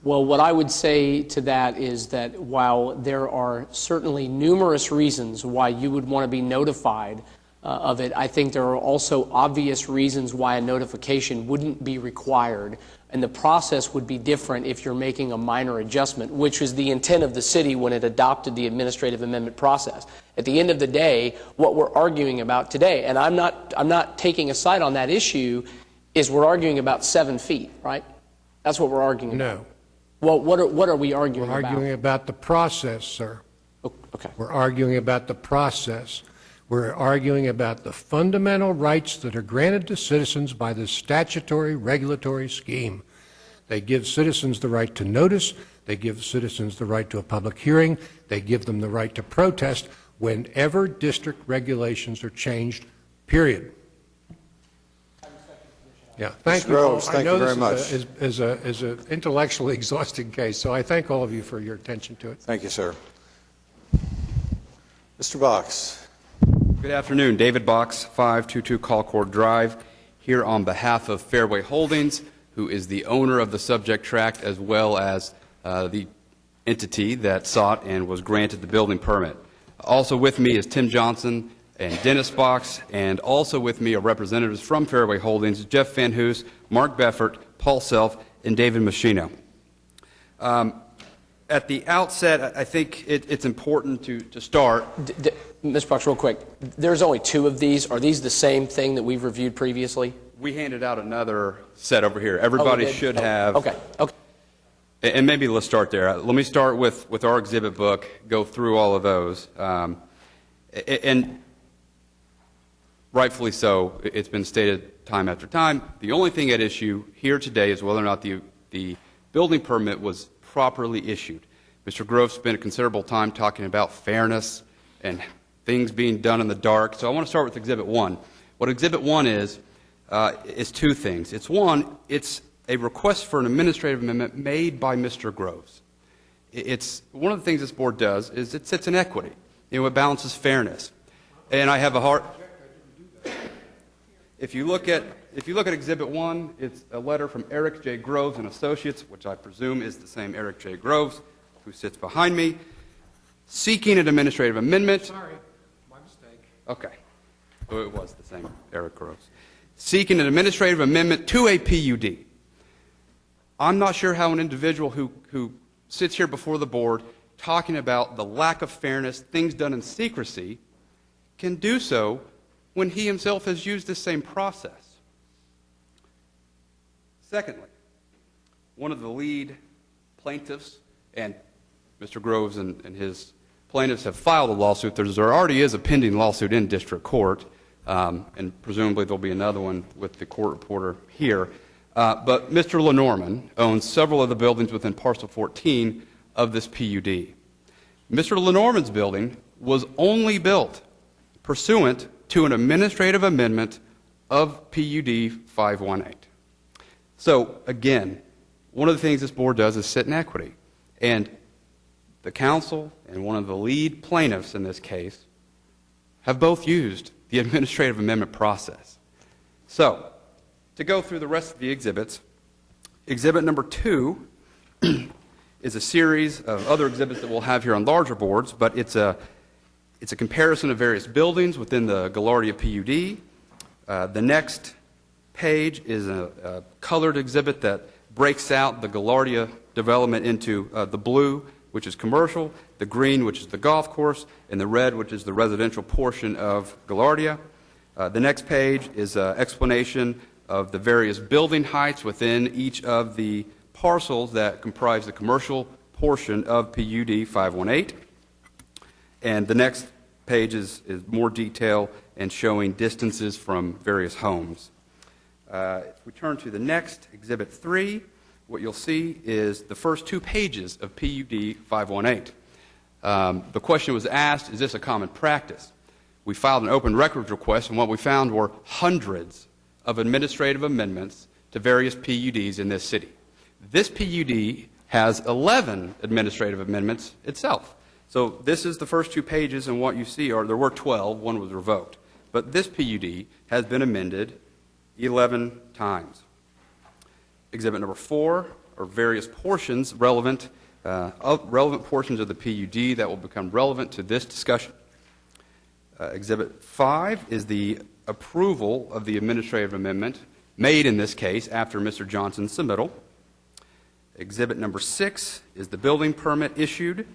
Well, what I would say to that is that while there are certainly numerous reasons why you would want to be notified of it, I think there are also obvious reasons why a notification wouldn't be required, and the process would be different if you're making a minor adjustment, which was the intent of the city when it adopted the administrative amendment process. At the end of the day, what we're arguing about today, and I'm not taking a side on that issue, is we're arguing about 7 feet, right? That's what we're arguing about. No. Well, what are we arguing about? We're arguing about the process, sir. Okay. We're arguing about the process. We're arguing about the fundamental rights that are granted to citizens by the statutory regulatory scheme. They give citizens the right to notice. They give citizens the right to a public hearing. They give them the right to protest whenever district regulations are changed, period. Yeah, thank Mr. you. Groves, thank you very much. Is an intellectually exhausting case, so I thank all of you for your attention to it. Thank you, sir. Mr. Box. Good afternoon. David Box, 522 Colcord Drive, here on behalf of Fairway Holdings, who is the owner of the subject tract as well as the entity that sought and was granted the building permit. Also with me is Tim Johnson and Dennis Box, and also with me are representatives from Fairway Holdings, Jeff Van Hoos, Mark Beffert, Paul Self, and David Machino. At the outset, I think it's important to start. Mr. Box, real quick, there's only 2 of these. Are these the same thing that we've reviewed previously? We handed out another set over here. Everybody should have. Okay. And maybe let's start there. Let me start with our exhibit book, go through all of those. And rightfully so, it's been stated time after time. The only thing at issue here today is whether or not the building permit was properly issued. Mr. Grove spent a considerable time talking about fairness and things being done in the dark. So I want to start with Exhibit 1. What Exhibit 1 is 2 things. It's a request for an administrative amendment made by Mr. Groves. It's one of the things this board does is it sits in equity. It balances fairness. And I have a heart. If you look at Exhibit 1, it's a letter from Eric J. Groves and Associates, which I presume is the same Eric J. Groves who sits behind me, seeking an administrative amendment. Sorry, my mistake. Okay. So it was the same Eric Groves. Seeking an administrative amendment to a PUD. I'm not sure how an individual who sits here before the board talking about the lack of fairness, things done in secrecy, can do so when he himself has used this same process. Secondly, one of the lead plaintiffs, and Mr. Groves and his plaintiffs have filed a lawsuit. There already is a pending lawsuit in district court, and presumably there'll be another one with the court reporter here. But Mr. Lenormand owns several of the buildings within Parcel 14 of this PUD. Mr. Lenormand's building was only built pursuant to an administrative amendment of PUD 518. So, again, one of the things this board does is sit in equity. And the council and one of the lead plaintiffs in this case have both used the administrative amendment process. So, to go through the rest of the exhibits, exhibit number 2 is a series of other exhibits that we'll have here on larger boards, but it's a comparison of various buildings within the Gaillardia PUD. The next page is a colored exhibit that breaks out the Gaillardia development into the blue, which is commercial, the green, which is the golf course, and the red, which is the residential portion of Gaillardia. The next page is an explanation of the various building heights within each of the parcels that comprise the commercial portion of PUD 518. And the next page is more detail and showing distances from various homes. If we turn to the next, Exhibit 3, what you'll see is the first 2 pages of PUD 518. The question was asked, is this a common practice? We filed an open records request, and what we found were hundreds of administrative amendments to various PUDs in this city. This PUD has 11 administrative amendments itself. So this is the first 2 pages, and what you see are, there were 12, one was revoked. But this PUD has been amended 11 times. Exhibit number 4 are various portions relevant portions of the PUD that will become relevant to this discussion. Exhibit 5 is the approval of the administrative amendment made in this case after Mr. Johnson's submittal. Exhibit number 6 is the building permit issued.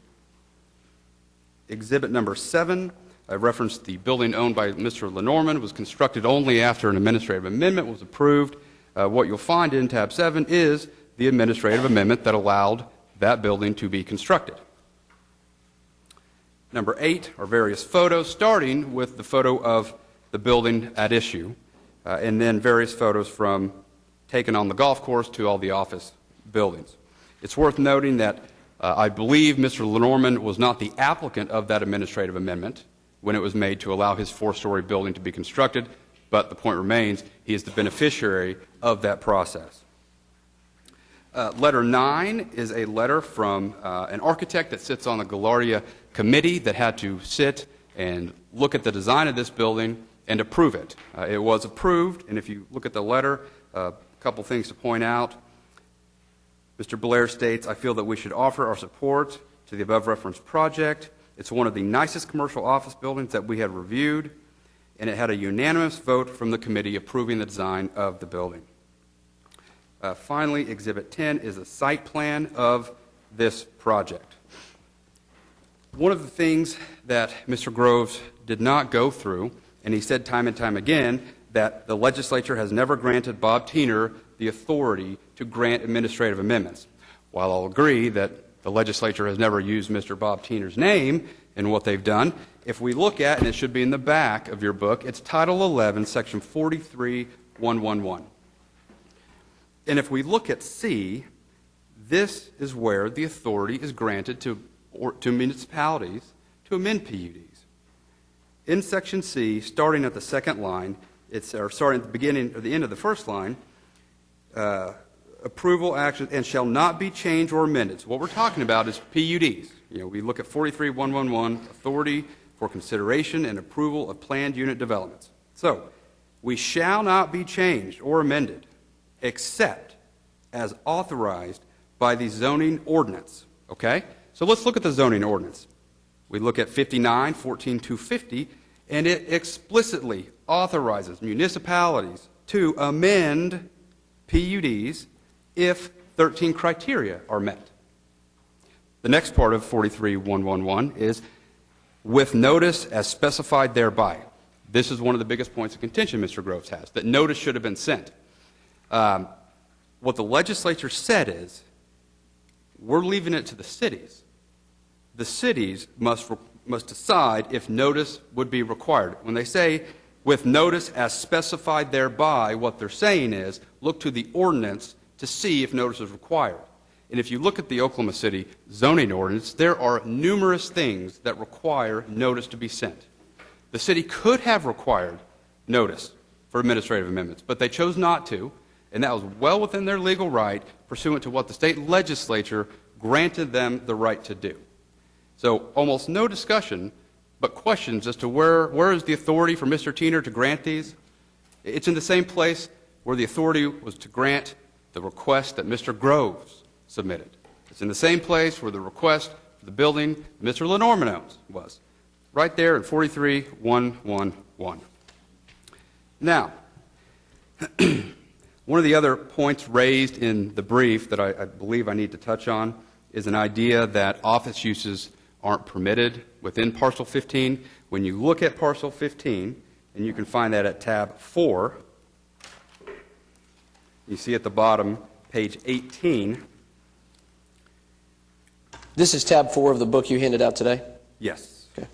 Exhibit number 7, I referenced the building owned by Mr. Lenormand was constructed only after an administrative amendment was approved. What you'll find in tab 7 is the administrative amendment that allowed that building to be constructed. Number 8 are various photos, starting with the photo of the building at issue, and then various photos from taken on the golf course to all the office buildings. It's worth noting that I believe Mr. Lenormand was not the applicant of that administrative amendment when it was made to allow his 4-story building to be constructed, but the point remains he is the beneficiary of that process. Letter 9 is a letter from an architect that sits on the Gaillardia committee that had to sit and look at the design of this building and approve it. It was approved, and if you look at the letter, a couple things to point out. Mr. Blair states, I feel that we should offer our support to the above referenced project. It's one of the nicest commercial office buildings that we had reviewed, and it had a unanimous vote from the committee approving the design of the building. Finally, Exhibit 10 is a site plan of this project. One of the things that Mr. Groves did not go through, and he said time and time again, that the legislature has never granted Bob Tiener the authority to grant administrative amendments. While I'll agree that the legislature has never used Mr. Bob Tiener's name in what they've done, if we look at, and it should be in the back of your book, it's Title 11, Section 43111. And if we look at C, this is where the authority is granted to municipalities to amend PUDs. In Section C, starting at the second line, starting at the beginning or the end of the first line, approval action and shall not be changed or amended. So what we're talking about is PUDs. We look at 43111, authority for consideration and approval of planned unit developments. So we shall not be changed or amended except as authorized by the zoning ordinance. Okay? So let's look at the zoning ordinance. We look at 59-14250, and it explicitly authorizes municipalities to amend PUDs if 13 criteria are met. The next part of 43111 is with notice as specified thereby. This is one of the biggest points of contention Mr. Groves has, that notice should have been sent. What the legislature said is, we're leaving it to the cities. The cities must decide if notice would be required. When they say, with notice as specified thereby, what they're saying is, look to the ordinance to see if notice is required. And if you look at the Oklahoma City zoning ordinance, there are numerous things that require notice to be sent. The city could have required notice for administrative amendments, but they chose not to, and that was well within their legal right, pursuant to what the state legislature granted them the right to do. So almost no discussion, but questions as to where is the authority for Mr. Tiener to grant these? It's in the same place where the authority was to grant the request that Mr. Groves submitted. It's in the same place where the request for the building Mr. Lenormand owns was, right there in 43111. Now, one of the other points raised in the brief that I believe I need to touch on is an idea that office uses aren't permitted within Parcel 15. When you look at Parcel 15, and you can find that at tab 4, you see at the bottom, page 18. This is tab 4 of the book you handed out today? Yes. Okay.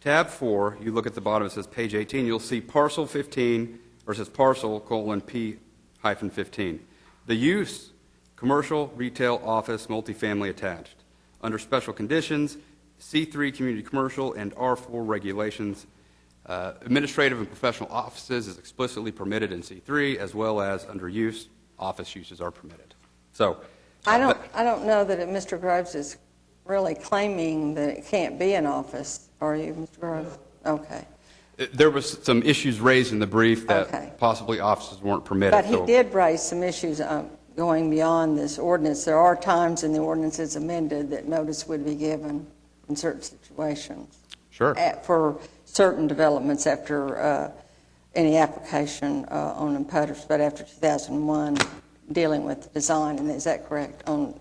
Tab 4, you look at the bottom, it says page 18, you'll see Parcel 15 versus Parcel P-15. The use, commercial, retail, office, multifamily attached. Under special conditions, C3 community commercial and R4 regulations, administrative and professional offices is explicitly permitted in C3, as well as under use, office uses are permitted. So I don't know that Mr. Groves is really claiming that it can't be an office, are you, Mr. Groves? Okay. There was some issues raised in the brief that possibly offices weren't permitted. But he did raise some issues going beyond this ordinance. There are times in the ordinance it's amended that notice would be given in certain situations. Sure. For certain developments after any application on impetus, but after 2001, dealing with design, and is that correct, on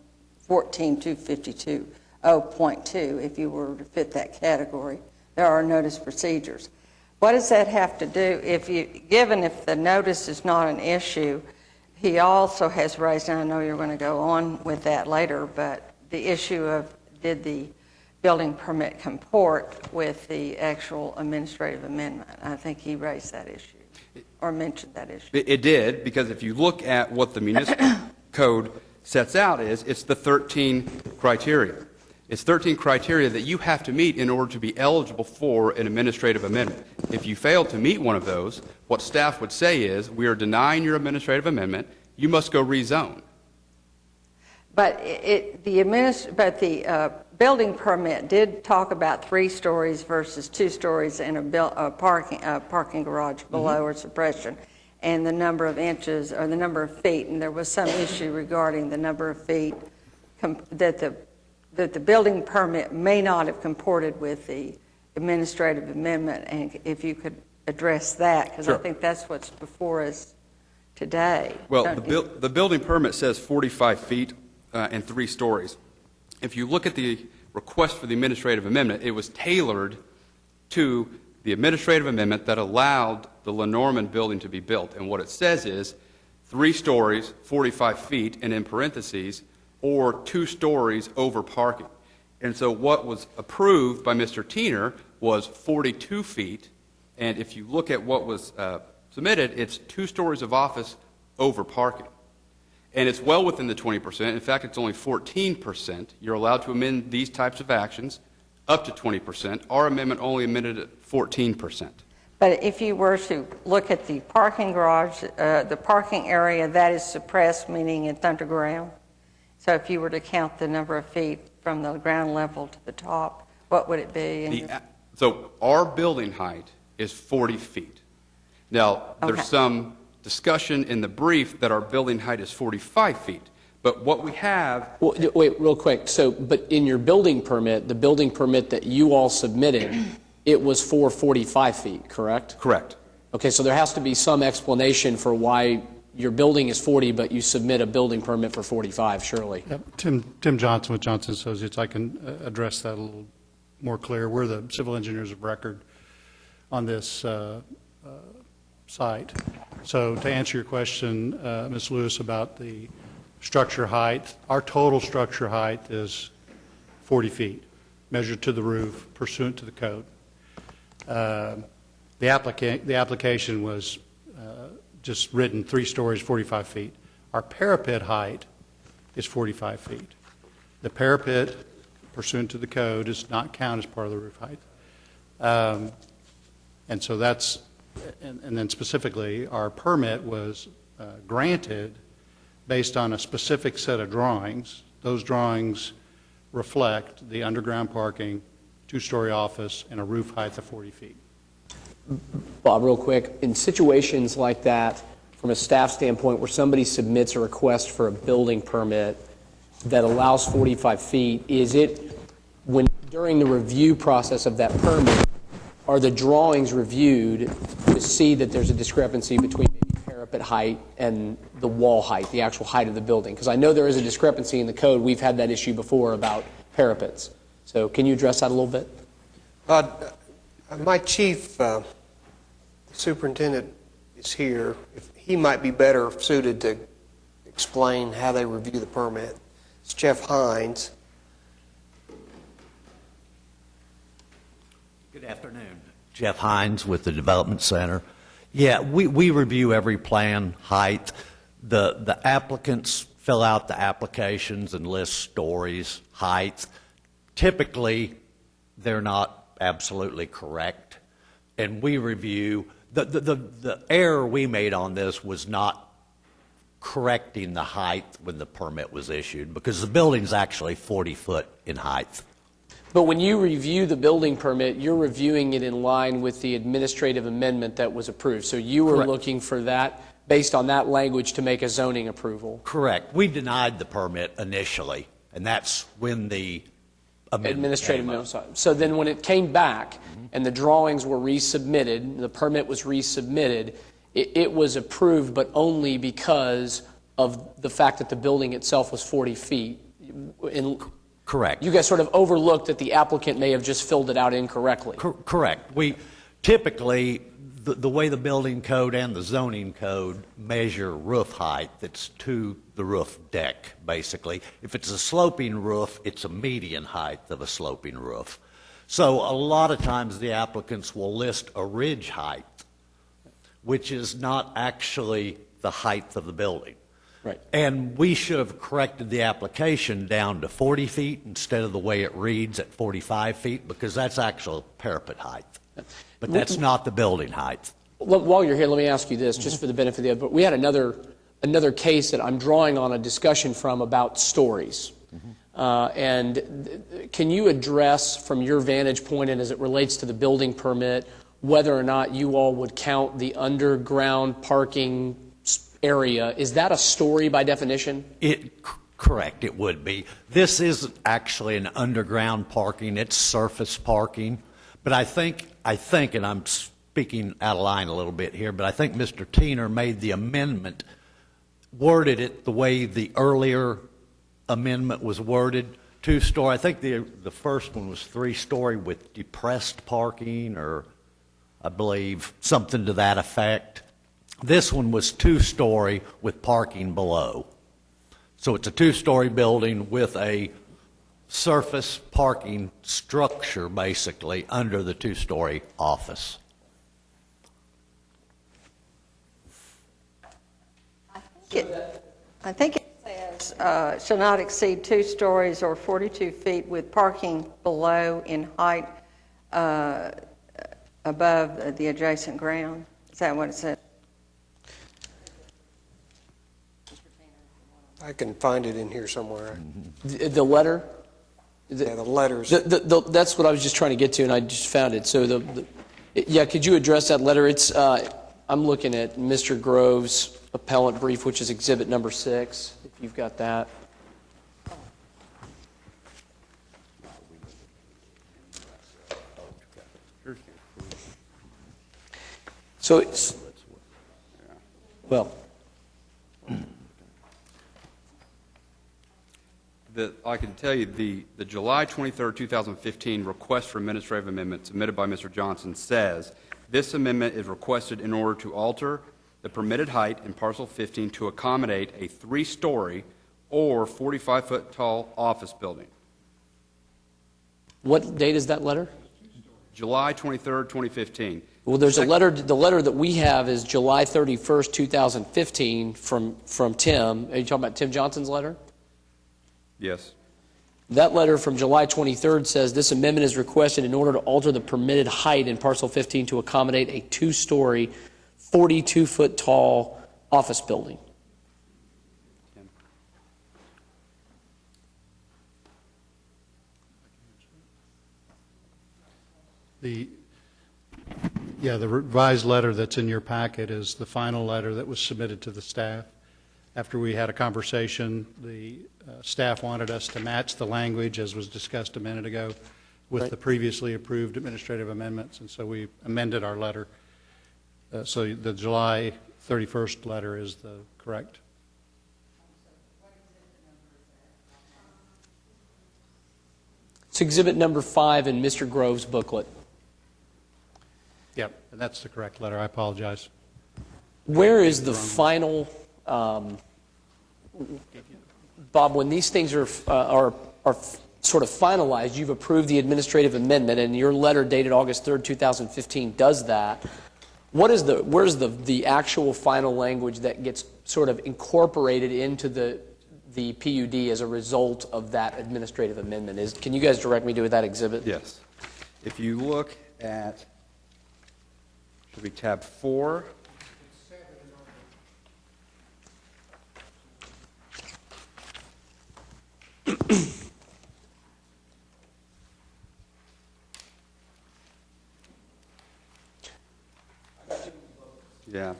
14.252.0.2, if you were to fit that category, there are notice procedures. What does that have to do? Given if the notice is not an issue, he also has raised, and I know you're going to go on with that later, but the issue of did the building permit comport with the actual administrative amendment? I think he raised that issue or mentioned that issue. It did, because if you look at what the municipal code sets out it's the 13 criteria. It's 13 criteria that you have to meet in order to be eligible for an administrative amendment. If you fail to meet one of those, what staff would say is, we are denying your administrative amendment, you must go rezone. But the building permit did talk about 3 stories versus 2 stories and a parking garage below or suppression, and the number of inches or the number of feet. And there was some issue regarding the number of feet that the building permit may not have comported with the administrative amendment. And if you could address that, because I think that's what's before us today. Well, the building permit says 45 feet and 3 stories. If you look at the request for the administrative amendment, it was tailored to the administrative amendment that allowed the Lenormand building to be built. And what it says is 3 stories, 45 feet, and in parentheses, or 2 stories over parking. And so what was approved by Mr. Tiener was 42 feet. And if you look at what was submitted, it's 2 stories of office over parking. And it's well within the 20%. In fact, it's only 14%. You're allowed to amend these types of actions up to 20%. Our amendment only amended at 14%. But if you were to look at the parking garage, the parking area, that is suppressed, meaning it's underground. So if you were to count the number of feet from the ground level to the top, what would it be? So our building height is 40 feet. Now, there's some discussion in the brief that our building height is 45 feet. But what we have... Well, wait, real quick. So, but in your building permit, the building permit that you all submitted, it was for 45 feet, correct? Correct. Okay, so there has to be some explanation for why your building is 40, but you submit a building permit for 45, surely. Yep. Tim Johnson with Johnson Associates. I can address that a little more clear. We're the civil engineers of record on this site. So to answer your question, Ms. Lewis, about the structure height, our total structure height is 40 feet, measured to the roof, pursuant to the code. The application was just written 3 stories, 45 feet. Our parapet height is 45 feet. The parapet, pursuant to the code, does not count as part of the roof height. And so that's, and then specifically, our permit was granted based on a specific set of drawings. Those drawings reflect the underground parking, 2-story office, and a roof height of 40 feet. Bob, real quick, in situations like that, from a staff standpoint, where somebody submits a request for a building permit that allows 45 feet, is it, when during the review process of that permit, are the drawings reviewed to see that there's a discrepancy between maybe parapet height and the wall height, the actual height of the building? Because I know there is a discrepancy in the code. We've had that issue before about parapets. So can you address that a little bit? My chief superintendent is here. He might be better suited to explain how they review the permit. It's Jeff Hines. Good afternoon. Jeff Hines with the Development Center. Yeah, we review every plan height. The applicants fill out the applications and list stories, height. Typically, they're not absolutely correct. And we review, the error we made on this was not correcting the height when the permit was issued, because the building's actually 40 foot in height. But when you review the building permit, you're reviewing it in line with the administrative amendment that was approved. So you were looking for that, based on that language, to make a zoning approval. Correct. We denied the permit initially, and that's when the administrative amendment. So then when it came back and the drawings were resubmitted, the permit was resubmitted, it was approved, but only because of the fact that the building itself was 40 feet. Correct. You guys sort of overlooked that the applicant may have just filled it out incorrectly. Correct. We typically, the way the building code and the zoning code measure roof height, it's to the roof deck, basically. If it's a sloping roof, it's a median height of a sloping roof. So a lot of times the applicants will list a ridge height, which is not actually the height of the building. Right. And we should have corrected the application down to 40 feet instead of the way it reads at 45 feet, because that's actual parapet height. But that's not the building height. While you're here, let me ask you this, just for the benefit of the other. We had another another case that I'm drawing on a discussion from about stories. Can you address, from your vantage point and as it relates to the building permit, whether or not you all would count the underground parking area? Is that a story by definition? Correct, it would be. This is actually an underground parking. It's surface parking. But I think, and I'm speaking out of line a little bit here, but I think Mr. Tiener made the amendment, worded it the way the earlier amendment was worded, 2-story. I think the first one was 3-story with depressed parking, or I believe something to that effect. This one was 2-story with parking below. So it's a 2-story building with a surface parking structure, basically, under the 2-story office. I think it says shall not exceed 2 stories or 42 feet with parking below in height above the adjacent ground. Is that what it says? I can find it in here somewhere. The letter? Yeah, the letters. That's what I was just trying to get to, and I just found it. So, yeah, could you address that letter? It's I'm looking at Mr. Grove's appellant brief, which is exhibit number 6, if you've got that. So it's, well, I can tell you the July 23, 2015 request for administrative amendment submitted by Mr. Johnson says, this amendment is requested in order to alter the permitted height in parcel 15 to accommodate a 3-story or 45-foot tall office building. What date is that letter? July 23, 2015. Well, there's a letter. The letter that we have is July 31st, 2015 from Tim. Are you talking about Tim Johnson's letter? Yes. That letter from July 23rd says this amendment is requested in order to alter the permitted height in parcel 15 to accommodate a 2-story, 42-foot tall office building. The revised letter that's in your packet is the final letter that was submitted to the staff. After we had a conversation, the staff wanted us to match the language, as was discussed a minute ago, with the previously approved administrative amendments, and so we amended our letter. So the July 31st letter is the correct. It's exhibit number 5 in Mr. Grove's booklet. Yep, and that's the correct letter. I apologize. Where is the final, Bob, when these things are sort of finalized, you've approved the administrative amendment, and your letter dated August 3rd, 2015 does that. Where's the actual final language that gets sort of incorporated into the PUD as a result of that administrative amendment? Can you guys direct me to that exhibit? Yes. If you look at, should be tab 4. Yeah.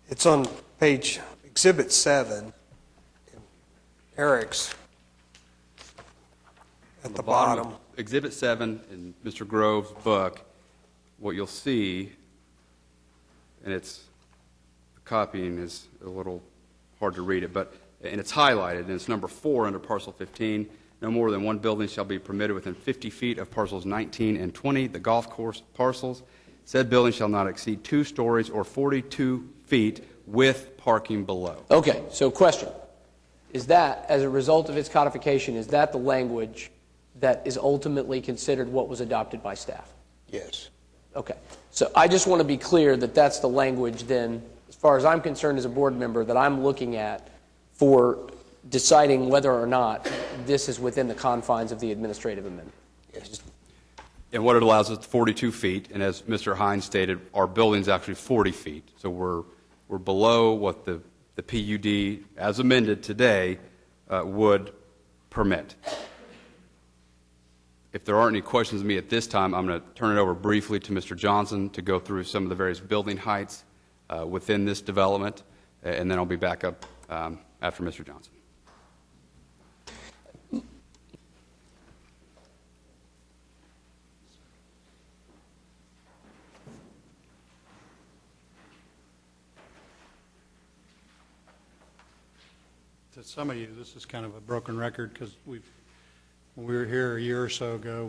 It's on page exhibit 7, Eric's, at the bottom. Of exhibit 7 in Mr. Grove's book, what you'll see, and the copying is a little hard to read it, and it's highlighted, and it's number 4 under parcel 15. No more than one building shall be permitted within 50 feet of parcels 19 and 20, the golf course parcels. Said building shall not exceed 2 stories or 42 feet with parking below. Okay, so question. Is that, as a result of its codification, is that the language that is ultimately considered what was adopted by staff? Yes. Okay. So I just want to be clear that that's the language then, as far as I'm concerned as a board member, that I'm looking at for deciding whether or not this is within the confines of the administrative amendment. Yes. And what it allows is 42 feet, and as Mr. Hines stated, our building's actually 40 feet. So we're below what the the PUD, as amended today, would permit. If there aren't any questions of me at this time, I'm going to turn it over briefly to Mr. Johnson to go through some of the various building heights within this development, and then I'll be back up after Mr. Johnson. To some of you, this is kind of a broken record because when we were here a year or so ago,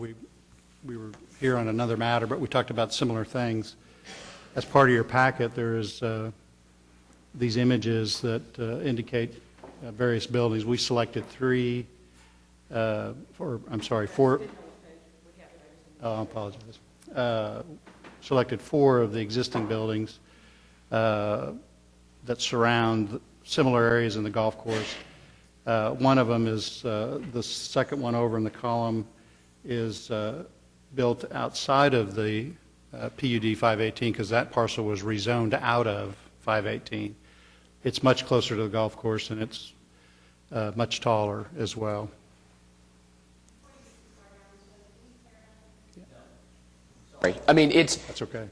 we were here on another matter, but we talked about similar things. As part of your packet, there is these images that indicate various buildings. We selected four. I apologize. Selected 4 of the existing buildings that surround similar areas in the golf course. One of them is the second one over in the column is built outside of the PUD 518 because that parcel was rezoned out of 518. It's much closer to the golf course and it's much taller as well. Sorry. I mean, That's okay.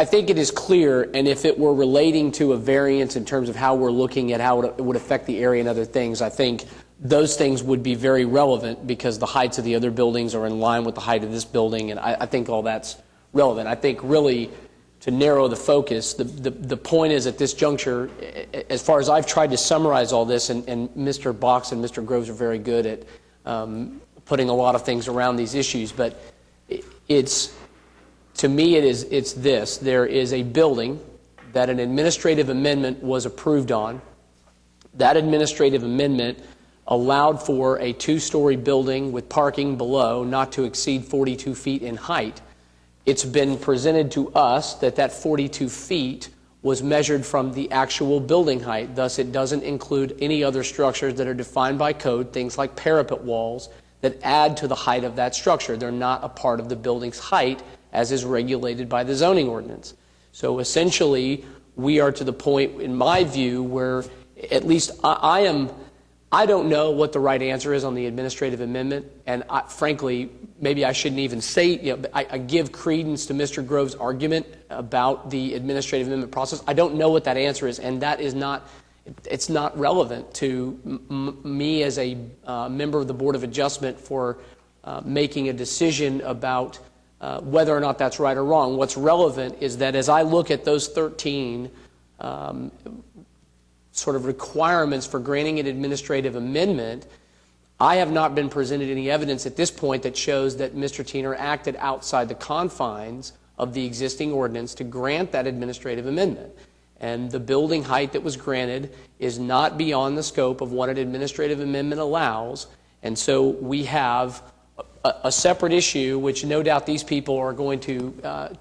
I think it is clear, and if it were relating to a variance in terms of how we're looking at how it would affect the area and other things, I think those things would be very relevant because the heights of the other buildings are in line with the height of this building, and I think all that's relevant. I think really to narrow the focus, the point is at this juncture, as far as I've tried to summarize all this, and Mr. Box and Mr. Groves are very good at putting a lot of things around these issues, but to me, it's this. There is a building that an administrative amendment was approved on. That administrative amendment allowed for a 2-story building with parking below not to exceed 42 feet in height. It's been presented to us that 42 feet was measured from the actual building height. Thus, it doesn't include any other structures that are defined by code, things like parapet walls, that add to the height of that structure. They're not a part of the building's height as is regulated by the zoning ordinance. So essentially, we are to the point, in my view, where at least I don't know what the right answer is on the administrative amendment, and frankly, maybe I shouldn't even say, I give credence to Mr. Groves' argument about the administrative amendment process. I don't know what that answer is, and that is not, it's not relevant to me as a member of the Board of Adjustment for making a decision about whether or not that's right or wrong. What's relevant is that as I look at those 13 sort of requirements for granting an administrative amendment, I have not been presented any evidence at this point that shows that Mr. Tiener acted outside the confines of the existing ordinance to grant that administrative amendment. And the building height that was granted is not beyond the scope of what an administrative amendment allows. And so we have a separate issue, which no doubt these people are going to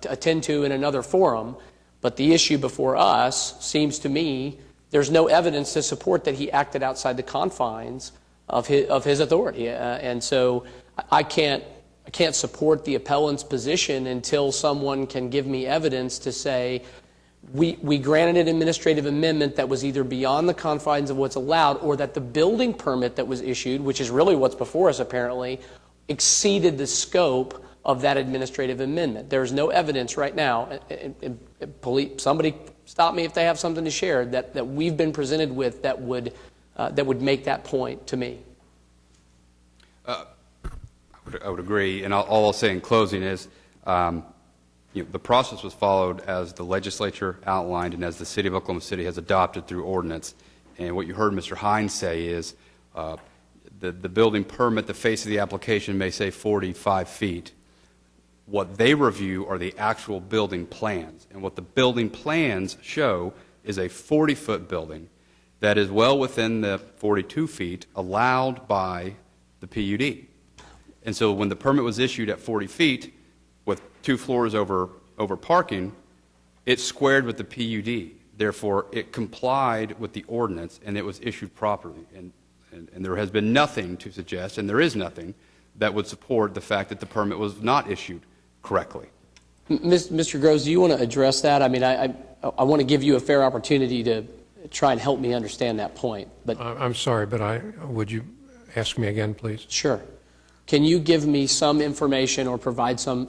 attend to in another forum. But the issue before us seems to me there's no evidence to support that he acted outside the confines of his authority. And so I can't support the appellant's position until someone can give me evidence to say we granted an administrative amendment that was either beyond the confines of what's allowed or that the building permit that was issued, which is really what's before us apparently, exceeded the scope of that administrative amendment. There's no evidence right now, somebody stop me if they have something to share, that we've been presented with that would make that point to me. I would agree, and all I'll say in closing is the process was followed as the legislature outlined and as the City of Oklahoma City has adopted through ordinance. And what you heard Mr. Hines say is the building permit, the face of the application may say 45 feet. What they review are the actual building plans. And what the building plans show is a 40-foot building that is well within the 42 feet allowed by the PUD. And so when the permit was issued at 40 feet with 2 floors over parking, it squared with the PUD. Therefore, it complied with the ordinance and it was issued properly. And there has been nothing to suggest, and there is nothing, that would support the fact that the permit was not issued correctly. Mr. Groves, do you want to address that? I mean, I want to give you a fair opportunity to try and help me understand that point. But I'm sorry, but would you ask me again, please? Sure. Can you give me some information or provide some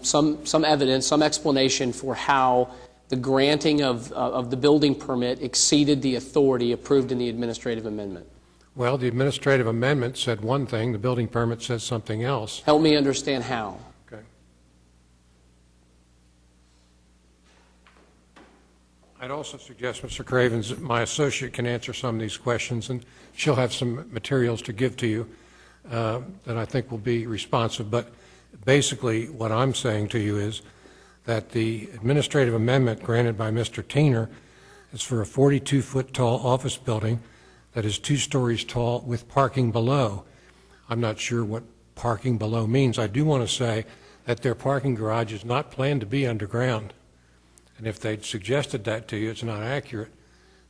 evidence, some explanation for how the granting of the building permit exceeded the authority approved in the administrative amendment? Well, the administrative amendment said one thing, the building permit says something else. Help me understand how. Okay. I'd also suggest, Mr. Cravens, that my associate can answer some of these questions, and she'll have some materials to give to you that I think will be responsive. But basically, what I'm saying to you is that the administrative amendment granted by Mr. Tiener is for a 42-foot tall office building that is 2 stories tall with parking below. I'm not sure what parking below means. I do want to say that their parking garage is not planned to be underground. And if they'd suggested that to you, it's not accurate.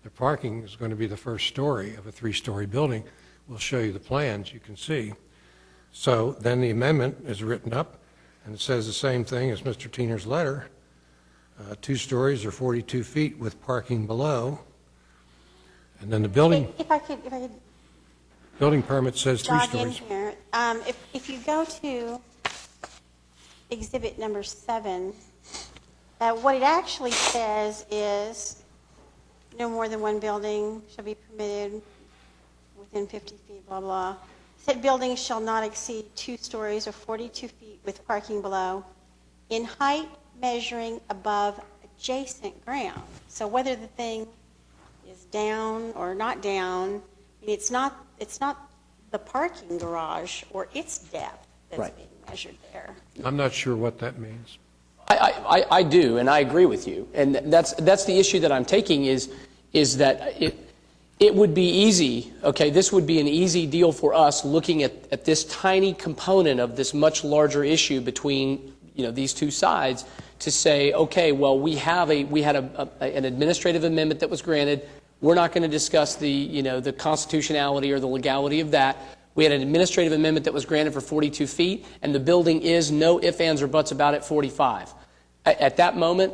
The parking is going to be the first story of a 3-story building. We'll show you the plans, you can see. So then the amendment is written up, and it says the same thing as Mr. Tiener's letter. 2 stories or 42 feet with parking below. And then the building... If I could building permit says 3 jog stories. in here. If you go to exhibit number 7, what it actually says is no more than one building shall be permitted within 50 feet, blah, blah. Said buildings shall not exceed 2 stories or 42 feet with parking below in height measuring above adjacent ground. So whether the thing is down or not down, it's not the parking garage or its depth that's Right. being measured there. I'm not sure what that means. I do, and I agree with you. And that's the issue that I'm taking is that it would be easy, okay, this would be an easy deal for us looking at this tiny component of this much larger issue between, these two sides to say, okay, well, we had an administrative amendment that was granted. We're not going to discuss the constitutionality or the legality of that. We had an administrative amendment that was granted for 42 feet, and the building is no ifs, ands, or buts about it 45. At that moment,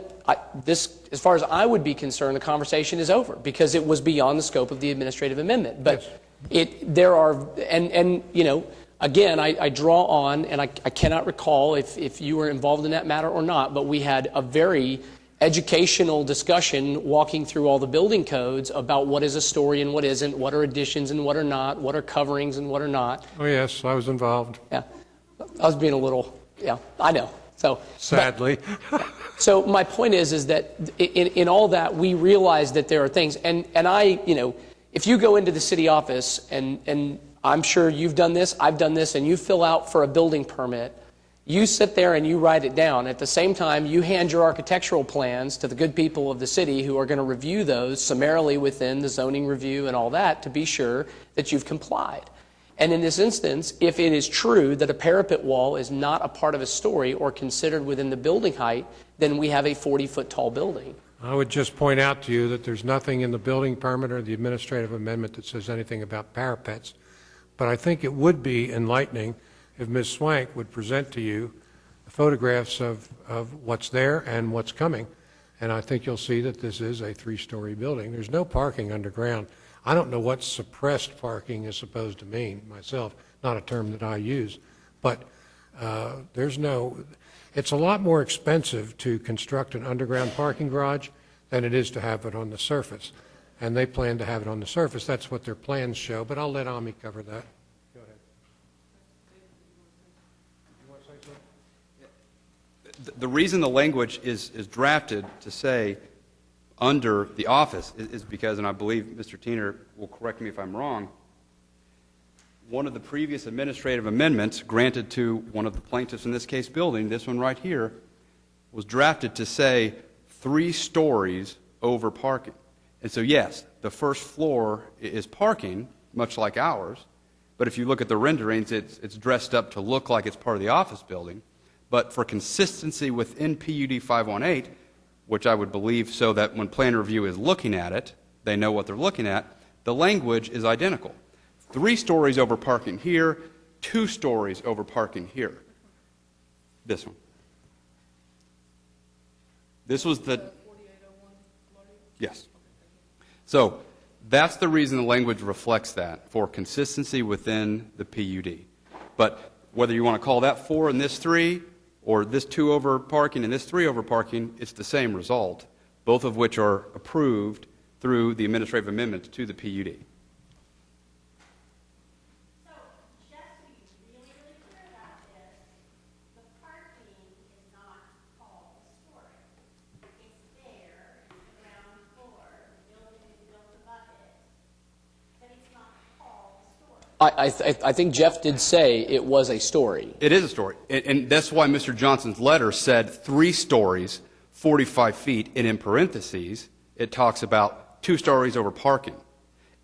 as far as I would be concerned, the conversation is over because it was beyond the scope of the administrative amendment. But again, I draw on, and I cannot recall if you were involved in that matter or not, but we had a very educational discussion walking through all the building codes about what is a story and what isn't, what are additions and what are not, what are coverings and what are not. Oh, yes, I was involved. Yeah, I was being a little, I know. So sadly. So my point is that in all that, we realize that there are things, and I, if you go into the city office, and I'm sure you've done this, I've done this, and you fill out for a building permit, you sit there and you write it down. At the same time, you hand your architectural plans to the good people of the city who are going to review those summarily within the zoning review and all that to be sure that you've complied. And in this instance, if it is true that a parapet wall is not a part of a story or considered within the building height, then we have a 40-foot tall building. I would just point out to you that there's nothing in the building permit or the administrative amendment that says anything about parapets. But I think it would be enlightening if Ms. Swank would present to you the photographs of what's there and what's coming. And I think you'll see that this is a 3-story building. There's no parking underground. I don't know what suppressed parking is supposed to mean myself, not a term that I use. But it's a lot more expensive to construct an underground parking garage than it is to have it on the surface. And they plan to have it on the surface. That's what their plans show. But I'll let Ami cover that. Go ahead. You want to say something? The reason the language is drafted to say under the office is because, and I believe Mr. Tiener will correct me if I'm wrong, one of the previous administrative amendments granted to one of the plaintiffs in this case building, this one right here, was drafted to say 3 stories over parking. And so, yes, the first floor is parking, much like ours, but if you look at the renderings, it's dressed up to look like it's part of the office building. But for consistency within PUD 518, which I would believe so that when plan review is looking at it, they know what they're looking at, the language is identical. 3 stories over parking here, 2 stories over parking here. This one. This was the... Yes. So that's the reason the language reflects that, for consistency within the PUD. But whether you want to call that 4 and this 3, or this 2 over parking and this 3 over parking, it's the same result, both of which are approved through the administrative amendments to the PUD. I think Jeff did say it was a story. It is a story. And that's why Mr. Johnson's letter said 3 stories, 45 feet, and in parentheses, it talks about 2 stories over parking.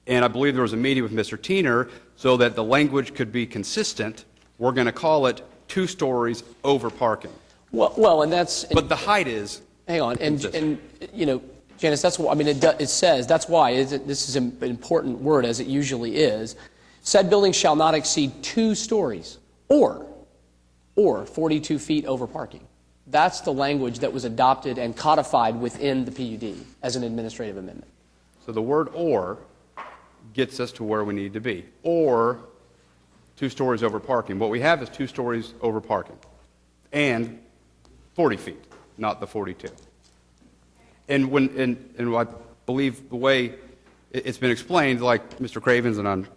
And I believe there was a meeting with Mr. Tiener so that the language could be consistent. We're going to call it 2 stories over parking. Well, and that's... But the height is... Hang on, and you know, Janice, that's why, I mean, it says, that's why this is an important word, as it usually is. Said building shall not exceed 2 stories or 42 feet over parking. That's the language that was adopted and codified within the PUD as an administrative amendment. So the word "or" gets us to where we need to be. Or 2 stories over parking. What we have is 2 stories over parking and 40 feet, not the 42. And I believe the way it's been explained, like Mr. Cravens, and I'm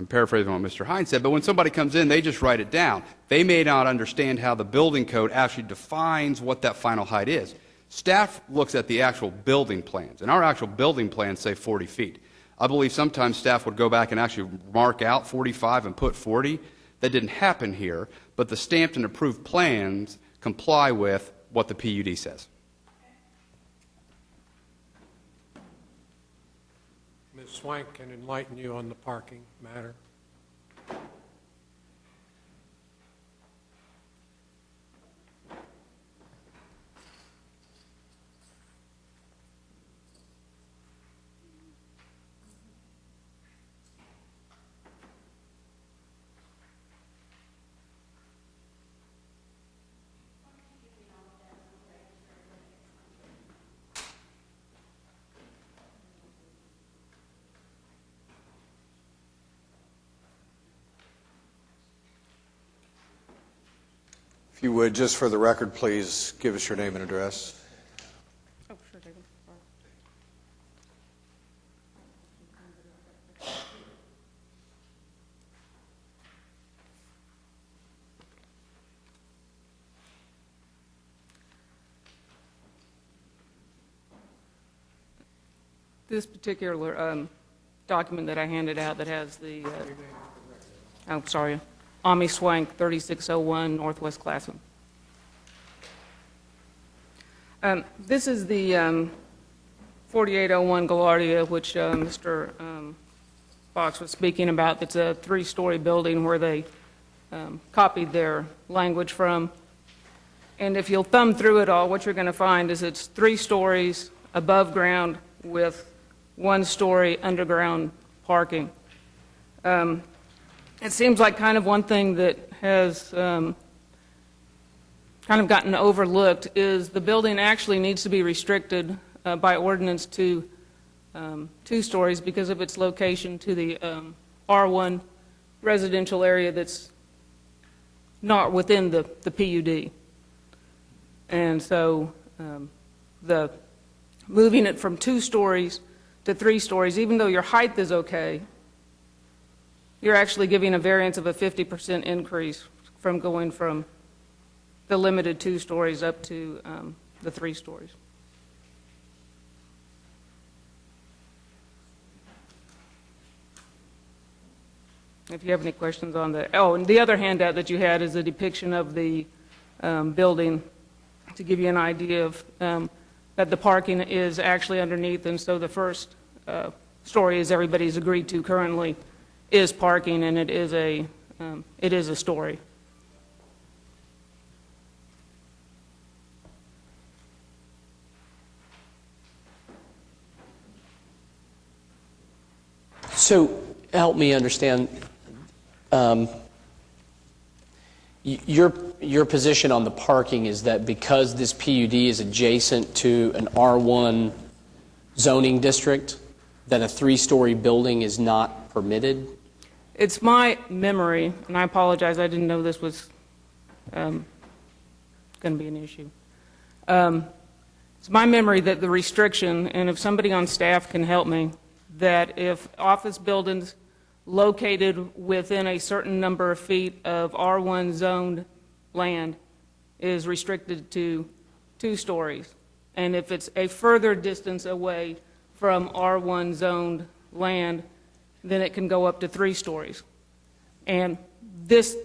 paraphrasing what Mr. Hines said, but when somebody comes in, they just write it down. They may not understand how the building code actually defines what that final height is. Staff looks at the actual building plans, and our actual building plans say 40 feet. I believe sometimes staff would go back and actually mark out 45 and put 40. That didn't happen here, but the stamped and approved plans comply with what the PUD says. Ms. Swank can enlighten you on the parking matter. If you would, just for the record, please give us your name and address. Oh, sure, David. This particular document that I handed out that has the, Ami Swank, 3601 Northwest Classroom. This is the 4801 Gaillardia, which Mr. Fox was speaking about. It's a 3-story building where they copied their language from. And if you'll thumb through it all, what you're going to find is it's 3 stories above ground with 1-story underground parking. It seems like kind of one thing that has kind of gotten overlooked is the building actually needs to be restricted by ordinance to 2 stories because of its location to the R1 residential area that's not within the PUD. And so the moving it from 2 stories to 3 stories, even though your height is okay, you're actually giving a variance of a 50% increase from going from the limited 2 stories up to the 3 stories. If you have any questions on that. Oh, and the other handout that you had is a depiction of the building to give you an idea of that the parking is actually underneath, and so the first story, as everybody's agreed to currently, is parking, and it is a story. So help me understand your position on the parking is that because this PUD is adjacent to an R1 zoning district that a three-story building is not permitted? It's my memory, and I apologize, I didn't know this was going to be an issue. It's my memory that the restriction, and if somebody on staff can help me, that if office buildings located within a certain number of feet of R1 zoned land is restricted to 2 stories. And if it's a further distance away from R1 zoned land, then it can go up to 3 stories. And this,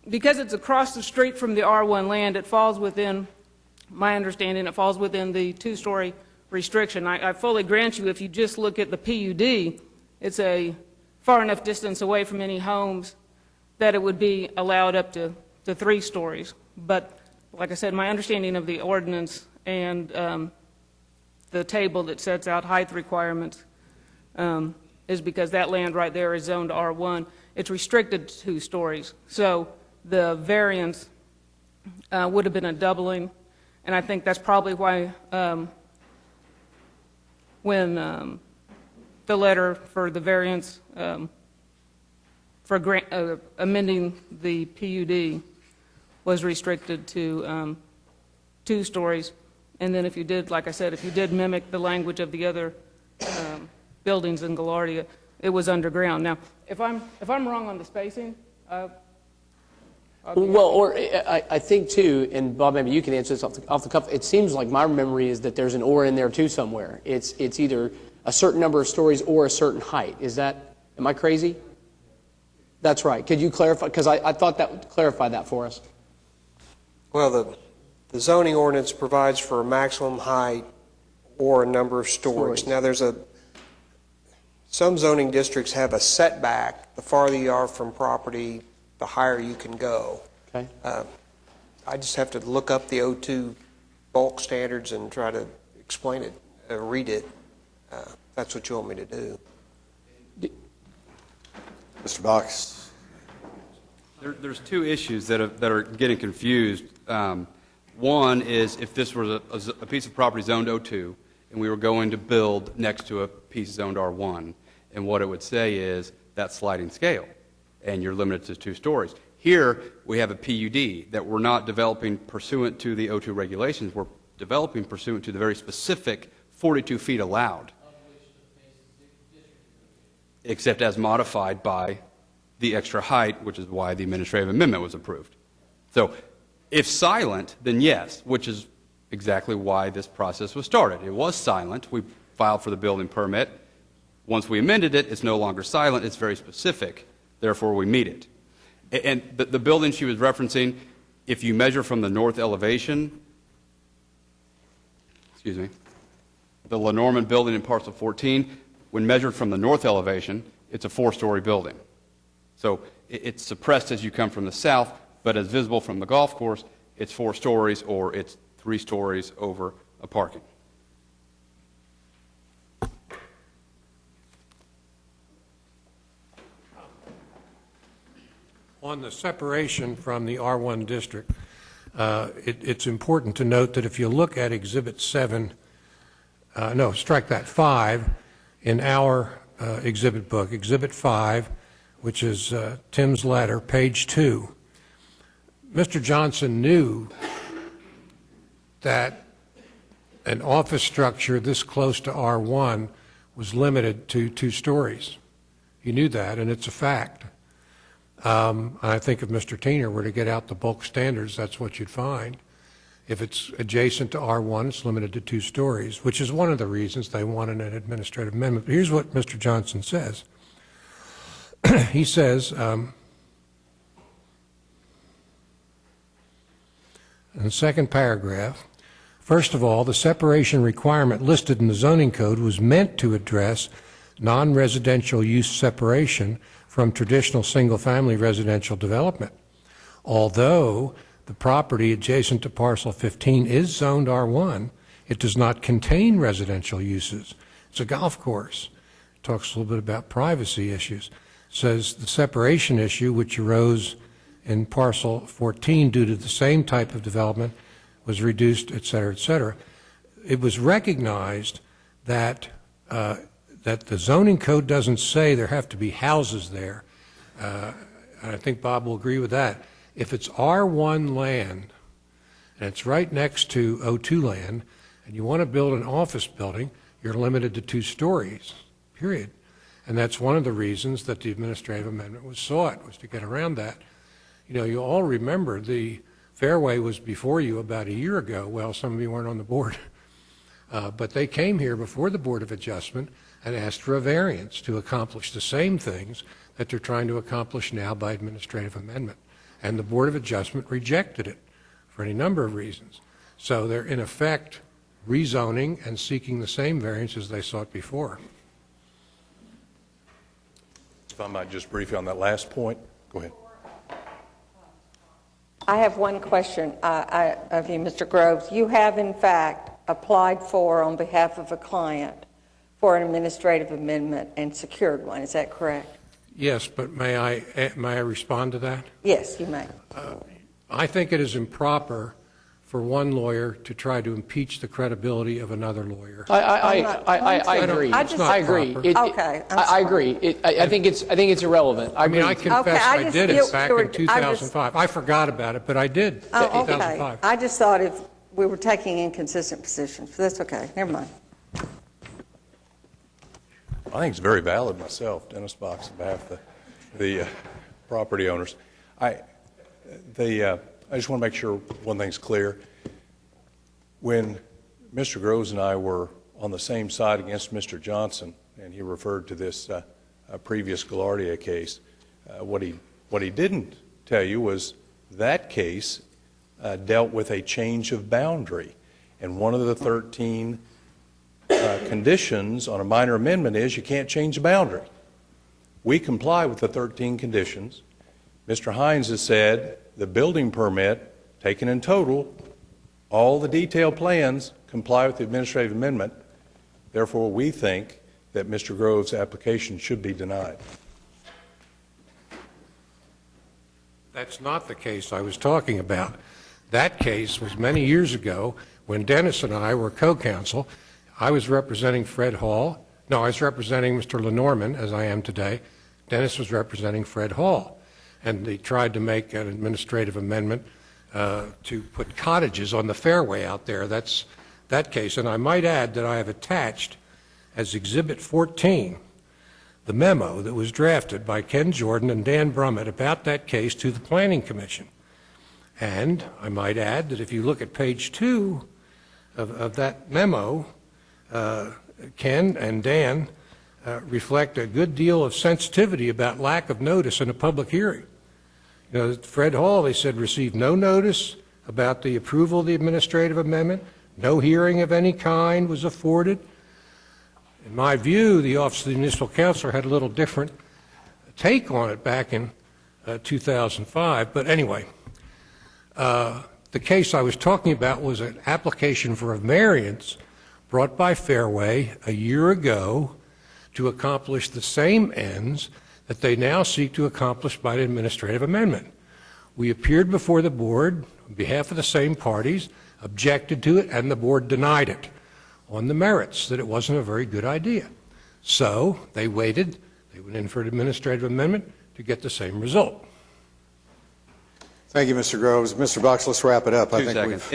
because it's across the street from the R1 land, it falls within, my understanding, it falls within the 2-story restriction. I fully grant you, if you just look at the PUD, it's a far enough distance away from any homes that it would be allowed up to 3 stories. But like I said, my understanding of the ordinance and the table that sets out height requirements is because that land right there is zoned R1. It's restricted to 2 stories. So the variance would have been a doubling, and I think that's probably why when the letter for the variance for amending the PUD was restricted to 2 stories. And then if you did, like I said, if you did mimic the language of the other buildings in Gaillardia, it was underground. Now, if I'm wrong on the spacing, well, or I think too, and Bob, maybe you can answer this off the cuff. It seems like my memory is that there's an or in there too somewhere. It's either a certain number of stories or a certain height. Is that? Am I crazy? That's right. Could you clarify? Because I thought that would clarify that for us. Well, the zoning ordinance provides for a maximum height or a number of stories. Now, some zoning districts have a setback. The farther you are from property, the higher you can go. Okay. I just have to look up the O2 bulk standards and try to explain it, read it. That's what you want me to do. Mr. Box. There's 2 issues that are getting confused. One is if this was a piece of property zoned O2 and we were going to build next to a piece zoned R1, and what it would say is that's sliding scale, and you're limited to 2 stories. Here we have a PUD that we're not developing pursuant to the O2 regulations. We're developing pursuant to the very specific 42 feet allowed, except as modified by the extra height, which is why the administrative amendment was approved. So if silent, then yes, which is exactly why this process was started. It was silent. We filed for the building permit. Once we amended it, it's no longer silent. It's very specific. Therefore, we meet it. And the building she was referencing, if you measure from the north elevation, the Lenormand building in parcel 14, when measured from the north elevation, it's a 4-story building. So it's suppressed as you come from the south, but as visible from the golf course, it's 4 stories or it's 3 stories over a parking. On the separation from the R1 district, it's important to note that if you look at Exhibit 7, strike that, 5, in our exhibit book, Exhibit 5, which is Tim's letter, page 2, Mr. Johnson knew that an office structure this close to R1 was limited to 2 stories. He knew that, and it's a fact. I think if Mr. Tiener were to get out the bulk standards, that's what you'd find. If it's adjacent to R1, it's limited to 2 stories, which is one of the reasons they wanted an administrative amendment. But here's what Mr. Johnson says. He says, in the second paragraph, first of all, the separation requirement listed in the zoning code was meant to address non-residential use separation from traditional single-family residential development. Although the property adjacent to parcel 15 is zoned R1, it does not contain residential uses. It's a golf course. It talks a little bit about privacy issues. It says the separation issue, which arose in parcel 14 due to the same type of development, was reduced, et cetera, et cetera. it was recognized that, that the zoning code doesn't say there have to be houses there. And I think Bob will agree with that. If it's R1 land, and it's right next to O2 land, and you want to build an office building, you're limited to 2 stories, period. And that's one of the reasons that the administrative amendment was sought, was to get around that. You know, you all remember the Fairway was before you about a year ago. Well, some of you weren't on the board. But they came here before the Board of Adjustment and asked for a variance to accomplish the same things that they're trying to accomplish now by administrative amendment. And the Board of Adjustment rejected it for any number of reasons. So they're, in effect, rezoning and seeking the same variance as they sought before. If I might just briefly on that last point, go ahead. I have one question of you, Mr. Groves. You have, in fact, applied for, on behalf of a client, for an administrative amendment and secured one. Is that correct? Yes, but may I respond to that? Yes, you may. I think it is improper for one lawyer to try to impeach the credibility of another lawyer. I agree. I agree. Okay. I agree. I think it's irrelevant. I mean, I confess I did it back in 2005. I forgot about it, but I did in 2005. Okay. I just thought if we were taking inconsistent positions. That's okay. Never mind. I think it's very valid myself, Dennis Box, on behalf of the property owners. I just want to make sure one thing's clear. When Mr. Groves and I were on the same side against Mr. Johnson, and he referred to this previous Gaillardia case, what he didn't tell you was that case dealt with a change of boundary. And one of the 13 conditions on a minor amendment is you can't change the boundary. We comply with the 13 conditions. Mr. Hines has said the building permit, taken in total, all the detailed plans comply with the administrative amendment. Therefore, we think that Mr. Groves' application should be denied. That's not the case I was talking about. That case was many years ago when Dennis and I were co-counsel. I was representing Fred Hall. No, I was representing Mr. Lenormand, as I am today. Dennis was representing Fred Hall. And they tried to make an administrative amendment to put cottages on the fairway out there. That's that case. And I might add that I have attached as Exhibit 14 the memo that was drafted by Ken Jordan and Dan Brummett about that case to the Planning Commission. And I might add that if you look at page 2 of that memo, Ken and Dan reflect a good deal of sensitivity about lack of notice in a public hearing. You know, Fred Hall, they said, received no notice about the approval of the administrative amendment. No hearing of any kind was afforded. In my view, the Office of the Municipal Counselor had a little different take on it back in 2005. But anyway, the case I was talking about was an application for a variance brought by Fairway a year ago to accomplish the same ends that they now seek to accomplish by an administrative amendment. We appeared before the board on behalf of the same parties, objected to it, and the board denied it on the merits that it wasn't a very good idea. So they waited, they went in for an administrative amendment to get the same result. Thank you, Mr. Groves. Mr. Box, let's wrap it up. 2 seconds.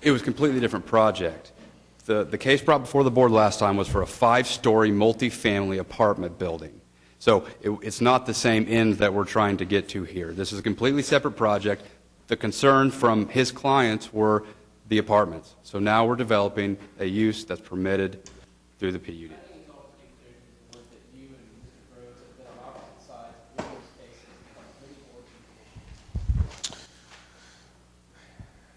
It was a completely different project. The case brought before the board last time was for a 5-story multifamily apartment building. So it's not the same end that we're trying to get to here. This is a completely separate project. The concern from his clients were the apartments. So now we're developing a use that's permitted through the PUD.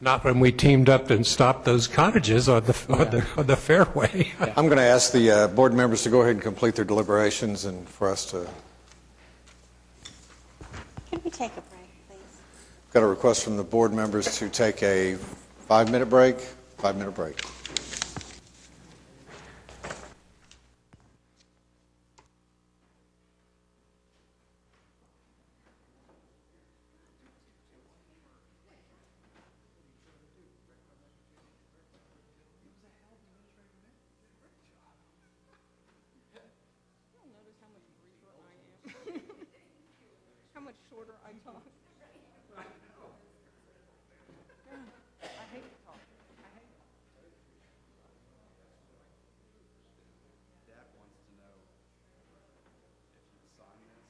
Not when we teamed up and stopped those cottages on the fairway. I'm going to ask the board members to go ahead and complete their deliberations and for us to... Can we take a break, please? Got a request from the board members to take a 5-minute break. 5-minute break. shorter I talk. I hate to talk. I hate Dad wants to know if you sign this.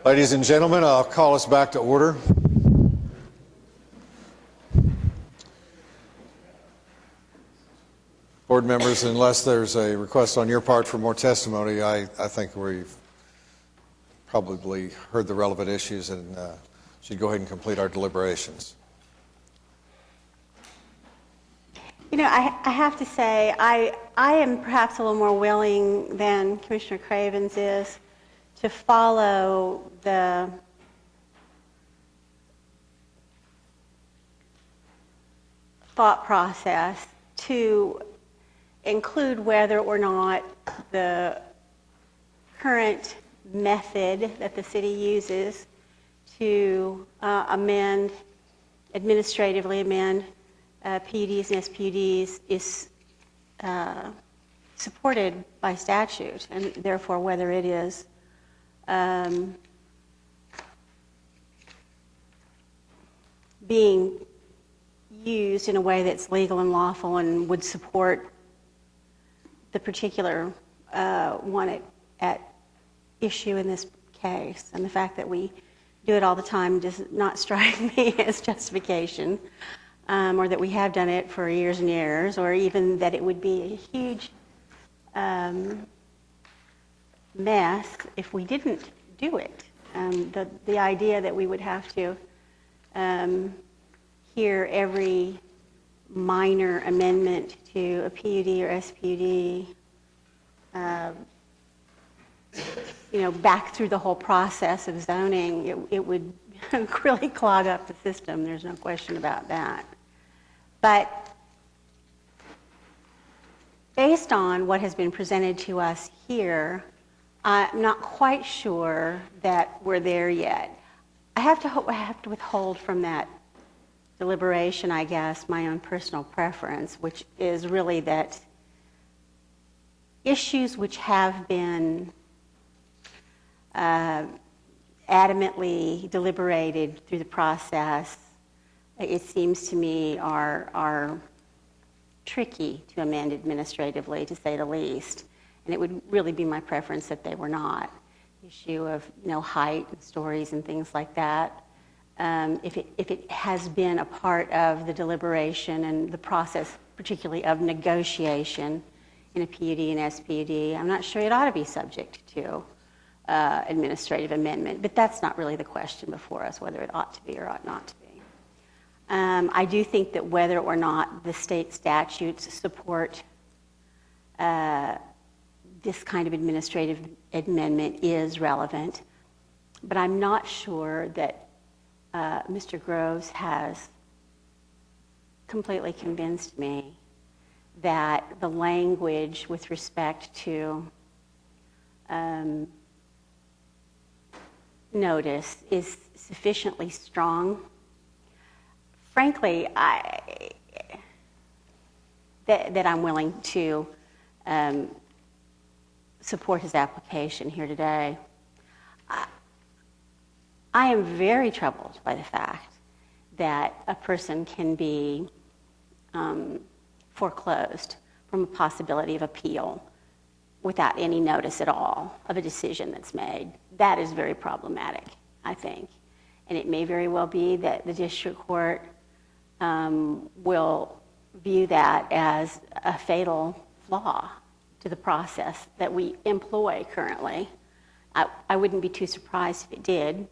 Ladies and gentlemen, I'll call us back to order. Board members, unless there's a request on your part for more testimony, I think we've probably heard the relevant issues and should go ahead and complete our deliberations. You know, I have to say, I am perhaps a little more willing than Commissioner Cravens is to follow the thought process to include whether or not the current method that the city uses to administratively amend PUDs and SPUDs is supported by statute, and therefore whether it is being used in a way that's legal and lawful and would support the particular one at issue in this case. And the fact that we do it all the time does not strike me as justification, or that we have done it for years and years, or even that it would be a huge mess if we didn't do it. The idea that we would have to hear every minor amendment to a PUD or SPUD, back through the whole process of zoning, it would really clog up the system. There's no question about that. But based on what has been presented to us here, I'm not quite sure that we're there yet. I have to withhold from that deliberation, I guess, my own personal preference, which is really that issues which have been adamantly deliberated through the process, it seems to me, are tricky to amend administratively, to say the least. And it would really be my preference that they were not. The issue of height and stories and things like that. If it has been a part of the deliberation and the process, particularly of negotiation in a PUD and SPUD, I'm not sure it ought to be subject to administrative amendment. But that's not really the question before us, whether it ought to be or ought not to be. I do think that whether or not the state statutes support this kind of administrative amendment is relevant, but I'm not sure that Mr. Groves has completely convinced me that the language with respect to notice is sufficiently strong. Frankly, that I'm willing to support his application here today. I am very troubled by the fact that a person can be foreclosed from a possibility of appeal without any notice at all of a decision that's made. That is very problematic, I think. And it may very well be that the district court will view that as a fatal flaw to the process that we employ currently. I wouldn't be too surprised if it did.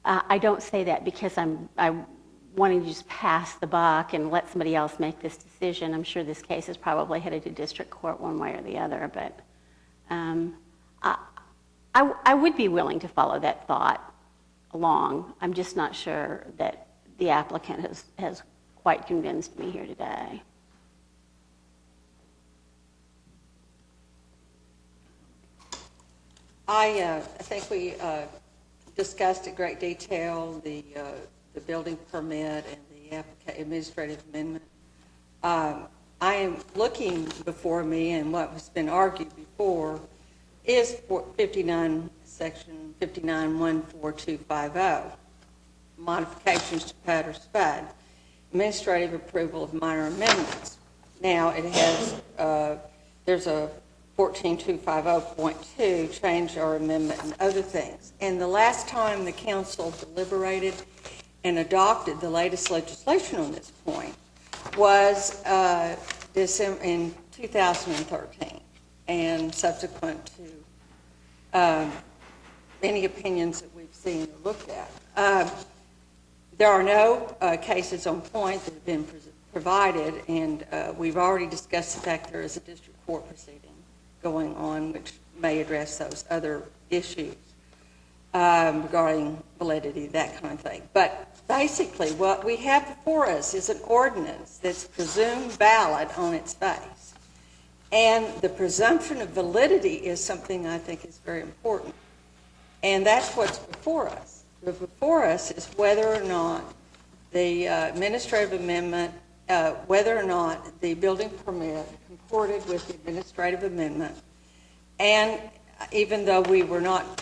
I don't say that because I'm wanting to just pass the buck and let somebody else make this decision. I'm sure this case is probably headed to district court one way or the other, but I would be willing to follow that thought along. I'm just not sure that the applicant has quite convinced me here today. I think we discussed in great detail the building permit and the administrative amendment. I am looking before me, and what has been argued before is section 59.14250, modifications to Powder Spud, administrative approval of minor amendments. Now it has there's a 14250.2, change or amendment and other things. And the last time the council deliberated and adopted the latest legislation on this point was in 2013, and subsequent to many opinions that we've seen or looked at. There are no cases on point that have been provided, and we've already discussed the fact there is a district court proceeding going on which may address those other issues regarding validity, that kind of thing. But basically what we have before us is an ordinance that's presumed valid on its face. And the presumption of validity is something I think is very important. And that's what's before us. But before us is whether or not the administrative amendment, whether or not the building permit comported with the administrative amendment. And even though we were not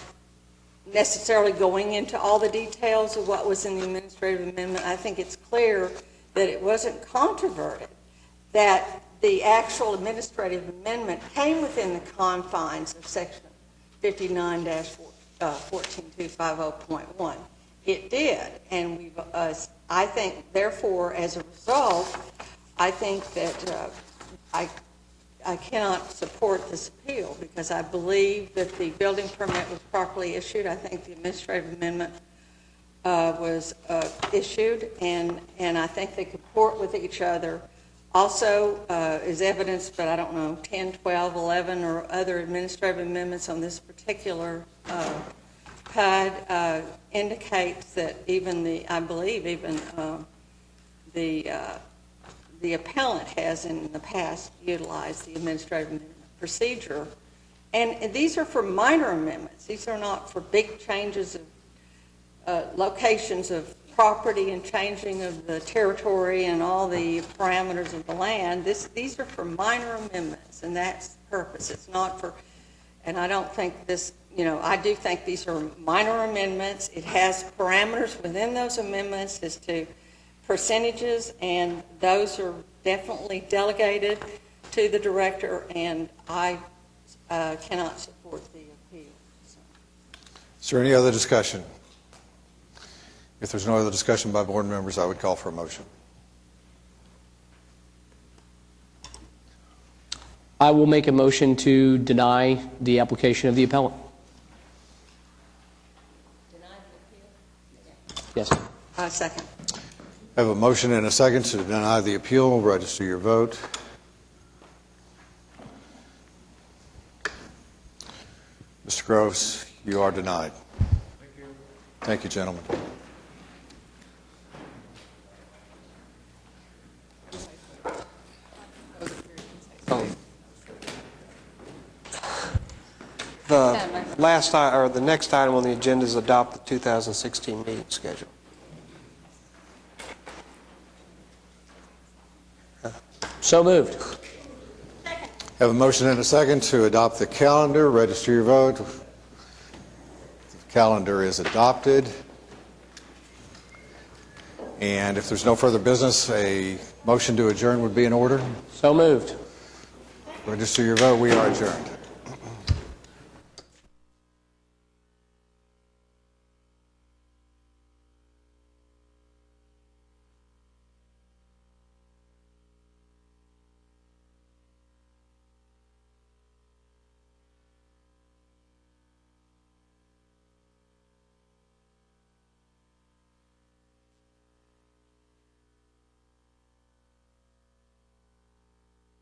necessarily going into all the details of what was in the administrative amendment, I think it's clear that it wasn't controverted, that the actual administrative amendment came within the confines of section 59-14250.1. It did, and we've, I think, therefore, as a result, I think that I cannot support this appeal because I believe that the building permit was properly issued. I think the administrative amendment was issued, and I think they comport with each other. Also, is evidenced, but I don't know, 10, 12, 11, or other administrative amendments on this particular PUD indicates that even I believe even the the appellant has in the past utilized the administrative amendment procedure. And these are for minor amendments. These are not for big changes of locations of property and changing of the territory and all the parameters of the land. These are for minor amendments, and that's the purpose. It's not for, and I don't think this, I do think these are minor amendments. It has parameters within those amendments as to percentages, and those are definitely delegated to the director, and I cannot support the appeal. Is there any other discussion? If there's no other discussion by board members, I would call for a motion. I will make a motion to deny the application of the appellant. Yes. Second. I have a motion and a second to deny the appeal. Register your vote. Mr. Groves, you are denied. Thank you. Thank you, gentlemen. The next item on the agenda is adopt the 2016 meeting schedule. So moved. Have a motion and a second to adopt the calendar. Register your vote. The calendar is adopted. And if there's no further business, a motion to adjourn would be in order. So moved. Register your vote. We are adjourned.